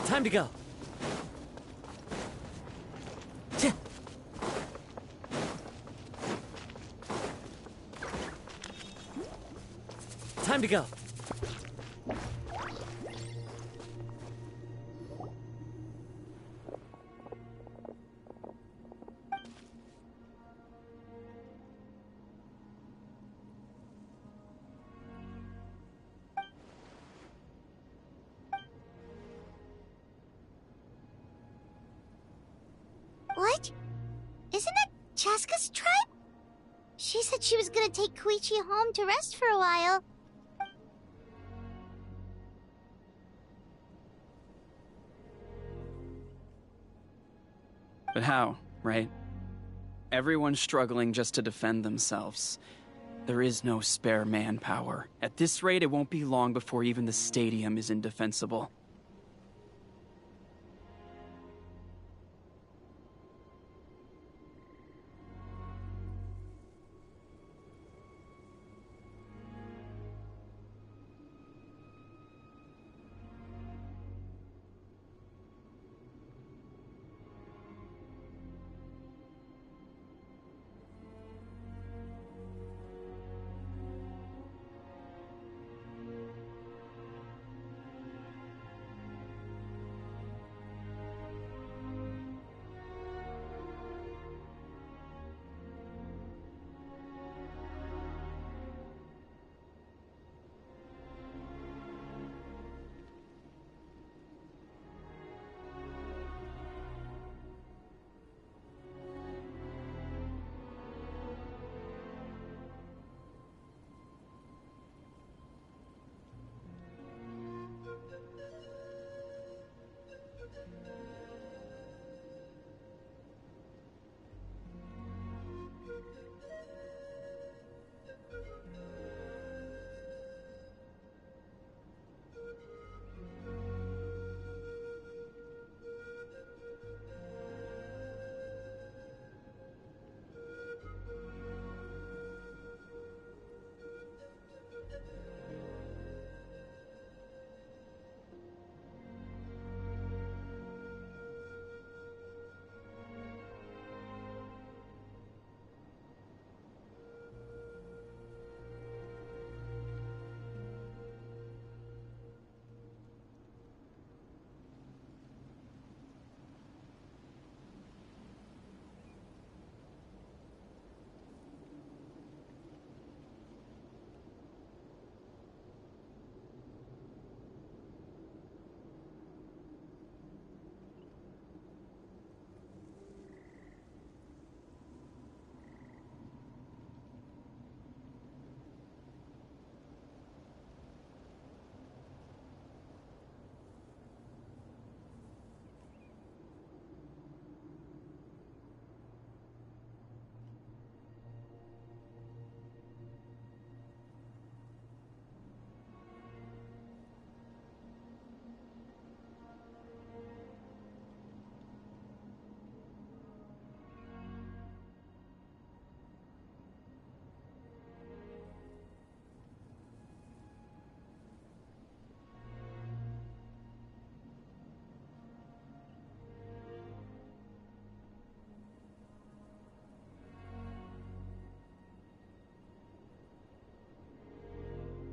Time to go. Time to go. Isn't that Chaska's tribe? She said she was gonna take Koichi home to rest for a while. But how, right? Everyone's struggling just to defend themselves. There is no spare manpower. At this rate, it won't be long before even the stadium is indefensible.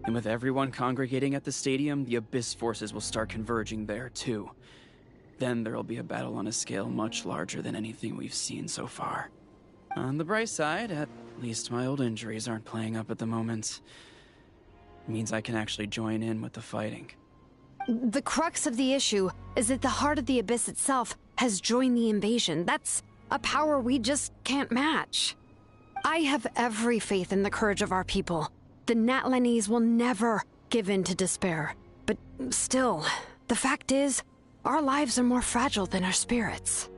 And with everyone congregating at the stadium, the Abyss forces will start converging there, too. Then there'll be a battle on a scale much larger than anything we've seen so far. On the bright side, at least my old injuries aren't playing up at the moment. It means I can actually join in with the fighting. The crux of the issue is that the heart of the Abyss itself has joined the invasion. That's a power we just can't match. I have every faith in the courage of our people. The Natlanese will never give in to despair. But still, the fact is, our lives are more fragile than our spirits.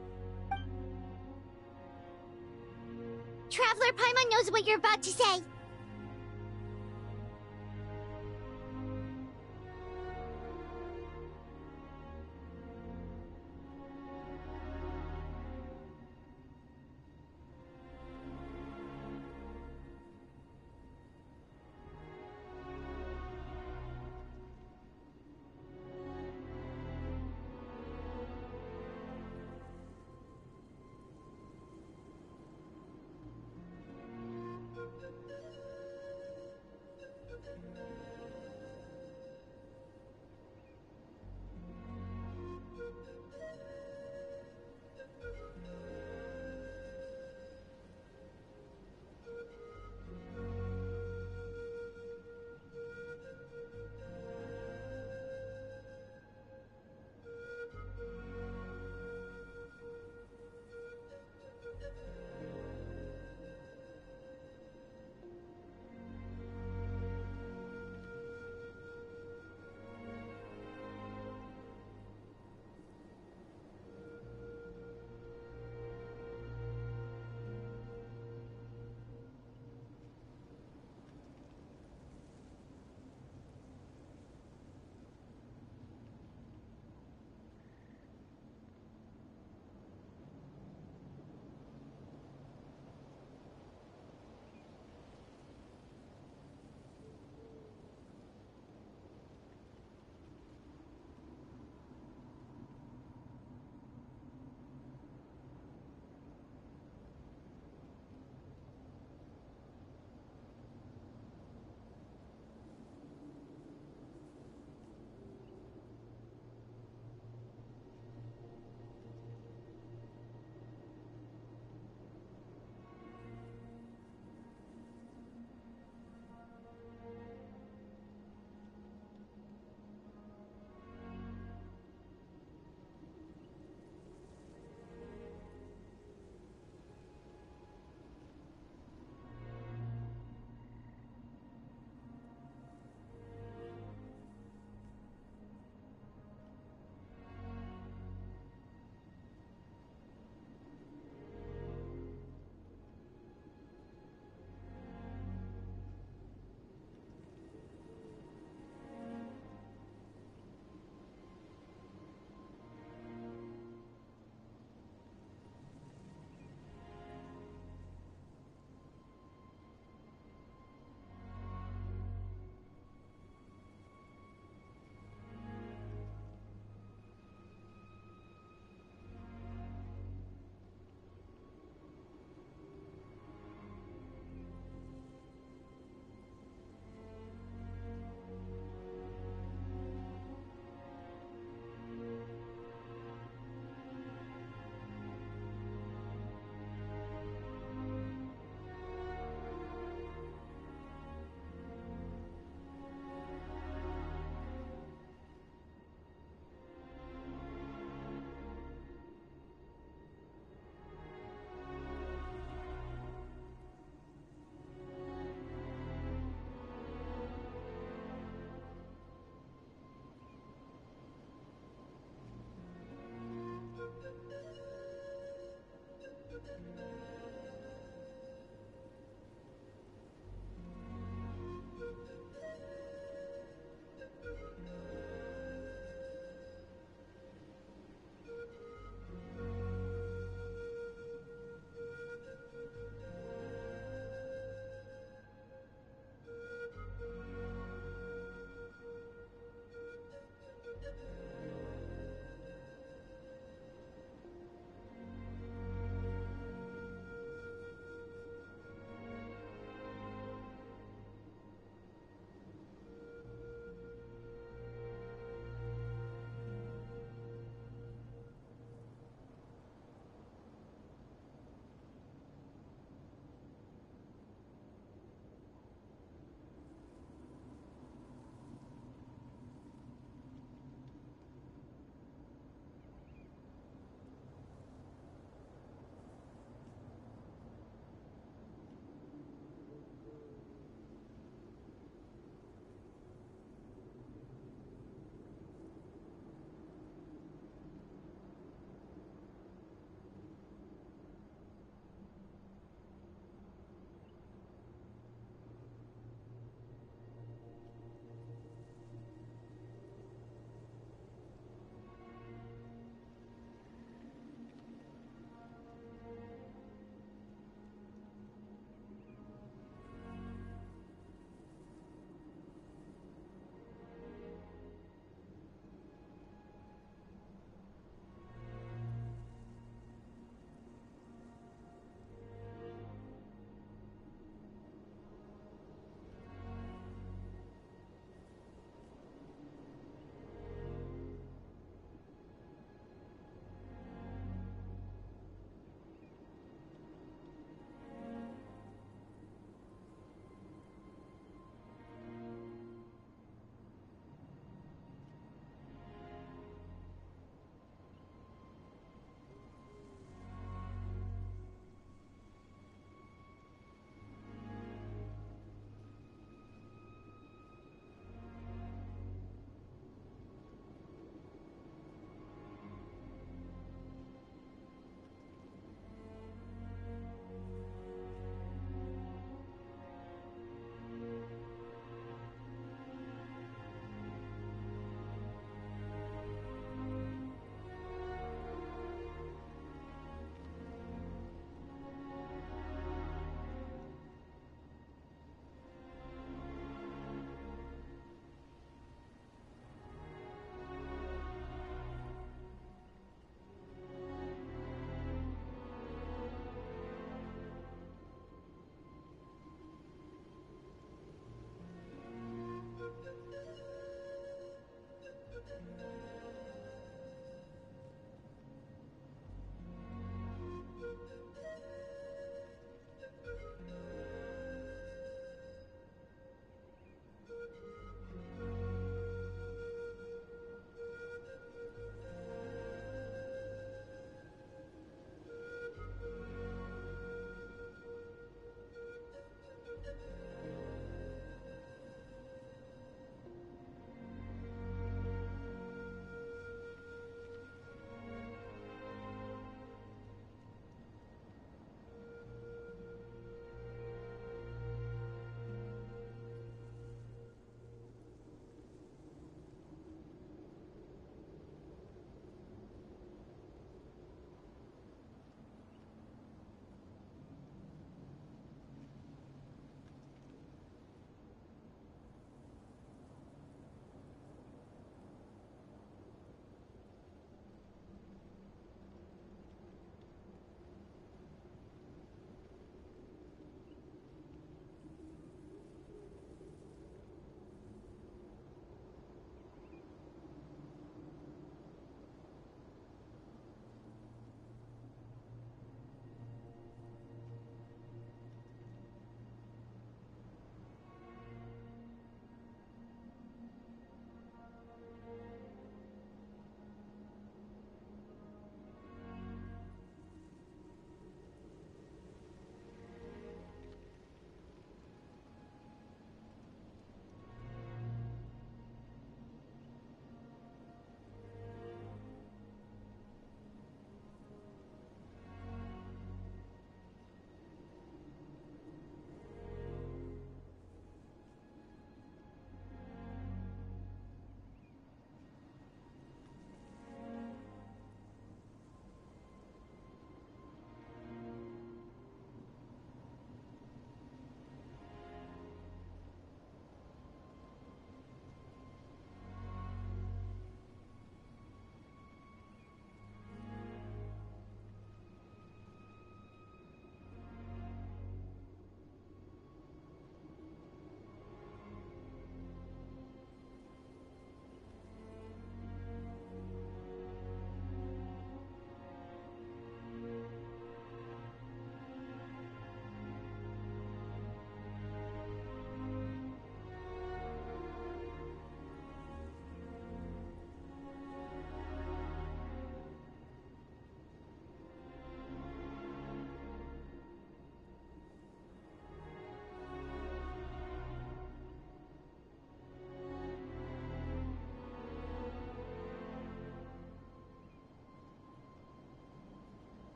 Traveler Paimon knows what you're about to say.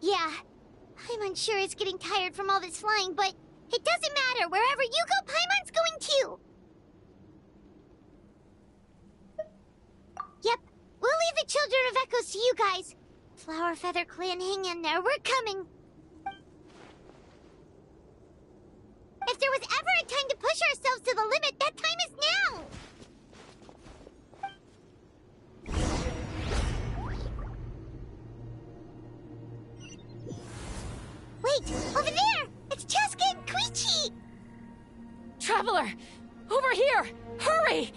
Yeah, I'm unsure it's getting tired from all this flying, but it doesn't matter. Wherever you go, Paimon's going too. Yep, we'll leave the Children of Echoes to you guys. Flower Feather Clan, hang in there. We're coming. If there was ever a time to push ourselves to the limit, that time is now! Wait, over there! It's Cheska and Koichi! Traveler! Over here! Hurry!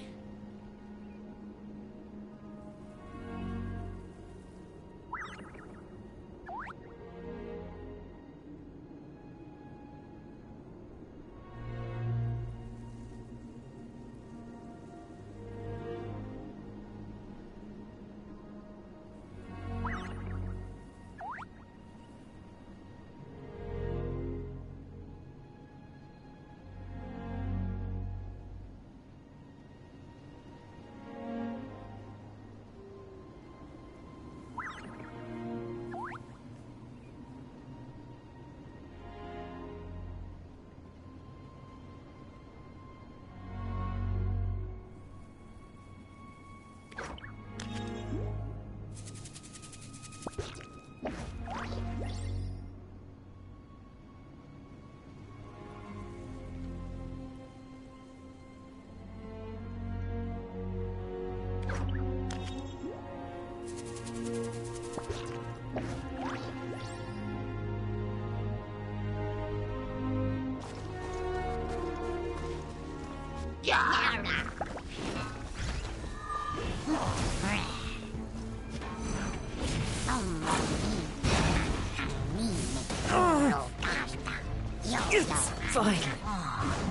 It's fine.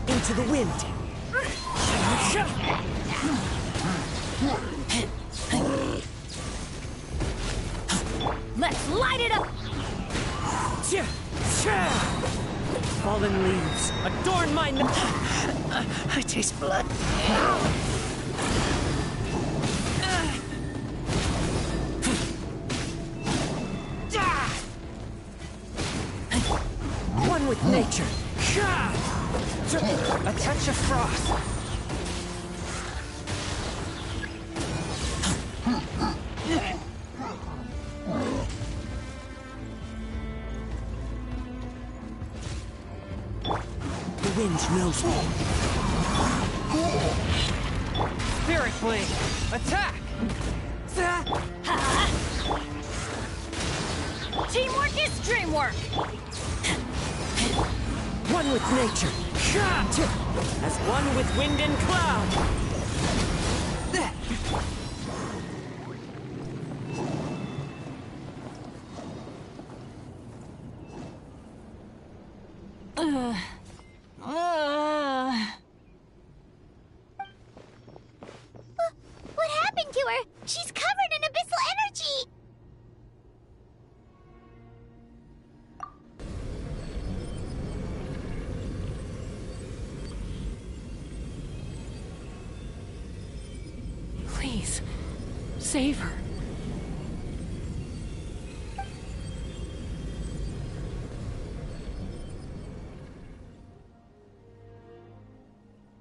Into the wind. Let's light it up! Fallen leaves adorn my I taste blood. One with nature. A touch of frost. The wind knows me. Spirit Blade, attack! Teamwork is dreamwork! One with nature. As one with wind and cloud. What happened to her? She's covered in abyssal energy! Please, save her.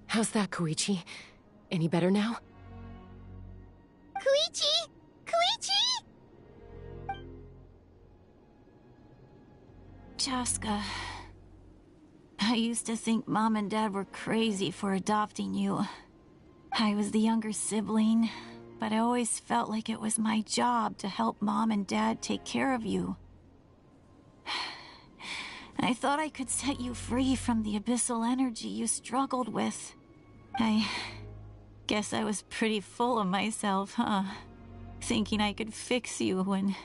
How's that, Koichi? Any better now? Koichi! Koichi! Cheska, I used to think Mom and Dad were crazy for adopting you. I was the younger sibling, but I always felt like it was my job to help Mom and Dad take care of you. I thought I could set you free from the abyssal energy you struggled with. I guess I was pretty full of myself, huh? Thinking I could fix you when...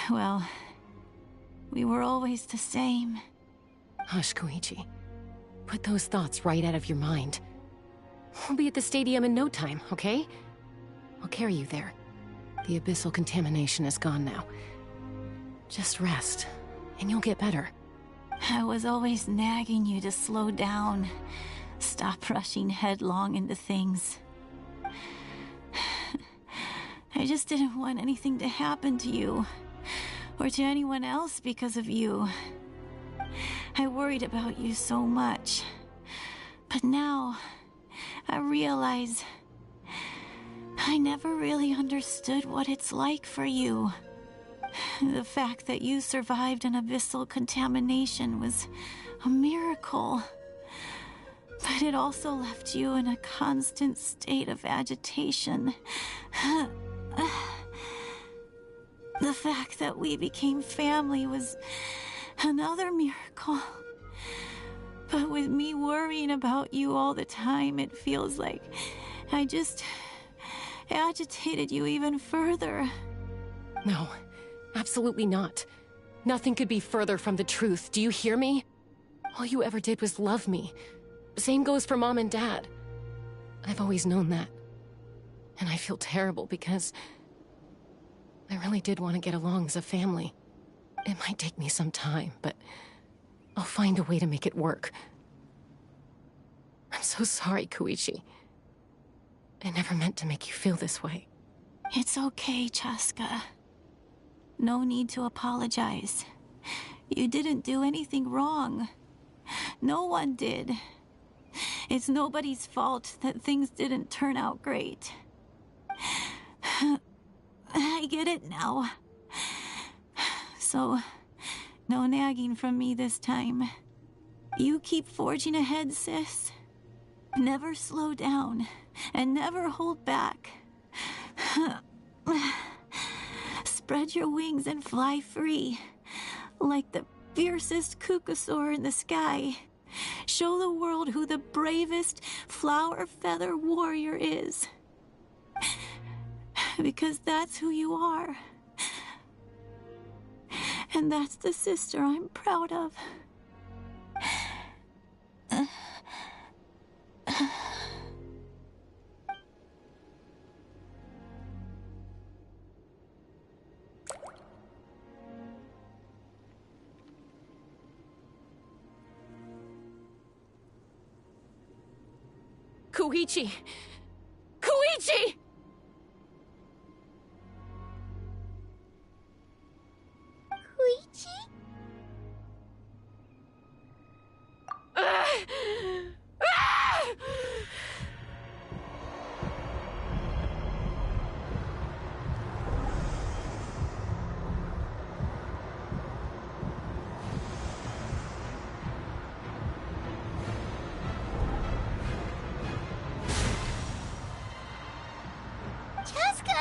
well, we were always the same. Hush, Koichi. Put those thoughts right out of your mind. We'll be at the stadium in no time, okay? I'll carry you there. The abyssal contamination is gone now. Just rest, and you'll get better. I was always nagging you to slow down. Stop rushing headlong into things. I just didn't want anything to happen to you. or to anyone else because of you. I worried about you so much. But now, I realize I never really understood what it's like for you. The fact that you survived an abyssal contamination was a miracle. But it also left you in a constant state of agitation. The fact that we became family was another miracle. But with me worrying about you all the time, it feels like I just agitated you even further. No, absolutely not. Nothing could be further from the truth. Do you hear me? All you ever did was love me. Same goes for Mom and Dad. I've always known that. And I feel terrible because I really did want to get along as a family. It might take me some time, but I'll find a way to make it work. I'm so sorry, Koichi. I never meant to make you feel this way. It's okay, Chaska. No need to apologize. You didn't do anything wrong. No one did. It's nobody's fault that things didn't turn out great. I get it now. So, no nagging from me this time. You keep forging ahead, sis. Never slow down, and never hold back. Spread your wings and fly free, like the fiercest kukasaur in the sky. Show the world who the bravest flower feather warrior is. Because that's who you are. And that's the sister I'm proud of. Koichi! Koichi! Koichi? Chaska?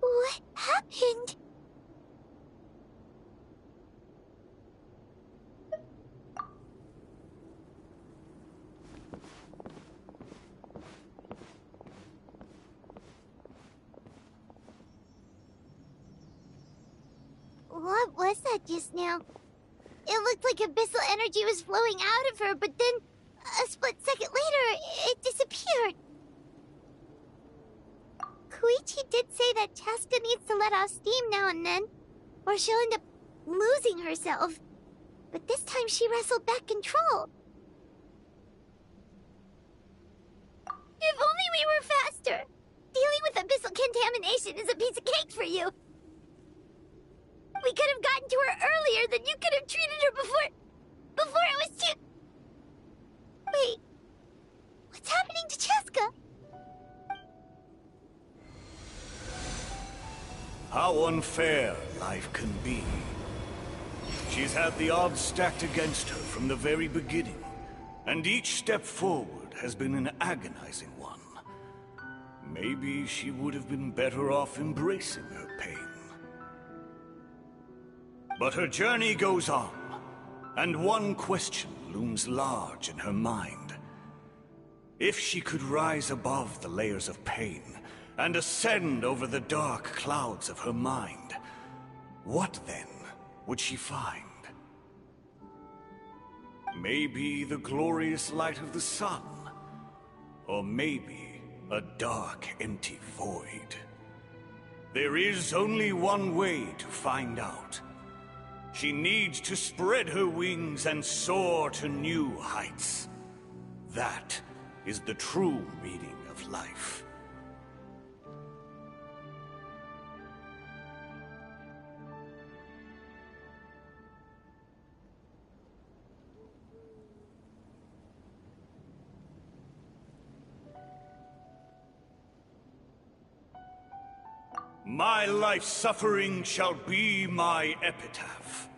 What happened? What was that just now? It looked like abyssal energy was flowing out of her, but then a split second later, it disappeared. Koichi did say that Chaska needs to let off steam now and then, or she'll end up losing herself. But this time she wrestled back control. If only we were faster! Dealing with abyssal contamination is a piece of cake for you. We could have gotten to her earlier, then you could have treated her before it was too... Wait, what's happening to Chaska? How unfair life can be. She's had the odds stacked against her from the very beginning, and each step forward has been an agonizing one. Maybe she would have been better off embracing her pain. But her journey goes on, and one question looms large in her mind. If she could rise above the layers of pain and ascend over the dark clouds of her mind, what then would she find? Maybe the glorious light of the sun, or maybe a dark, empty void. There is only one way to find out. She needs to spread her wings and soar to new heights. That is the true meaning of life. My life's suffering shall be my epitaph.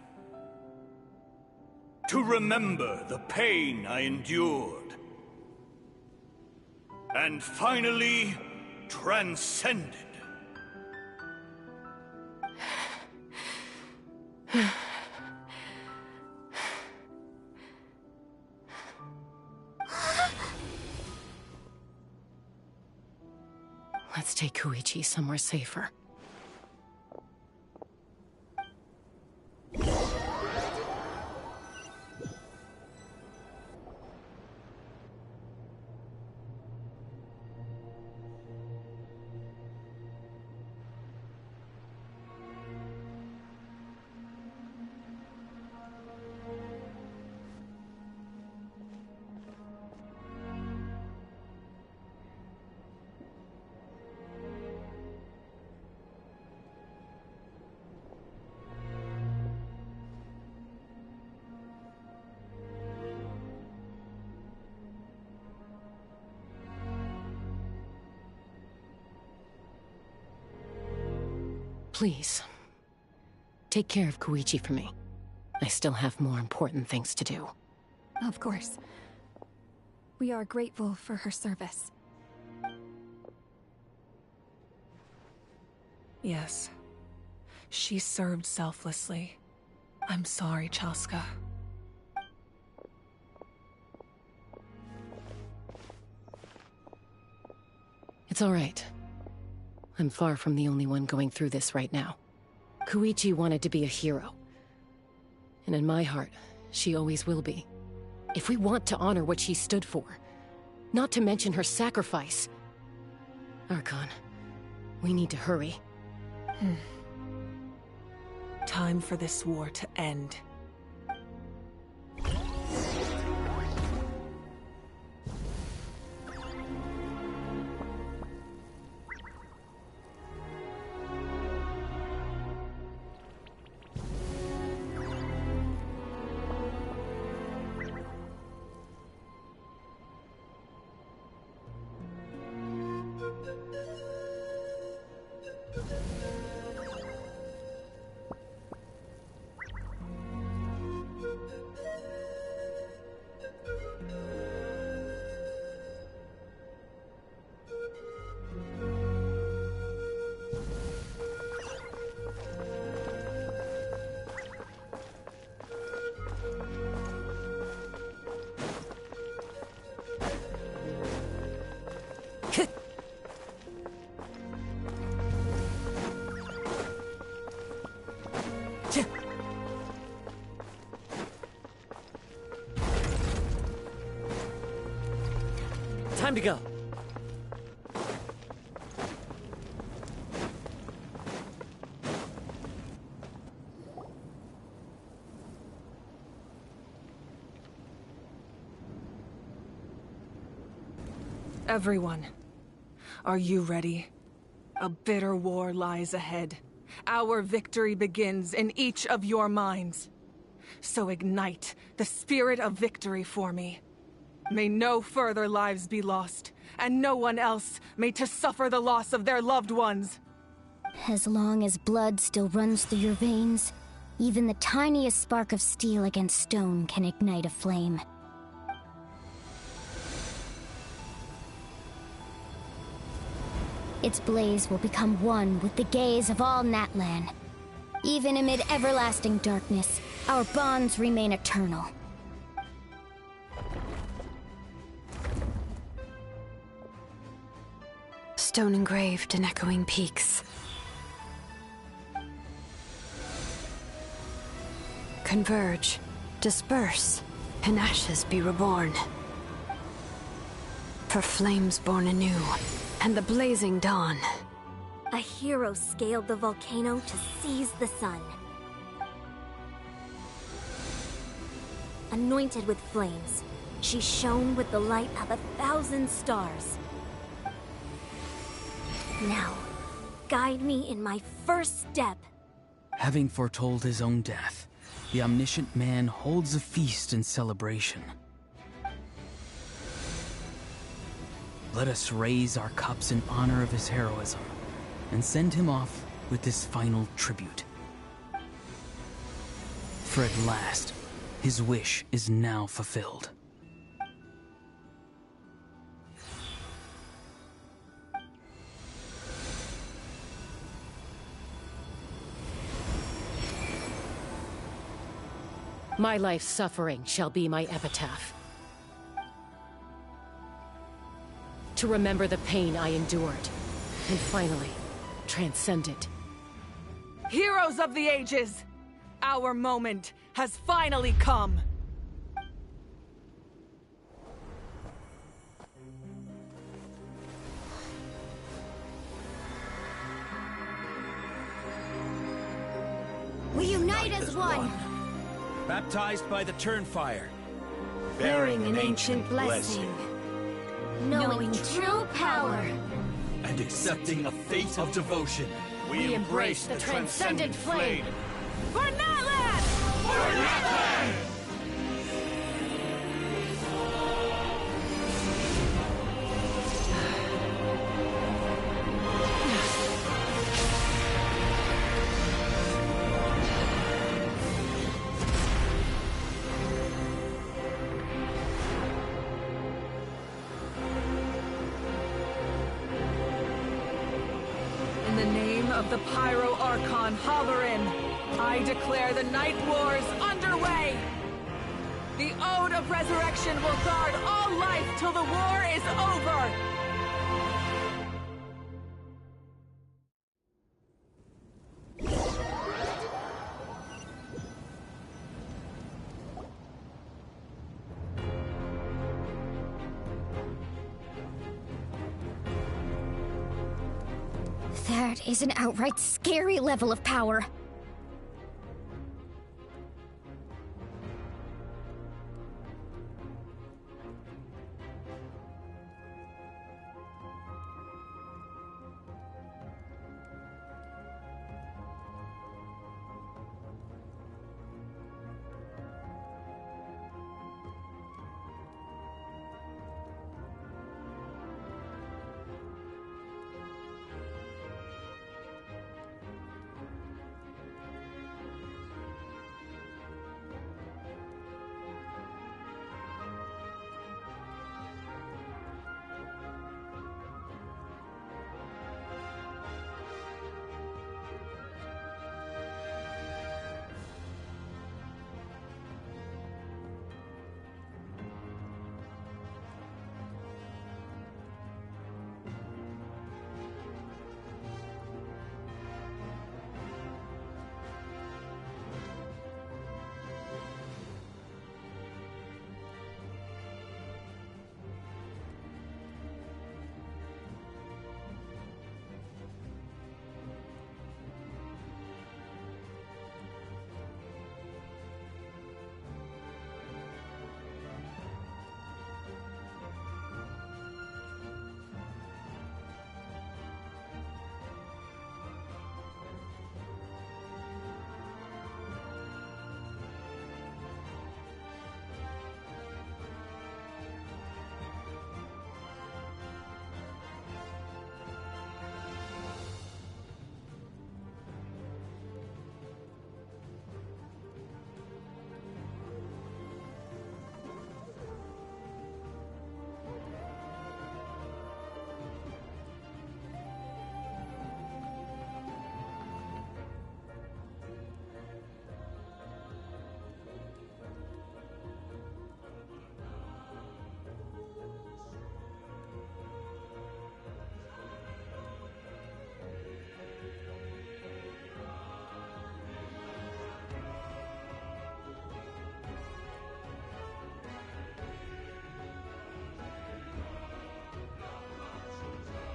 To remember the pain I endured. And finally, transcended. Let's take Koichi somewhere safer. Please, take care of Koichi for me. I still have more important things to do. Of course. We are grateful for her service. Yes. She served selflessly. I'm sorry, Chaska. It's all right. I'm far from the only one going through this right now. Koichi wanted to be a hero. And in my heart, she always will be. If we want to honor what she stood for, not to mention her sacrifice... Archon, we need to hurry. Time for this war to end. Time to go. Everyone, are you ready? A bitter war lies ahead. Our victory begins in each of your minds. So ignite the spirit of victory for me. May no further lives be lost, and no one else may to suffer the loss of their loved ones. As long as blood still runs through your veins, even the tiniest spark of steel against stone can ignite a flame. Its blaze will become one with the gaze of all Natlan. Even amid everlasting darkness, our bonds remain eternal. Stone engraved in echoing peaks. Converge, disperse, and ashes be reborn. For flames born anew, and the blazing dawn. A hero scaled the volcano to seize the sun. Anointed with flames, she shone with the light of 1,000 stars. Now, guide me in my first step. Having foretold his own death, the omniscient man holds a feast in celebration. Let us raise our cups in honor of his heroism, and send him off with this final tribute. For at last, his wish is now fulfilled. My life's suffering shall be my epitaph. To remember the pain I endured, and finally, transcend it. Heroes of the ages! Our moment has finally come! We unite as one! Baptized by the Turnfire. Bearing an ancient blessing. Knowing true power. And accepting a fate of devotion. We embrace the transcendent flame. For Natlan! For Natlan! In the name of the Pyro Archon Halloran, I declare the Night Wars underway! The Ode of Resurrection will guard all life till the war is over! That is an outright scary level of power.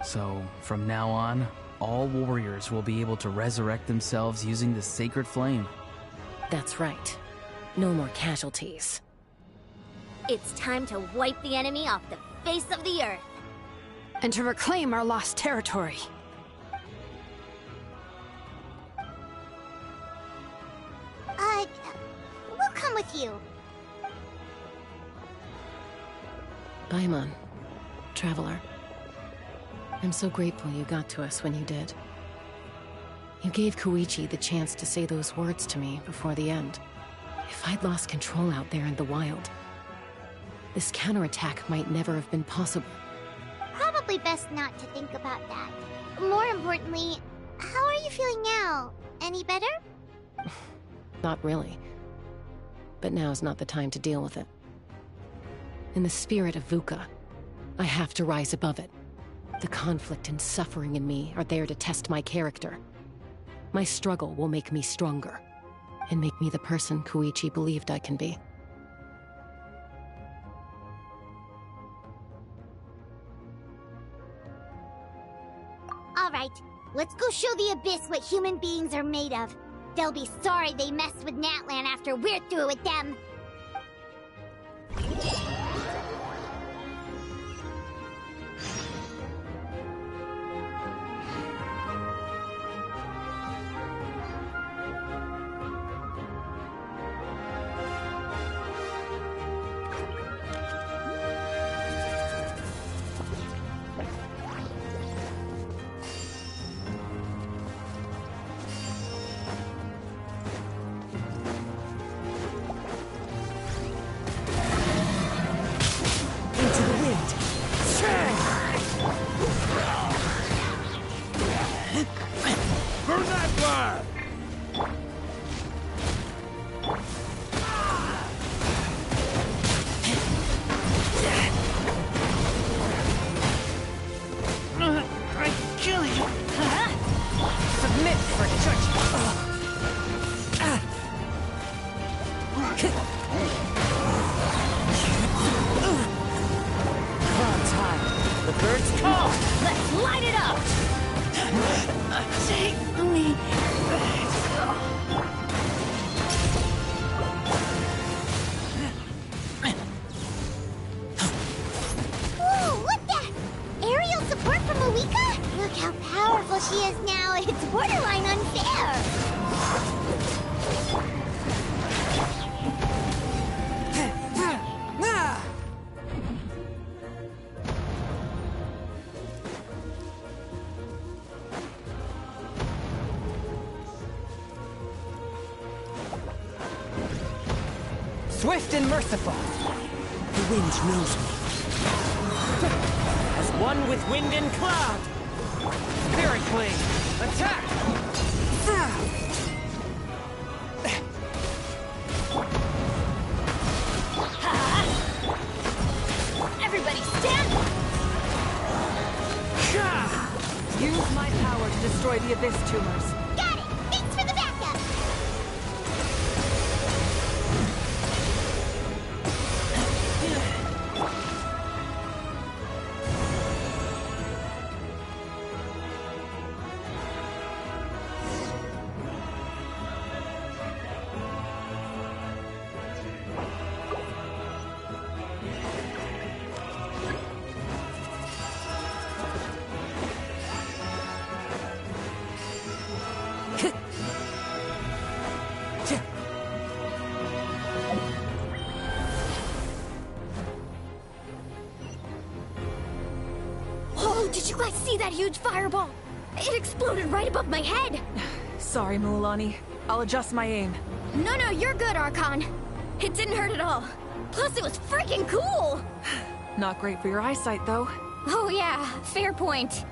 So, from now on, all warriors will be able to resurrect themselves using the sacred flame. That's right. No more casualties. It's time to wipe the enemy off the face of the earth. And to reclaim our lost territory. We'll come with you. Paimon, traveler. I'm so grateful you got to us when you did. You gave Koichi the chance to say those words to me before the end. If I'd lost control out there in the wild, this counterattack might never have been possible. Probably best not to think about that. More importantly, how are you feeling now? Any better? Not really. But now's not the time to deal with it. In the spirit of VUCA, I have to rise above it. The conflict and suffering in me are there to test my character. My struggle will make me stronger, and make me the person Koichi believed I can be. Alright, let's go show the Abyss what human beings are made of. They'll be sorry they messed with Natlan after we're through with them. Swift and merciful. The wind knows me. As one with wind and cloud. Spirit Flame, attack! Everybody stand! Use my power to destroy the Abyss tumors. Got it! Thanks for the backup! Did you guys see that huge fireball? It exploded right above my head! Sorry, Mualani. I'll adjust my aim. No, you're good, Archon. It didn't hurt at all. Plus, it was freaking cool! Not great for your eyesight, though. Oh yeah, fair point.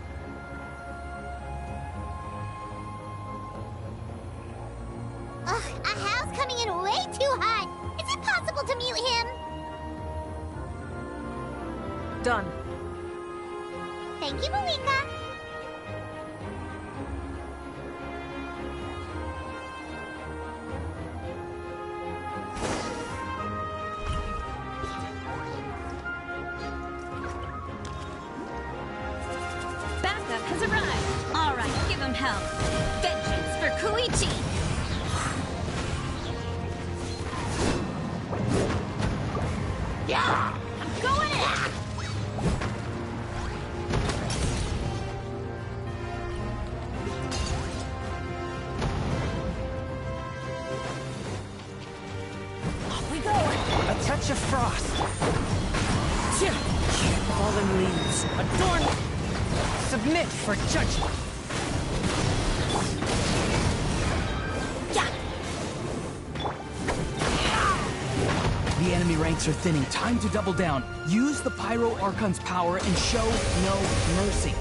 Ugh, Ahal's coming in way too hot. Is it possible to mute him? Done. Thank you, Malika. Backup has arrived. All right, give him hell. Vengeance for Koichi. Yeah! I'm going in! Off we go! A touch of frost. Fallen leaves, adorn. Submit for judgment. The enemy ranks are thinning. Time to double down. Use the Pyro Archon's power and show no mercy.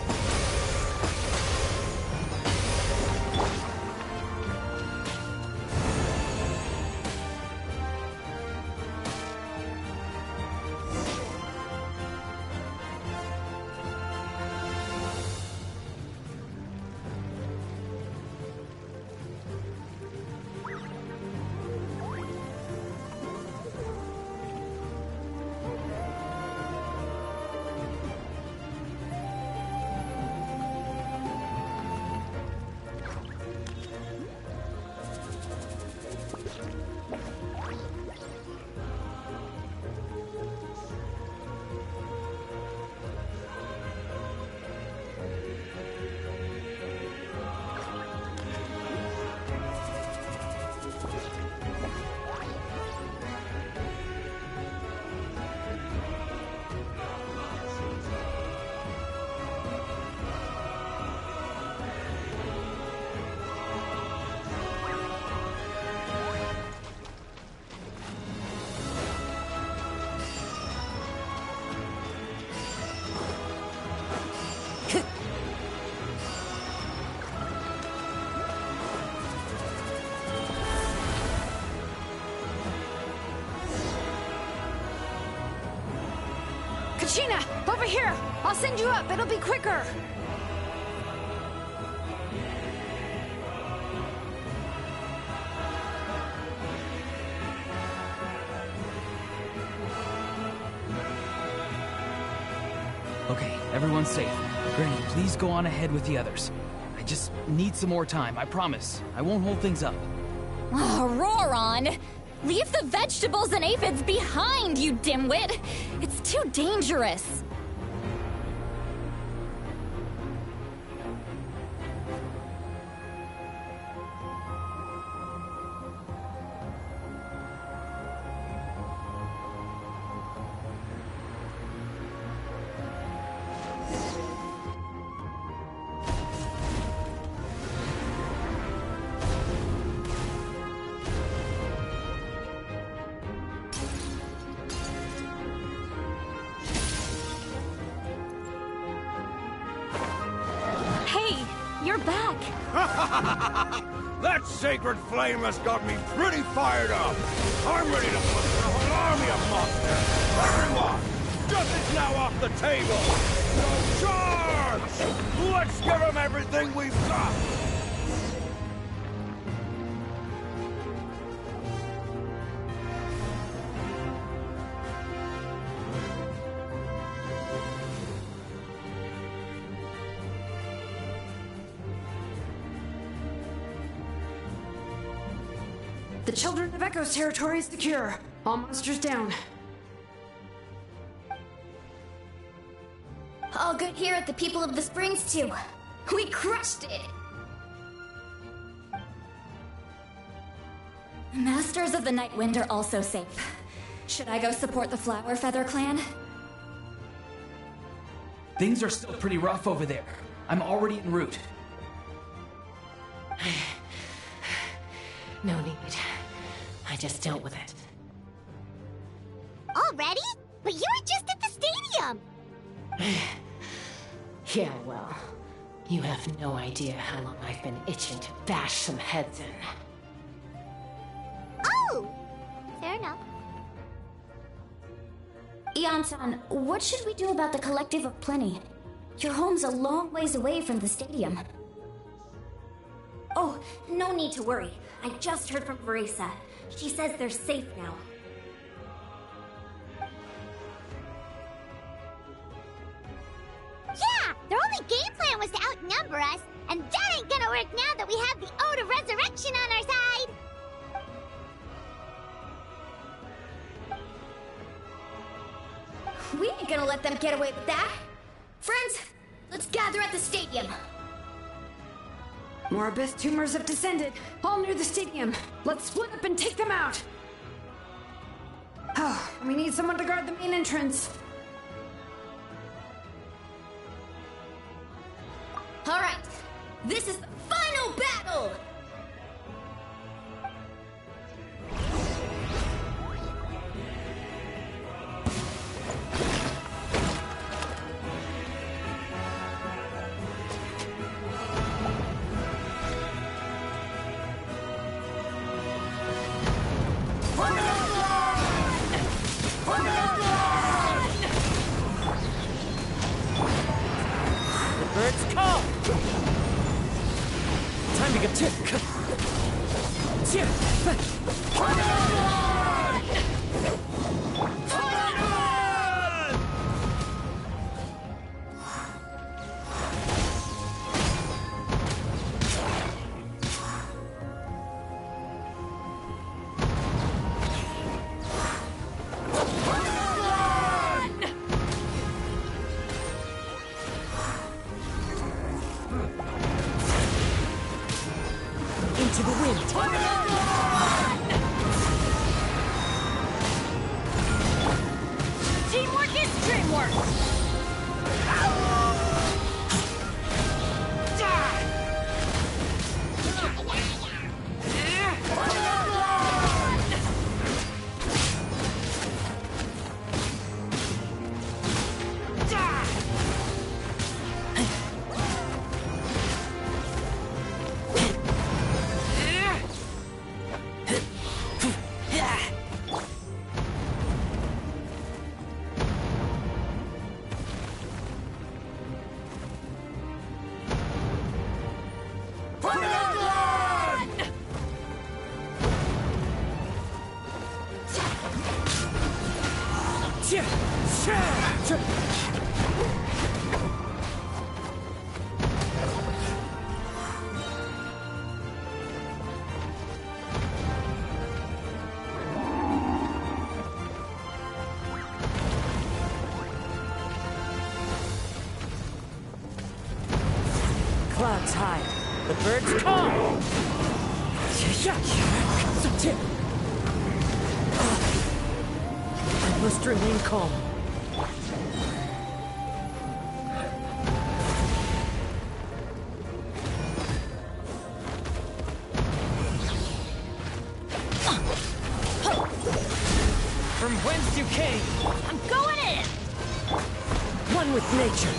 Kachina, over here! I'll send you up, it'll be quicker! Okay, everyone's safe. Granny, please go on ahead with the others. I just need some more time, I promise. I won't hold things up. Oh, Roron! Leave the vegetables and aphids behind, you dimwit! It's too dangerous! That sacred flame has got me pretty fired up. I'm ready to put the whole army of monsters. Everyone, justice now off the table. So charge! Let's give them everything we've got. The Children of Echo's territory is secure. All monsters down. All good here at the People of the Springs, too. We crushed it! The Masters of the Night Wind are also safe. Should I go support the Flower Feather Clan? Things are still pretty rough over there. I'm already en route. No need. I just dealt with it. Already? But you were just at the stadium! Yeah, well, you have no idea how long I've been itching to bash some heads in. Oh! Fair enough. Ian-san, what should we do about the Collective of Plenty? Your home's a long ways away from the stadium. Oh, no need to worry. I just heard from Verisa. She says they're safe now. Yeah! Their only game plan was to outnumber us, and that ain't gonna work now that we have the Ode of Resurrection on our side! We ain't gonna let them get away with that. Friends, let's gather at the stadium. More abyss tumors have descended, all near the stadium. Let's split up and take them out. Oh, we need someone to guard the main entrance. All right, this is the final battle! Birds come! Time to get to... into the wind. Teamwork is dreamwork! Clouds high. The birds come! I must remain calm. From whence you came! I'm going in! One with nature!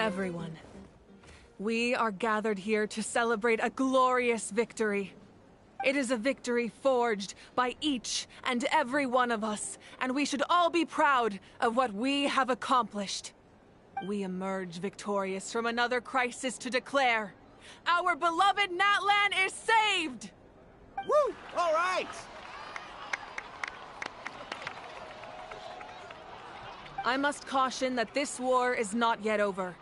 Everyone, we are gathered here to celebrate a glorious victory. It is a victory forged by each and every one of us, and we should all be proud of what we have accomplished. We emerge victorious from another crisis to declare, our beloved Natlan is saved! Woo! All right! I must caution that this war is not yet over.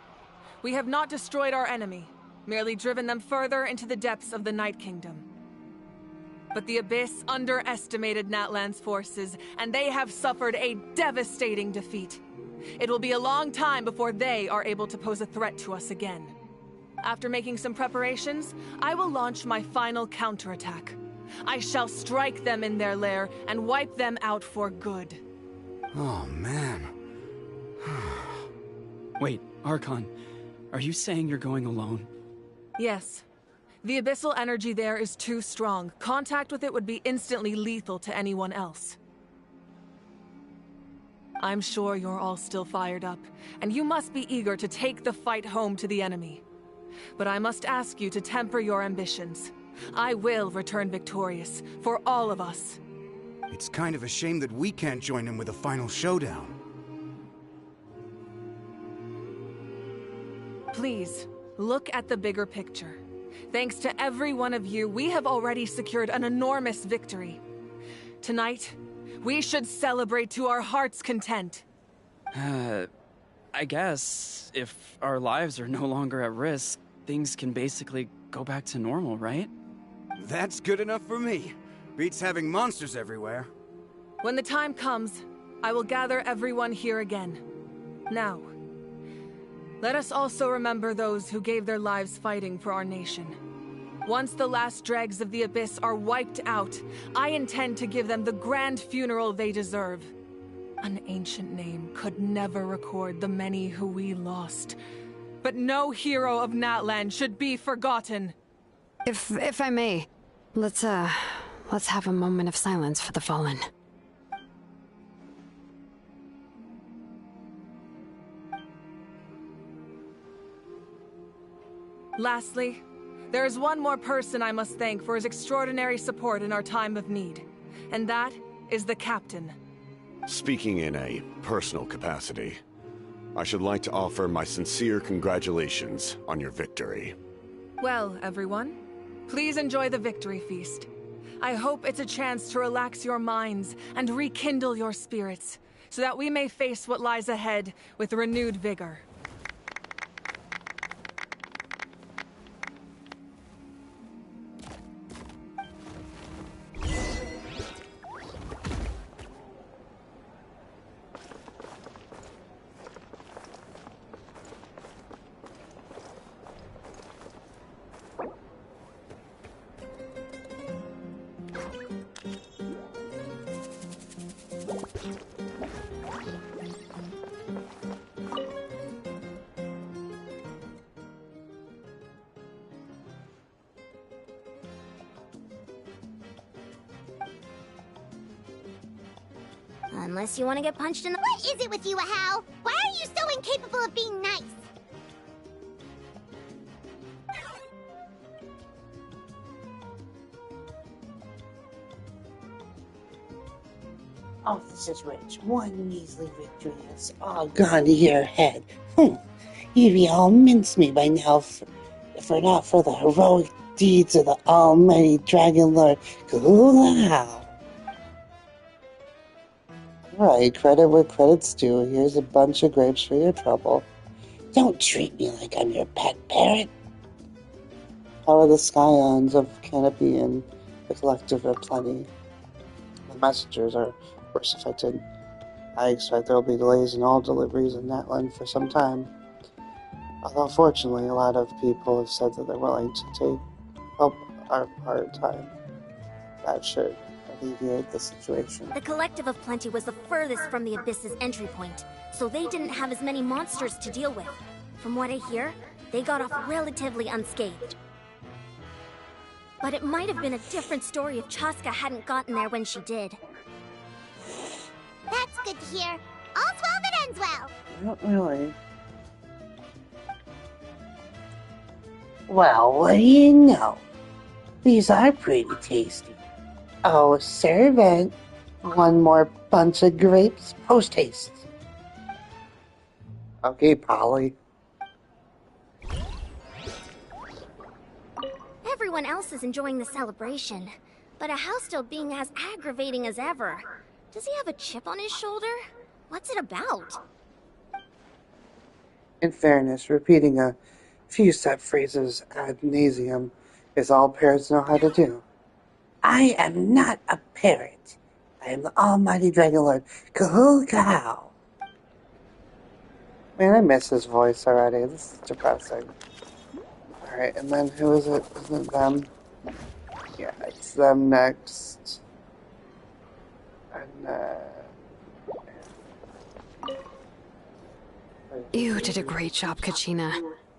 We have not destroyed our enemy, merely driven them further into the depths of the Night Kingdom. But the Abyss underestimated Natlan's forces, and they have suffered a devastating defeat. It will be a long time before they are able to pose a threat to us again. After making some preparations, I will launch my final counterattack. I shall strike them in their lair and wipe them out for good. Oh, man. Wait, Archon, are you saying you're going alone? Yes. The abyssal energy there is too strong. Contact with it would be instantly lethal to anyone else. I'm sure you're all still fired up, and you must be eager to take the fight home to the enemy. But I must ask you to temper your ambitions. I will return victorious, for all of us. It's kind of a shame that we can't join in with a final showdown. Please, look at the bigger picture. Thanks to every one of you, we have already secured an enormous victory. Tonight, we should celebrate to our heart's content. I guess if our lives are no longer at risk, things can basically go back to normal, right? That's good enough for me. Beats having monsters everywhere. When the time comes, I will gather everyone here again. Now, let us also remember those who gave their lives fighting for our nation. Once the last dregs of the Abyss are wiped out, I intend to give them the grand funeral they deserve. An ancient name could never record the many who we lost. But no hero of Natlan should be forgotten. If I may, let's have a moment of silence for the fallen. Lastly, there is one more person I must thank for his extraordinary support in our time of need, and that is the Captain. Speaking in a personal capacity, I should like to offer my sincere congratulations on your victory. Well, everyone, please enjoy the victory feast. I hope it's a chance to relax your minds and rekindle your spirits, so that we may face what lies ahead with renewed vigor. Unless you want to get punched in the— What is it with you, Ahau? Why are you so incapable of being nice? Officer Rich, one measly victory has all gone to your head. You'd be all mincemeat by now if it not for the heroic deeds of the almighty Dragon Lord Gulao. Alright, credit where credit's due. Here's a bunch of grapes for your trouble. Don't treat me like I'm your pet parrot. How are the scions of Canopy and the Collective are plenty? The messengers are worse affected. I expect there will be delays in all deliveries in Natlan for some time. Although fortunately, a lot of people have said that they're willing to help our part-time. That should alleviate the situation. The Collective of Plenty was the furthest from the Abyss's entry point, so they didn't have as many monsters to deal with. From what I hear, they got off relatively unscathed. But it might have been a different story if Chaska hadn't gotten there when she did. That's good to hear. All's well that ends well. Not really. Well, what do you know? These are pretty tasty. Oh, servant. One more bunch of grapes post-haste. Okay, Polly. Everyone else is enjoying the celebration, but a house still being as aggravating as ever. Does he have a chip on his shoulder? What's it about? In fairness, repeating a few set phrases ad nauseum is all parrots know how to do. I am not a parrot. I am the almighty Dragon Lord Kahoo Cow. Man, I miss his voice already. This is depressing. Alright, and then who is it? Isn't it them? Yeah, it's them next. And, You did a great job, Kachina.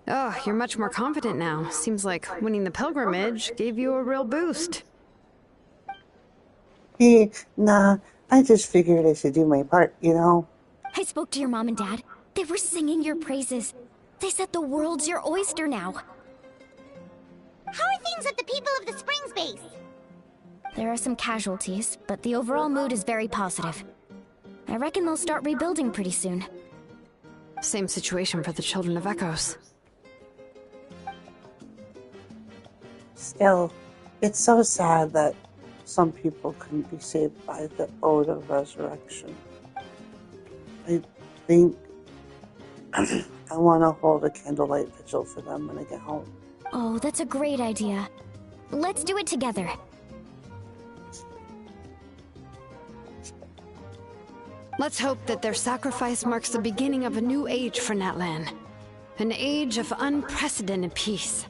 Oh, you're much more confident now. Seems like winning the pilgrimage gave you a real boost. Nah, I just figured I should do my part, you know? I spoke to your mom and dad. They were singing your praises. They said the world's your oyster now. How are things at the People of the Springs base? There are some casualties, but the overall mood is very positive. I reckon they'll start rebuilding pretty soon. Same situation for the Children of Echoes. Still, it's so sad that some people couldn't be saved by the Ode of Resurrection. I think I want to hold a candlelight vigil for them when I get home. Oh, that's a great idea. Let's do it together. Let's hope that their sacrifice marks the beginning of a new age for Natlan. An age of unprecedented peace.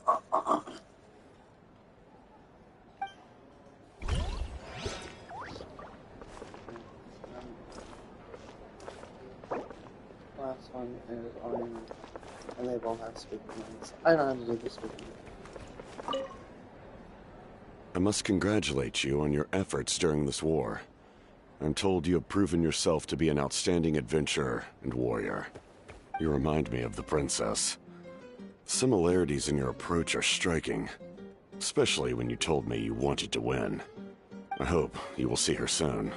Last one is on, and they both have speaking ones. I don't have to do the speaking. I must congratulate you on your efforts during this war. I'm told you have proven yourself to be an outstanding adventurer and warrior. You remind me of the princess. Similarities in your approach are striking, especially when you told me you wanted to win. I hope you will see her soon.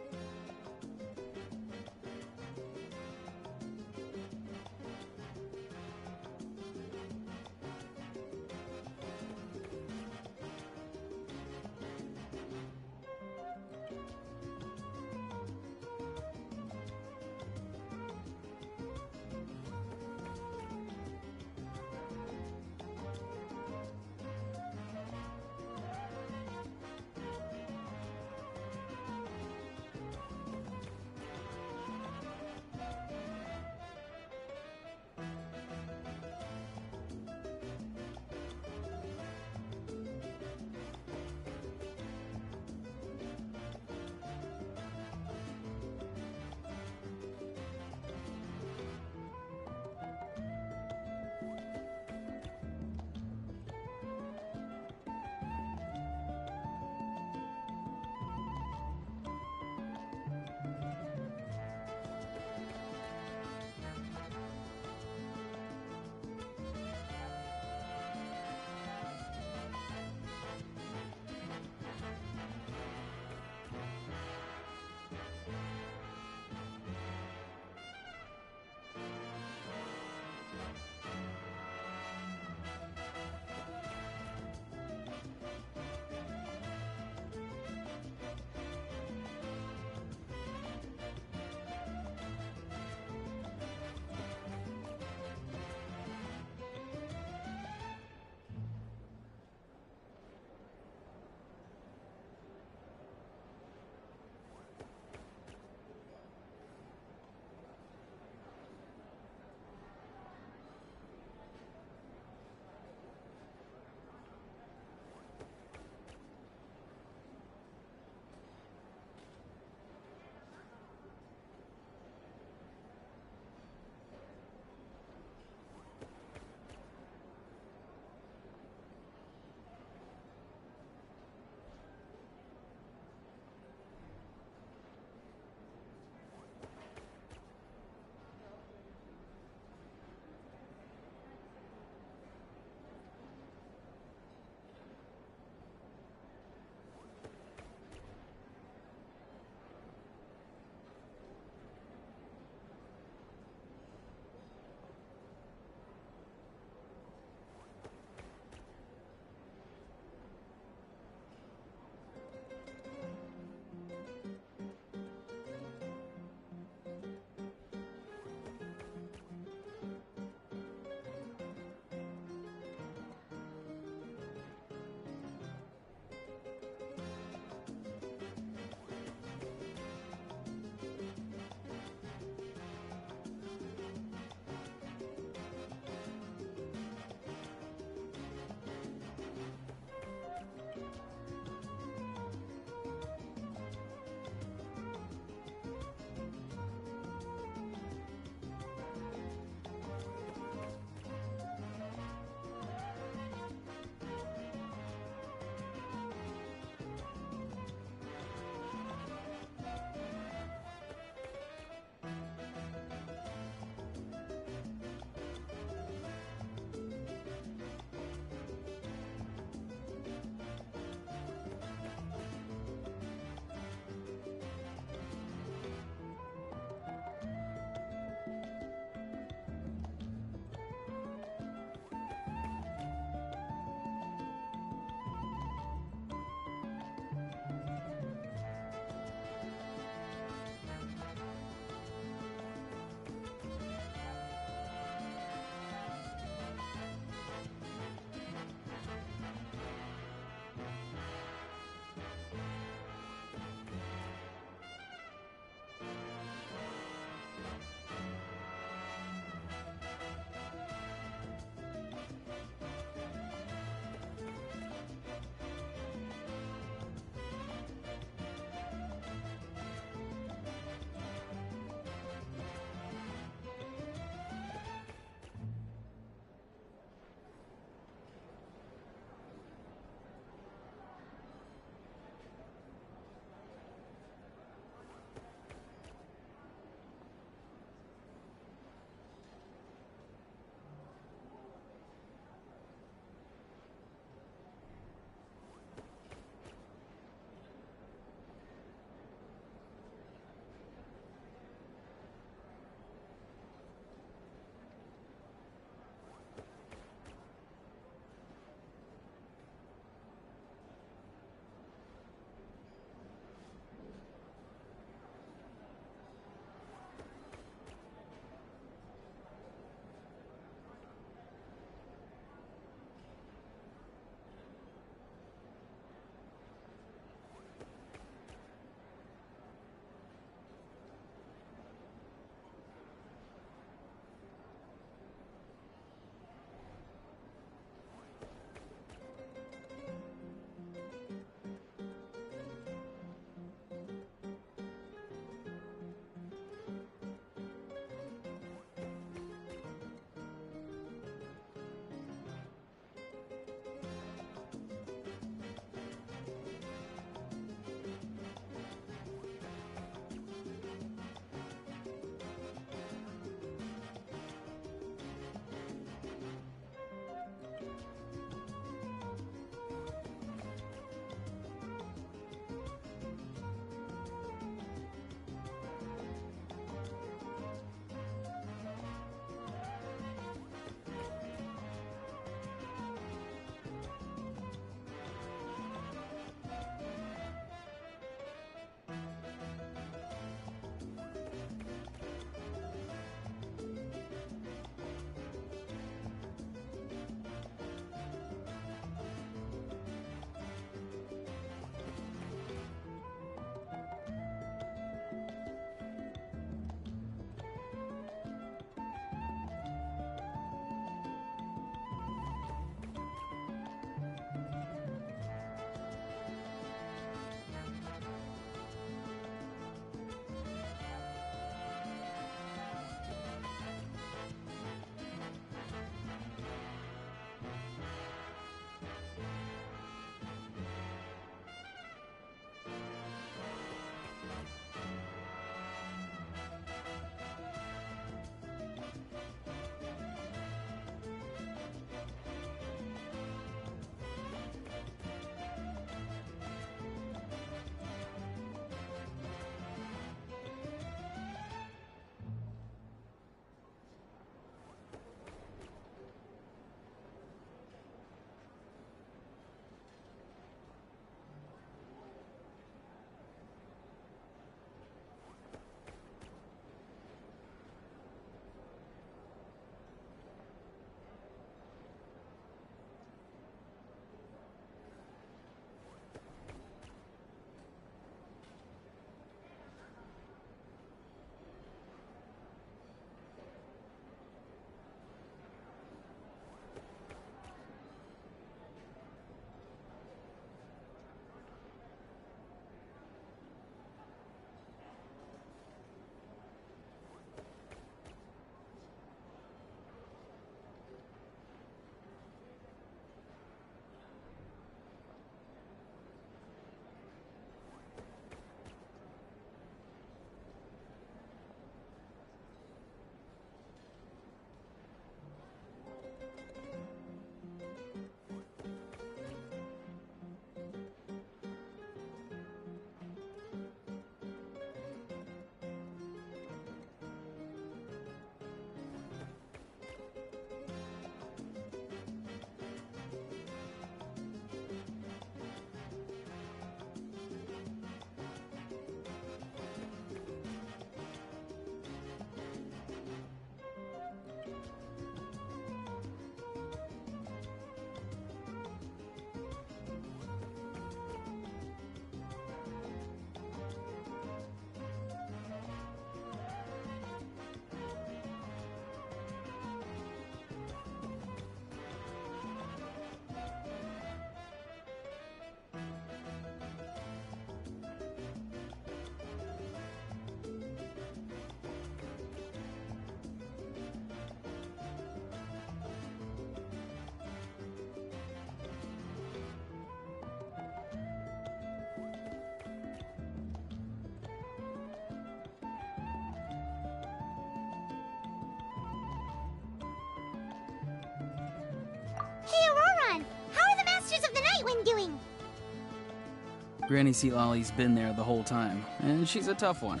Granny Sea Lolly's been there the whole time, and she's a tough one.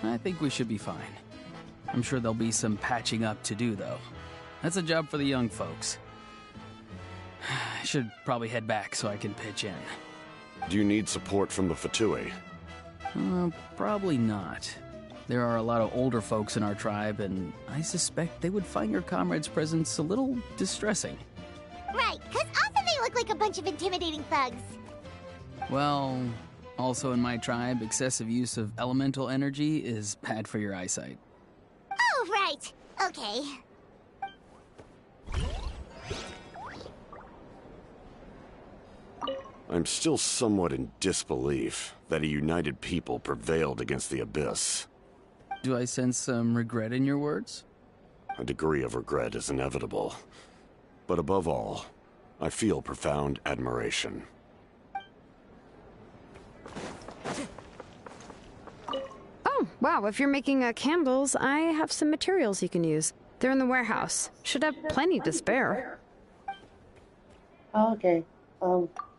I think we should be fine. I'm sure there'll be some patching up to do, though. That's a job for the young folks. I should probably head back so I can pitch in. Do you need support from the Fatui? Probably not. There are a lot of older folks in our tribe, and I suspect they would find your comrade's presence a little distressing. Right, because often they look like a bunch of intimidating thugs. Well, also in my tribe, excessive use of elemental energy is bad for your eyesight. Oh, right. Okay. I'm still somewhat in disbelief that a united people prevailed against the Abyss. Do I sense some regret in your words? A degree of regret is inevitable. But above all, I feel profound admiration. Oh, wow, if you're making candles, I have some materials you can use. They're in the warehouse. Should have plenty to spare. Oh, okay.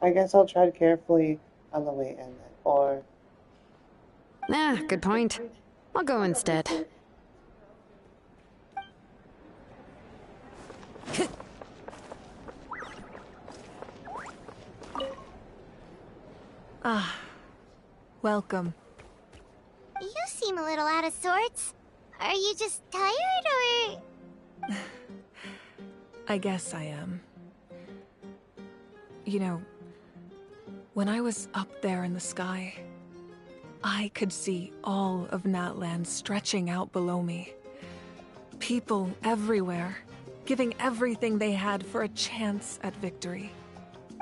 I guess I'll tread carefully on the way in then, or... Good point. I'll go instead. Welcome. You seem a little out of sorts. Are you just tired, or...? I guess I am. You know, when I was up there in the sky, I could see all of Natland stretching out below me. People everywhere, giving everything they had for a chance at victory.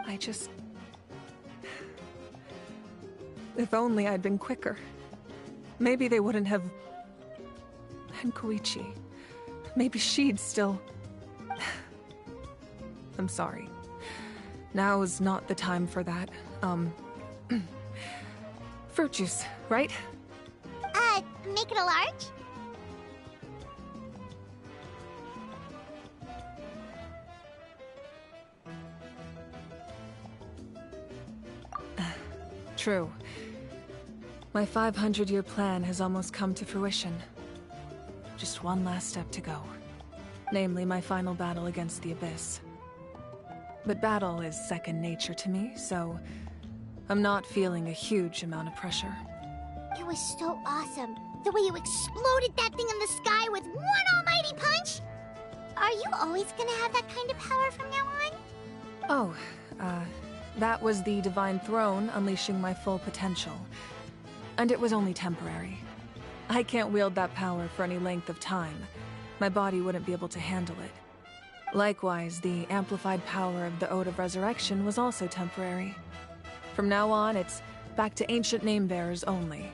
I just... If only I'd been quicker. Maybe they wouldn't have... And Koichi. Maybe she'd still... I'm sorry. Now is not the time for that. Fruit juice, right? Make it a large? True. My 500-year plan has almost come to fruition. Just one last step to go. Namely, my final battle against the Abyss. But battle is second nature to me, so I'm not feeling a huge amount of pressure. It was so awesome. The way you exploded that thing in the sky with one almighty punch! Are you always gonna have that kind of power from now on? Oh, that was the Divine Throne unleashing my full potential. And it was only temporary. I can't wield that power for any length of time. My body wouldn't be able to handle it. Likewise, the amplified power of the Ode of Resurrection was also temporary. From now on, it's back to ancient name-bearers only.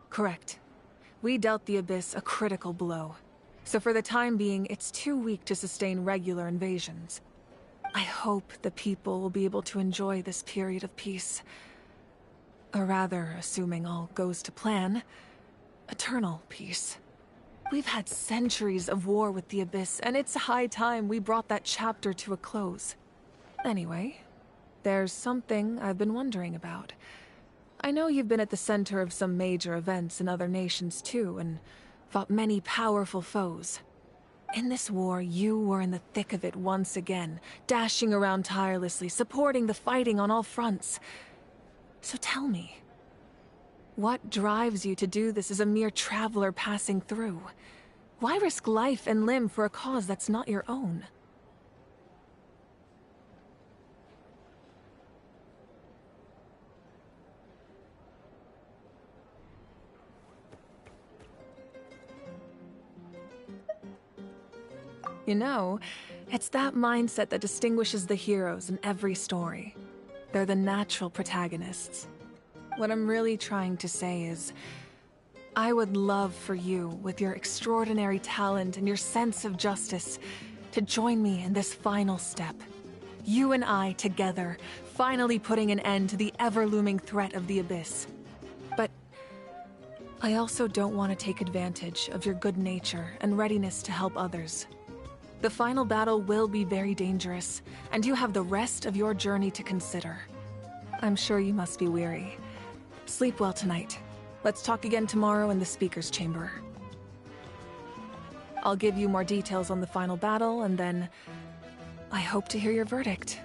Correct. We dealt the Abyss a critical blow. So for the time being, it's too weak to sustain regular invasions. I hope the people will be able to enjoy this period of peace. Or rather, assuming all goes to plan, eternal peace. We've had centuries of war with the Abyss, and it's high time we brought that chapter to a close. Anyway, there's something I've been wondering about. I know you've been at the center of some major events in other nations too, and fought many powerful foes. In this war, you were in the thick of it once again, dashing around tirelessly, supporting the fighting on all fronts. So tell me, what drives you to do this as a mere traveler passing through? Why risk life and limb for a cause that's not your own? You know, it's that mindset that distinguishes the heroes in every story. They're the natural protagonists. What I'm really trying to say is, I would love for you, with your extraordinary talent and your sense of justice, to join me in this final step. You and I together, finally putting an end to the ever-looming threat of the Abyss. I also don't want to take advantage of your good nature and readiness to help others. The final battle will be very dangerous, and you have the rest of your journey to consider. I'm sure you must be weary. Sleep well tonight. Let's talk again tomorrow in the Speaker's Chamber. I'll give you more details on the final battle, and then I hope to hear your verdict.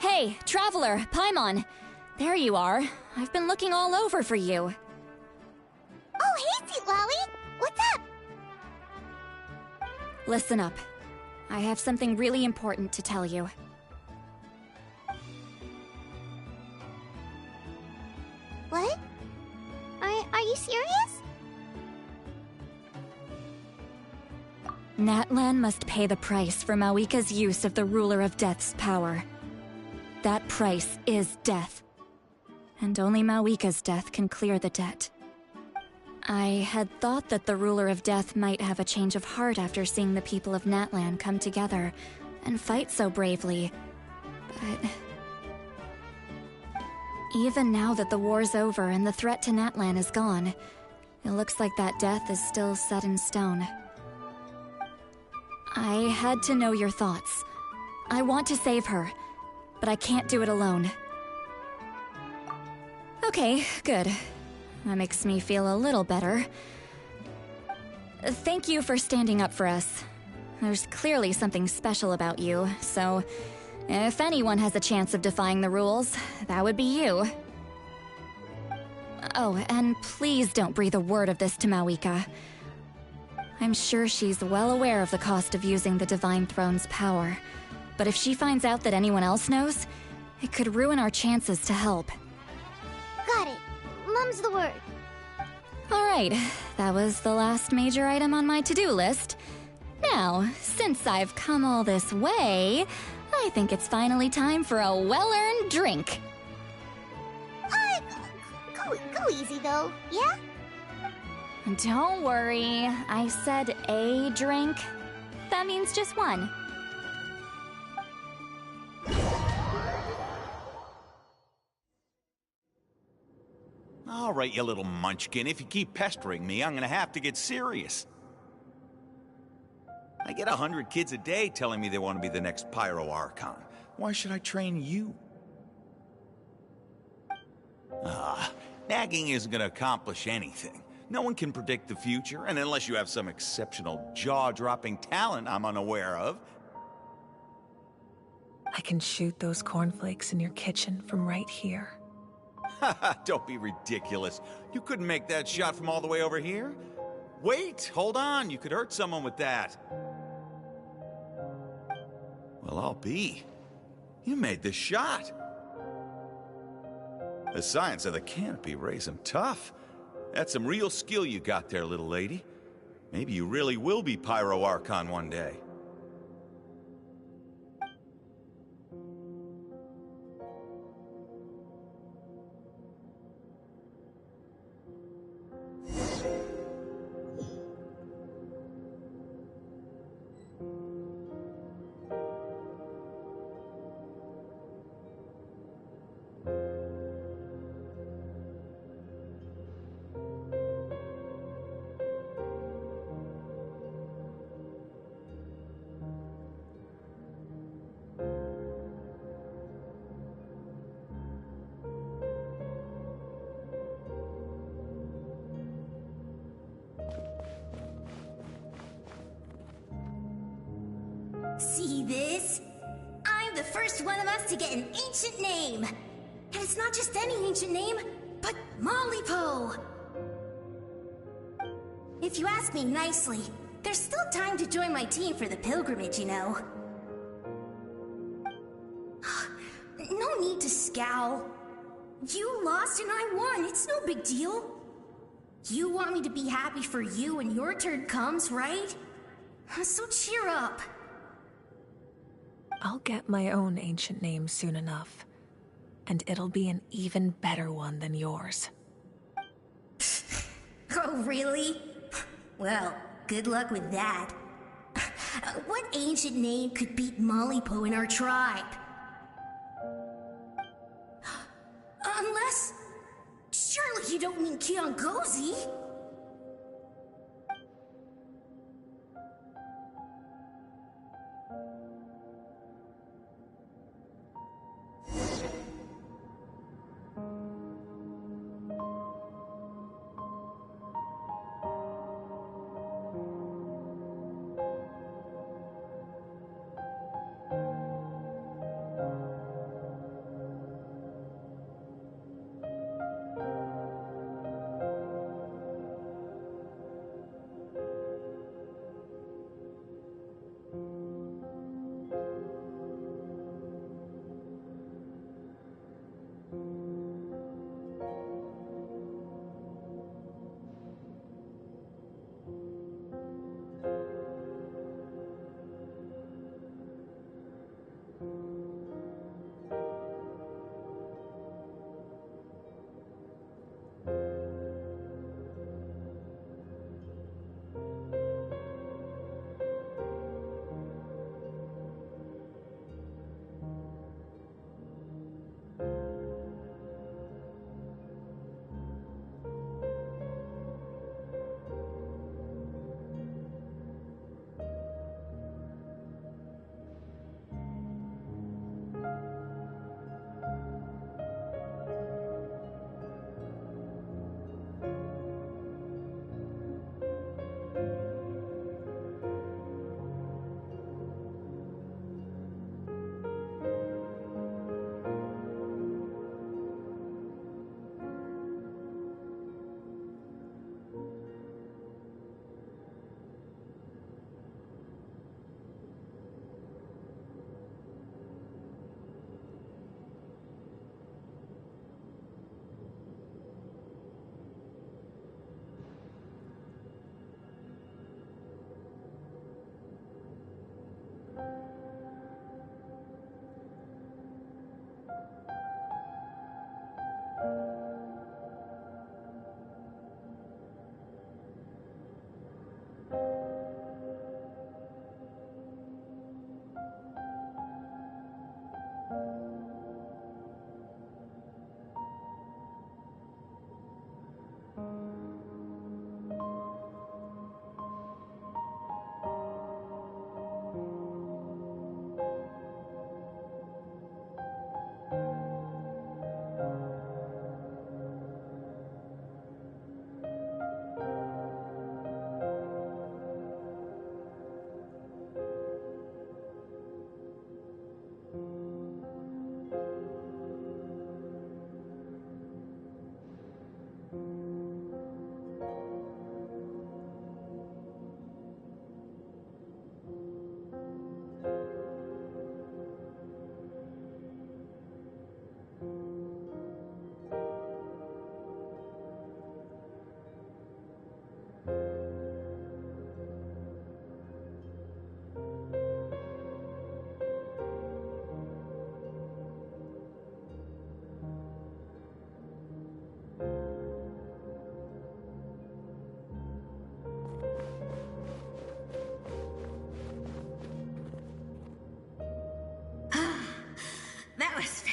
Hey, Traveler, Paimon. There you are. I've been looking all over for you. Oh, hey, Sweet Wowie! What's up? Listen up. I have something really important to tell you. What? Are you serious? Natlan must pay the price for Mawika's use of the Ruler of Death's power. That price is death. And only Mawika's death can clear the debt. I had thought that the Ruler of Death might have a change of heart after seeing the people of Natlan come together and fight so bravely. But even now that the war's over and the threat to Natlan is gone, it looks like that death is still set in stone. I had to know your thoughts. I want to save her, but I can't do it alone. Okay, good. That makes me feel a little better. Thank you for standing up for us. There's clearly something special about you, so if anyone has a chance of defying the rules, that would be you. Oh, and please don't breathe a word of this to Mawika. I'm sure she's well aware of the cost of using the Divine Throne's power, but if she finds out that anyone else knows, it could ruin our chances to help. Got it. Mum's the word. Alright, that was the last major item on my to-do list. Now, since I've come all this way, I think it's finally time for a well-earned drink. Go easy though, yeah? Don't worry, I said a drink. That means just one. All right, you little munchkin. If you keep pestering me, I'm gonna have to get serious. I get 100 kids a day telling me they want to be the next Pyro Archon. Why should I train you? Nagging isn't gonna accomplish anything. No one can predict the future, and unless you have some exceptional jaw-dropping talent I'm unaware of. I can shoot those cornflakes in your kitchen from right here. Don't be ridiculous. You couldn't make that shot from all the way over here? Wait, hold on. You could hurt someone with that. Well, I'll be. You made the shot. The science of the canopy raised him tough. That's some real skill you got there, little lady. Maybe you really will be Pyro Archon one day. See this? I'm the first one of us to get an ancient name. And it's not just any ancient name, but Mollypo. If you ask me nicely, there's still time to join my team for the pilgrimage, you know. No need to scowl. You lost and I won, it's no big deal. You want me to be happy for you when your turn comes, right? So cheer up. I'll get my own ancient name soon enough. And it'll be an even better one than yours. Oh, really? Well, good luck with that. What ancient name could beat Mollypo in our tribe? Unless... surely you don't mean Kiangozi?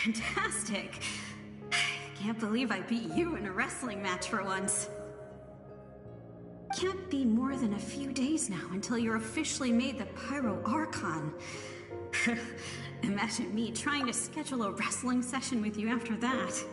Fantastic. Can't believe I beat you in a wrestling match for once. Can't be more than a few days now until you're officially made the Pyro Archon. Imagine me trying to schedule a wrestling session with you after that.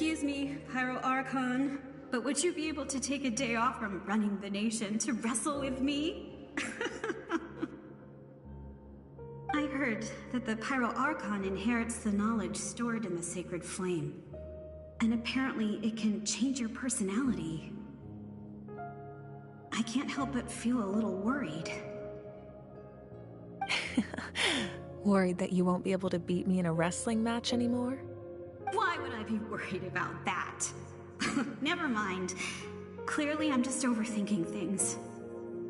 Excuse me, Pyro Archon, but would you be able to take a day off from running the nation to wrestle with me? I heard that the Pyro Archon inherits the knowledge stored in the sacred flame. And apparently it can change your personality. I can't help but feel a little worried. Worried that you won't be able to beat me in a wrestling match anymore? Why would I be worried about that? Never mind. Clearly I'm just overthinking things.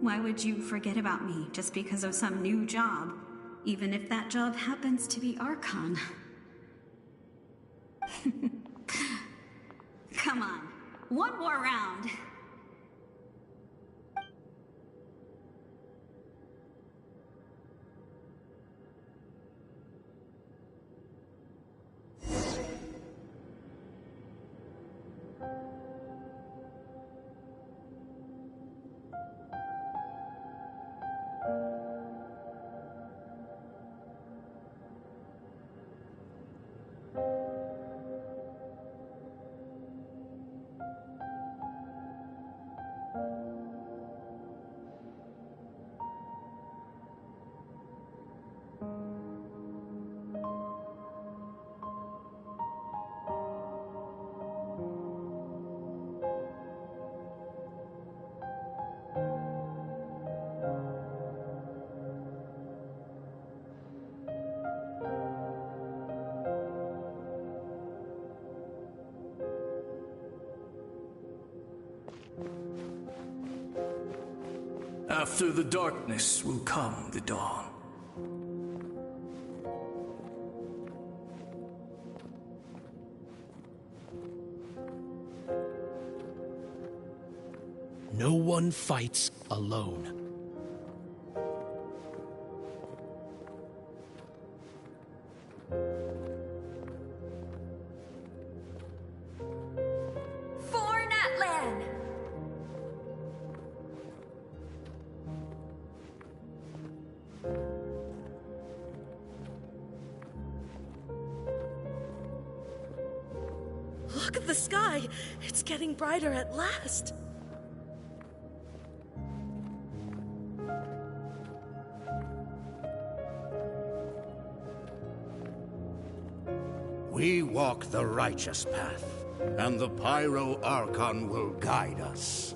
Why would you forget about me just because of some new job? Even if that job happens to be Archon. Come on, one more round. After the darkness will come the dawn. No one fights alone. For Natlan! Look at the sky! It's getting brighter at last! We walk the righteous path, and the Pyro Archon will guide us.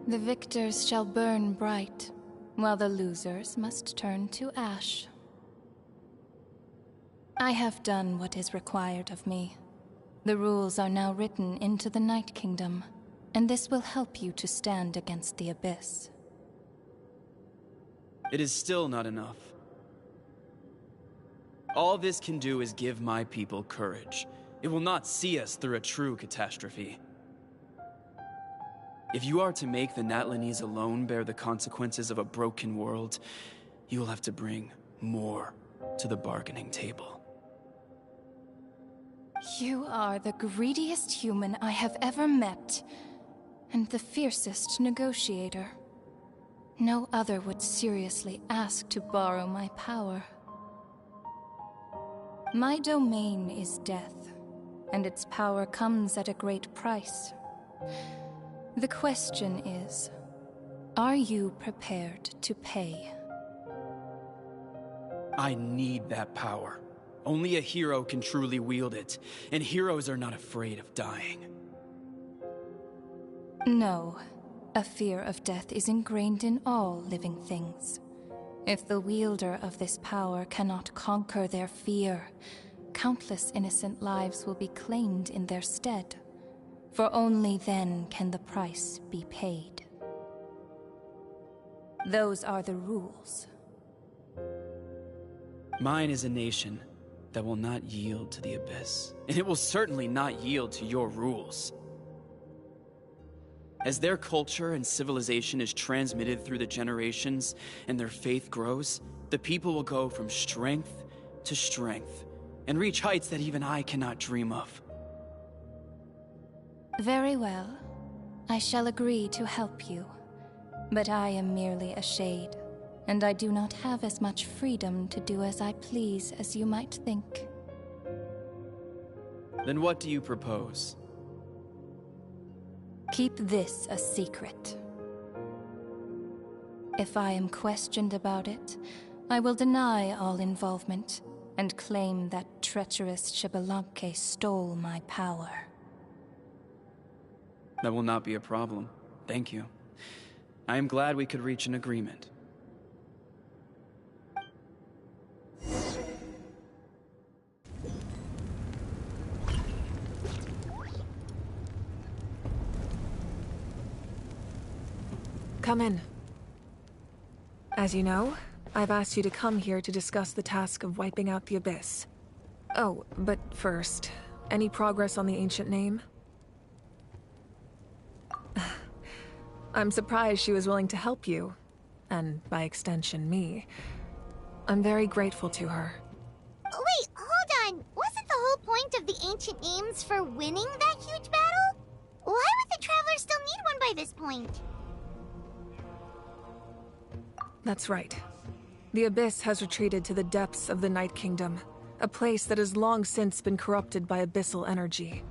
The victors shall burn bright, while the losers must turn to ash. I have done what is required of me. The rules are now written into the Night Kingdom, and this will help you to stand against the Abyss. It is still not enough. All this can do is give my people courage. It will not see us through a true catastrophe. If you are to make the Natlanese alone bear the consequences of a broken world, you will have to bring more to the bargaining table. You are the greediest human I have ever met, and the fiercest negotiator. No other would seriously ask to borrow my power. My domain is death, and its power comes at a great price. The question is, are you prepared to pay? I need that power. Only a hero can truly wield it, and heroes are not afraid of dying. No, a fear of death is ingrained in all living things. If the wielder of this power cannot conquer their fear, countless innocent lives will be claimed in their stead. For only then can the price be paid. Those are the rules. Mine is a nation that will not yield to the Abyss, and it will certainly not yield to your rules. As their culture and civilization is transmitted through the generations and their faith grows, the people will go from strength to strength and reach heights that even I cannot dream of. Very well. I shall agree to help you. But I am merely a shade, and I do not have as much freedom to do as I please as you might think. Then what do you propose? Keep this a secret. If I am questioned about it, I will deny all involvement and claim that treacherous Xbalanque stole my power. That will not be a problem. Thank you. I am glad we could reach an agreement. Come in. As you know, I've asked you to come here to discuss the task of wiping out the Abyss. Oh, but first, any progress on the ancient name? I'm surprised she was willing to help you, and by extension me. I'm very grateful to her. ancient names for winning that huge battle? Why would the Traveler still need one by this point? That's right. The Abyss has retreated to the depths of the Night Kingdom, a place that has long since been corrupted by abyssal energy.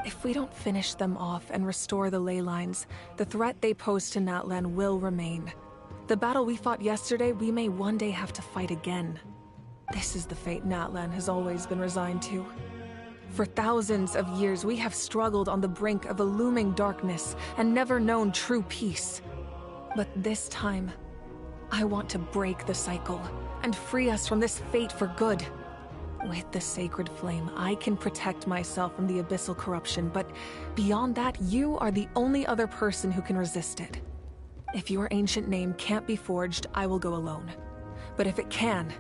If we don't finish them off and restore the ley lines, the threat they pose to Natlan will remain. The battle we fought yesterday, we may one day have to fight again. This is the fate Natlan has always been resigned to. For thousands of years, we have struggled on the brink of a looming darkness and never known true peace. But this time, I want to break the cycle and free us from this fate for good. With the sacred flame, I can protect myself from the abyssal corruption, but beyond that, you are the only other person who can resist it. If your ancient name can't be forged, I will go alone. But if it can,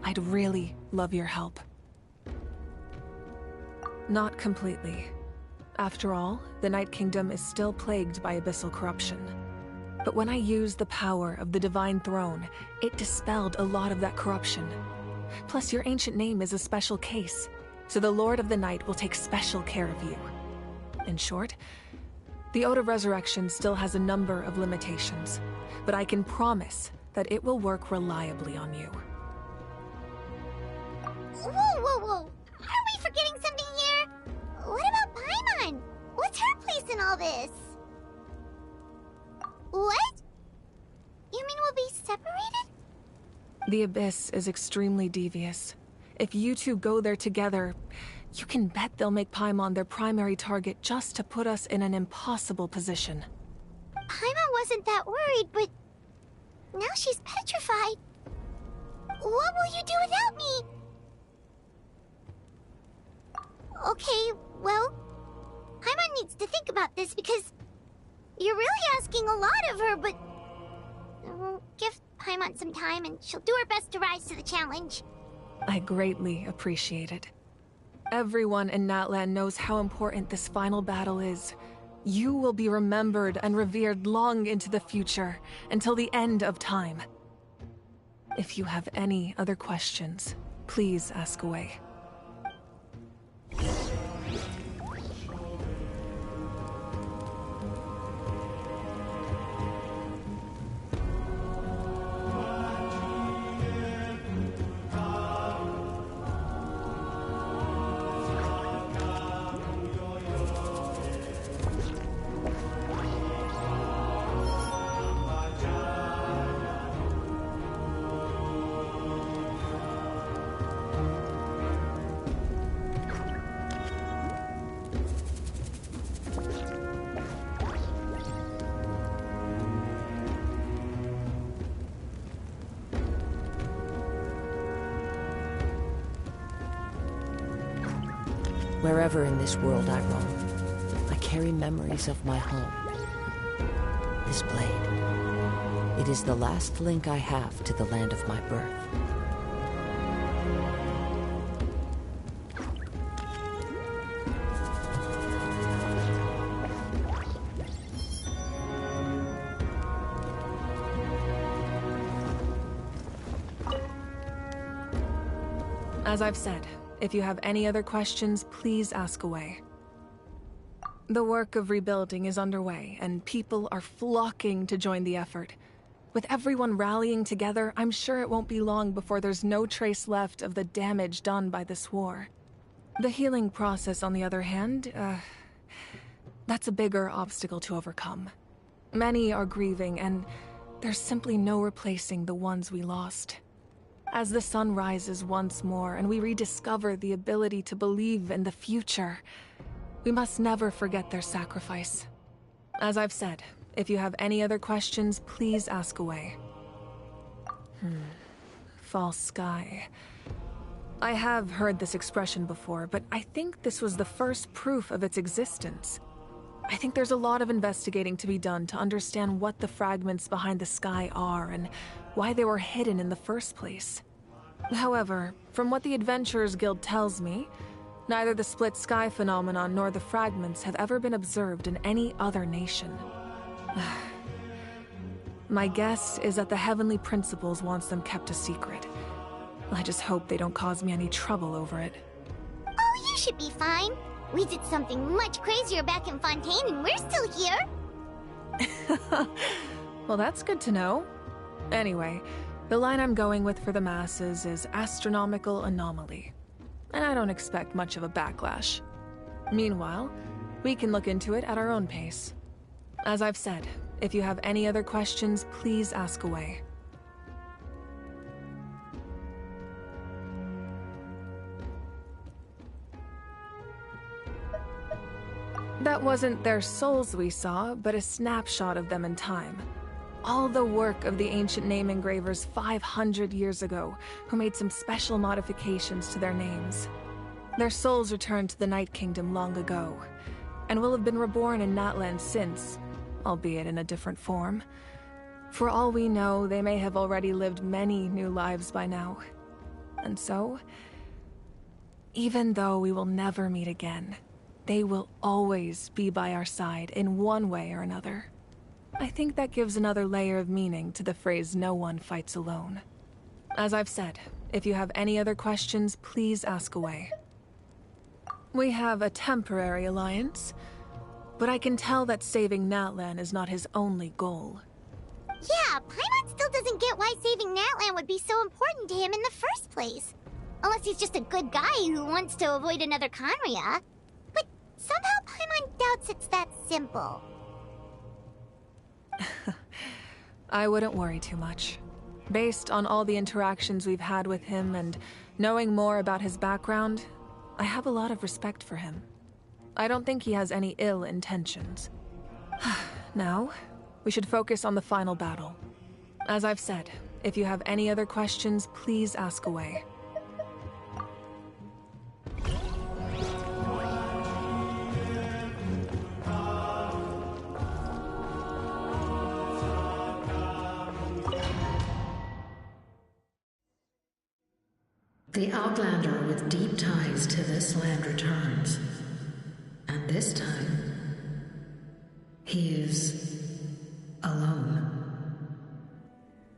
I'd really love your help. Not completely. After all, the Night Kingdom is still plagued by abyssal corruption. But when I used the power of the Divine Throne, it dispelled a lot of that corruption. Plus, your ancient name is a special case, so the Lord of the Night will take special care of you. In short, the Ode of Resurrection still has a number of limitations, but I can promise that it will work reliably on you. Whoa! Aren't we forgetting something here? What about Paimon? What's her place in all this? What? You mean we'll be separated? The Abyss is extremely devious. If you two go there together, you can bet they'll make Paimon their primary target just to put us in an impossible position. Paimon wasn't that worried, but now she's petrified. What will you do without me? Okay, well, Paimon needs to think about this because you're really asking a lot of her, but give Paimon some time and she'll do her best to rise to the challenge. I greatly appreciate it. Everyone in Natlan knows how important this final battle is. You will be remembered and revered long into the future, until the end of time. If you have any other questions, please ask away. Wherever in this world I roam, I carry memories of my home. This blade, it is the last link I have to the land of my birth. As I've said, if you have any other questions, please ask away. The work of rebuilding is underway, and people are flocking to join the effort. With everyone rallying together, I'm sure it won't be long before there's no trace left of the damage done by this war. The healing process, on the other hand, that's a bigger obstacle to overcome. Many are grieving, and there's simply no replacing the ones we lost. As the sun rises once more and we rediscover the ability to believe in the future, we must never forget their sacrifice. As I've said, if you have any other questions, please ask away. False sky. I have heard this expression before, but I think this was the first proof of its existence. I think there's a lot of investigating to be done to understand what the fragments behind the sky are and why they were hidden in the first place. However, from what the Adventurers Guild tells me, neither the split sky phenomenon nor the fragments have ever been observed in any other nation. My guess is that the Heavenly Principles wants them kept a secret. I just hope they don't cause me any trouble over it. Oh, you should be fine. We did something much crazier back in Fontaine and we're still here. Well, that's good to know. Anyway, the line I'm going with for the masses is astronomical anomaly. And I don't expect much of a backlash. Meanwhile, we can look into it at our own pace. As I've said, if you have any other questions, please ask away. That wasn't their souls we saw, but a snapshot of them in time. All the work of the ancient name engravers 500 years ago, who made some special modifications to their names. Their souls returned to the Night Kingdom long ago, and will have been reborn in Natlan since, albeit in a different form. For all we know, they may have already lived many new lives by now. And so, even though we will never meet again, they will always be by our side in one way or another. I think that gives another layer of meaning to the phrase "no one fights alone." As I've said, if you have any other questions, please ask away. We have a temporary alliance, but I can tell that saving Natlan is not his only goal. Yeah, Paimon still doesn't get why saving Natlan would be so important to him in the first place. Unless he's just a good guy who wants to avoid another Khaenri'ah. But somehow Paimon doubts it's that simple. I wouldn't worry too much. Based on all the interactions we've had with him and knowing more about his background, I have a lot of respect for him. I don't think he has any ill intentions. Now, we should focus on the final battle. As I've said, if you have any other questions, please ask away. The Outlander with deep ties to this land returns. And this time, he is alone.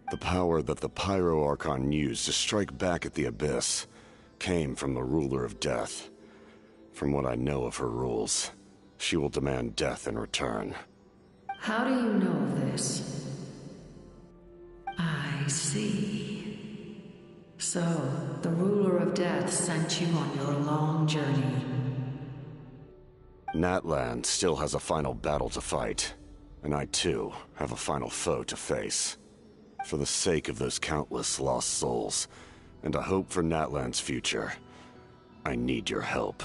The power that the Pyro Archon used to strike back at the Abyss came from the Ruler of Death. From what I know of her rules, she will demand death in return. How do you know of this? I see. So, the Ruler of Death sent you on your long journey. Natlan still has a final battle to fight, and I too have a final foe to face. For the sake of those countless lost souls, and a hope for Natlan's future, I need your help.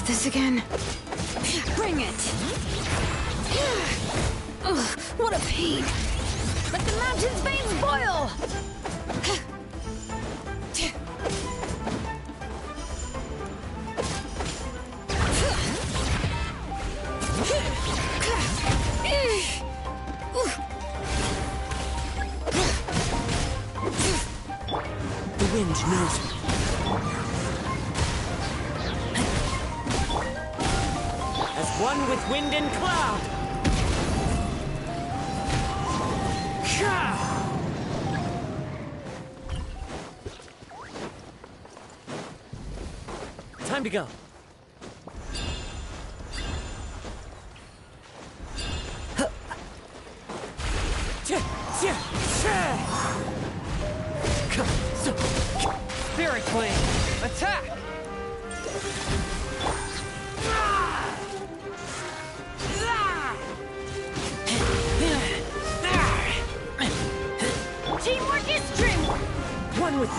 This again. Bring it! Ugh, what a pain! Let the mountain's veins boil! The wind knows me. As one with wind and cloud. Time to go. Spirit Flame, attack!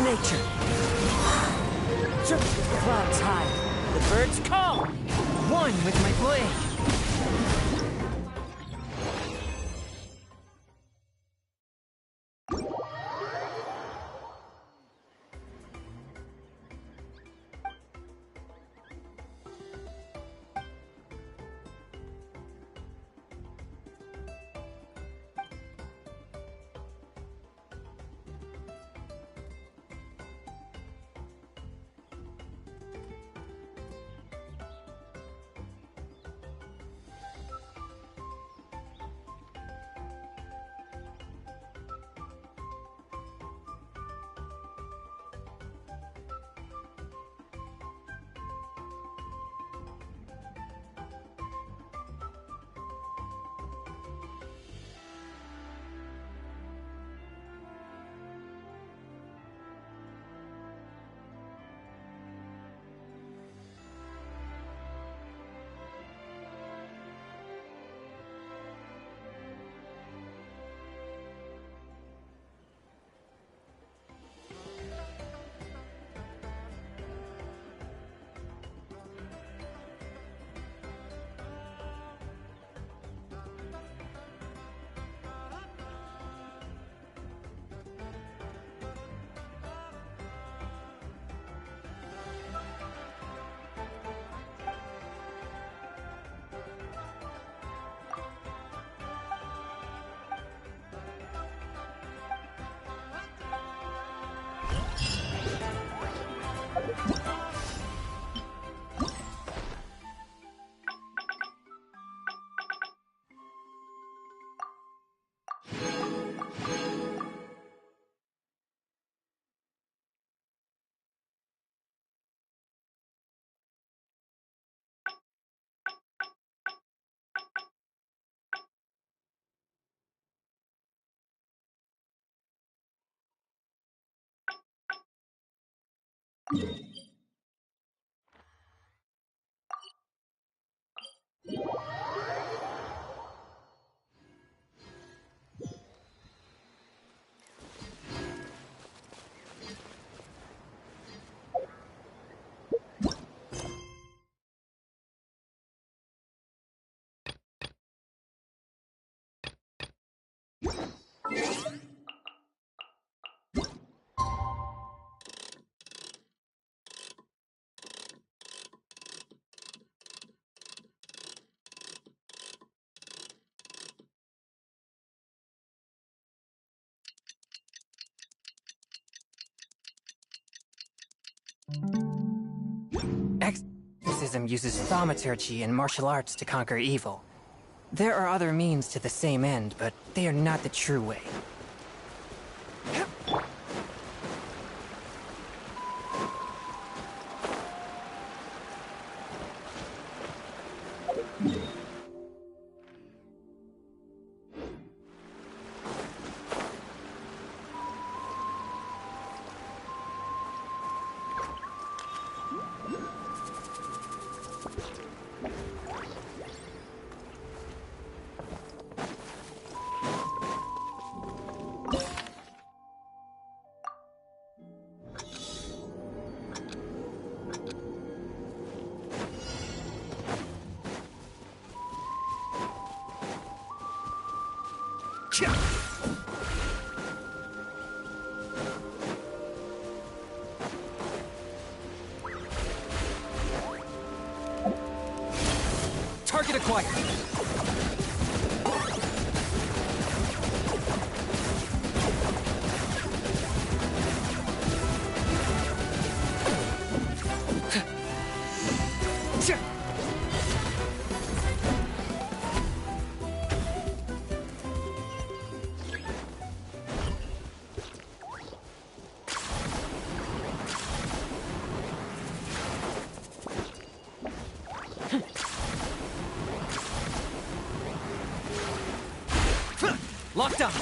nature. Clouds high, the birds call. One with my blade. Exorcism uses thaumaturgy and martial arts to conquer evil. There are other means to the same end, but they are not the true way. Target acquired. Locked on.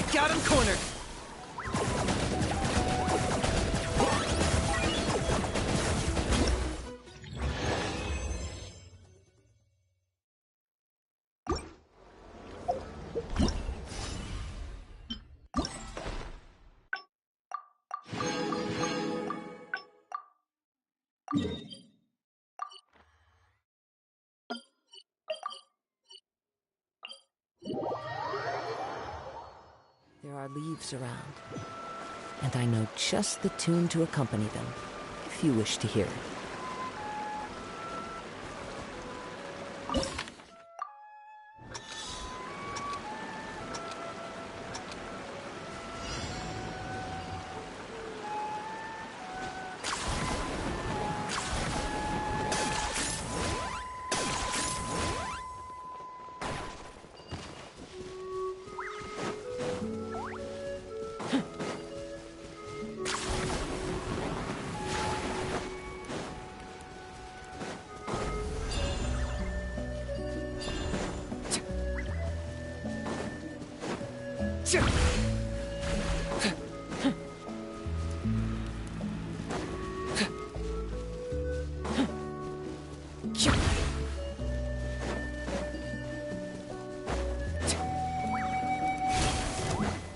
I got him cornered! There are leaves around, and I know just the tune to accompany them, if you wish to hear it.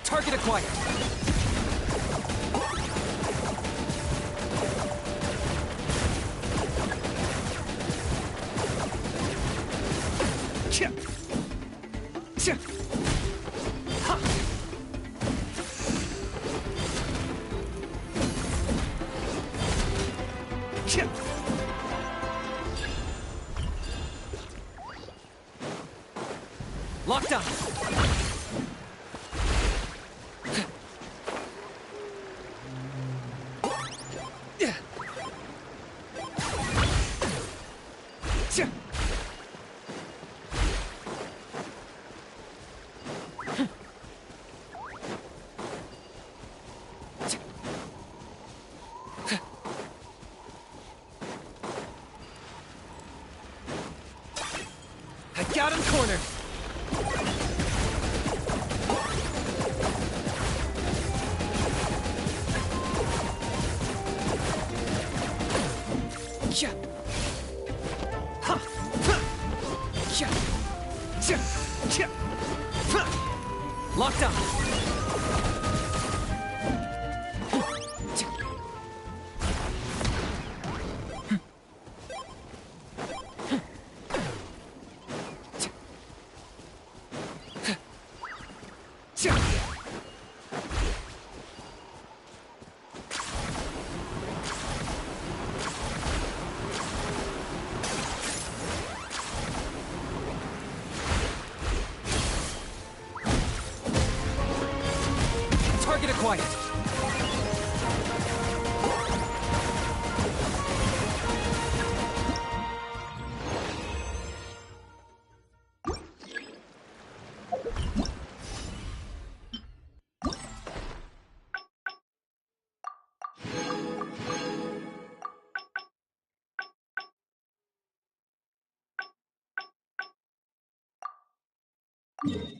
Target acquired! Lockdown! I got him cornered! Lockdown! Target acquired! Yeah.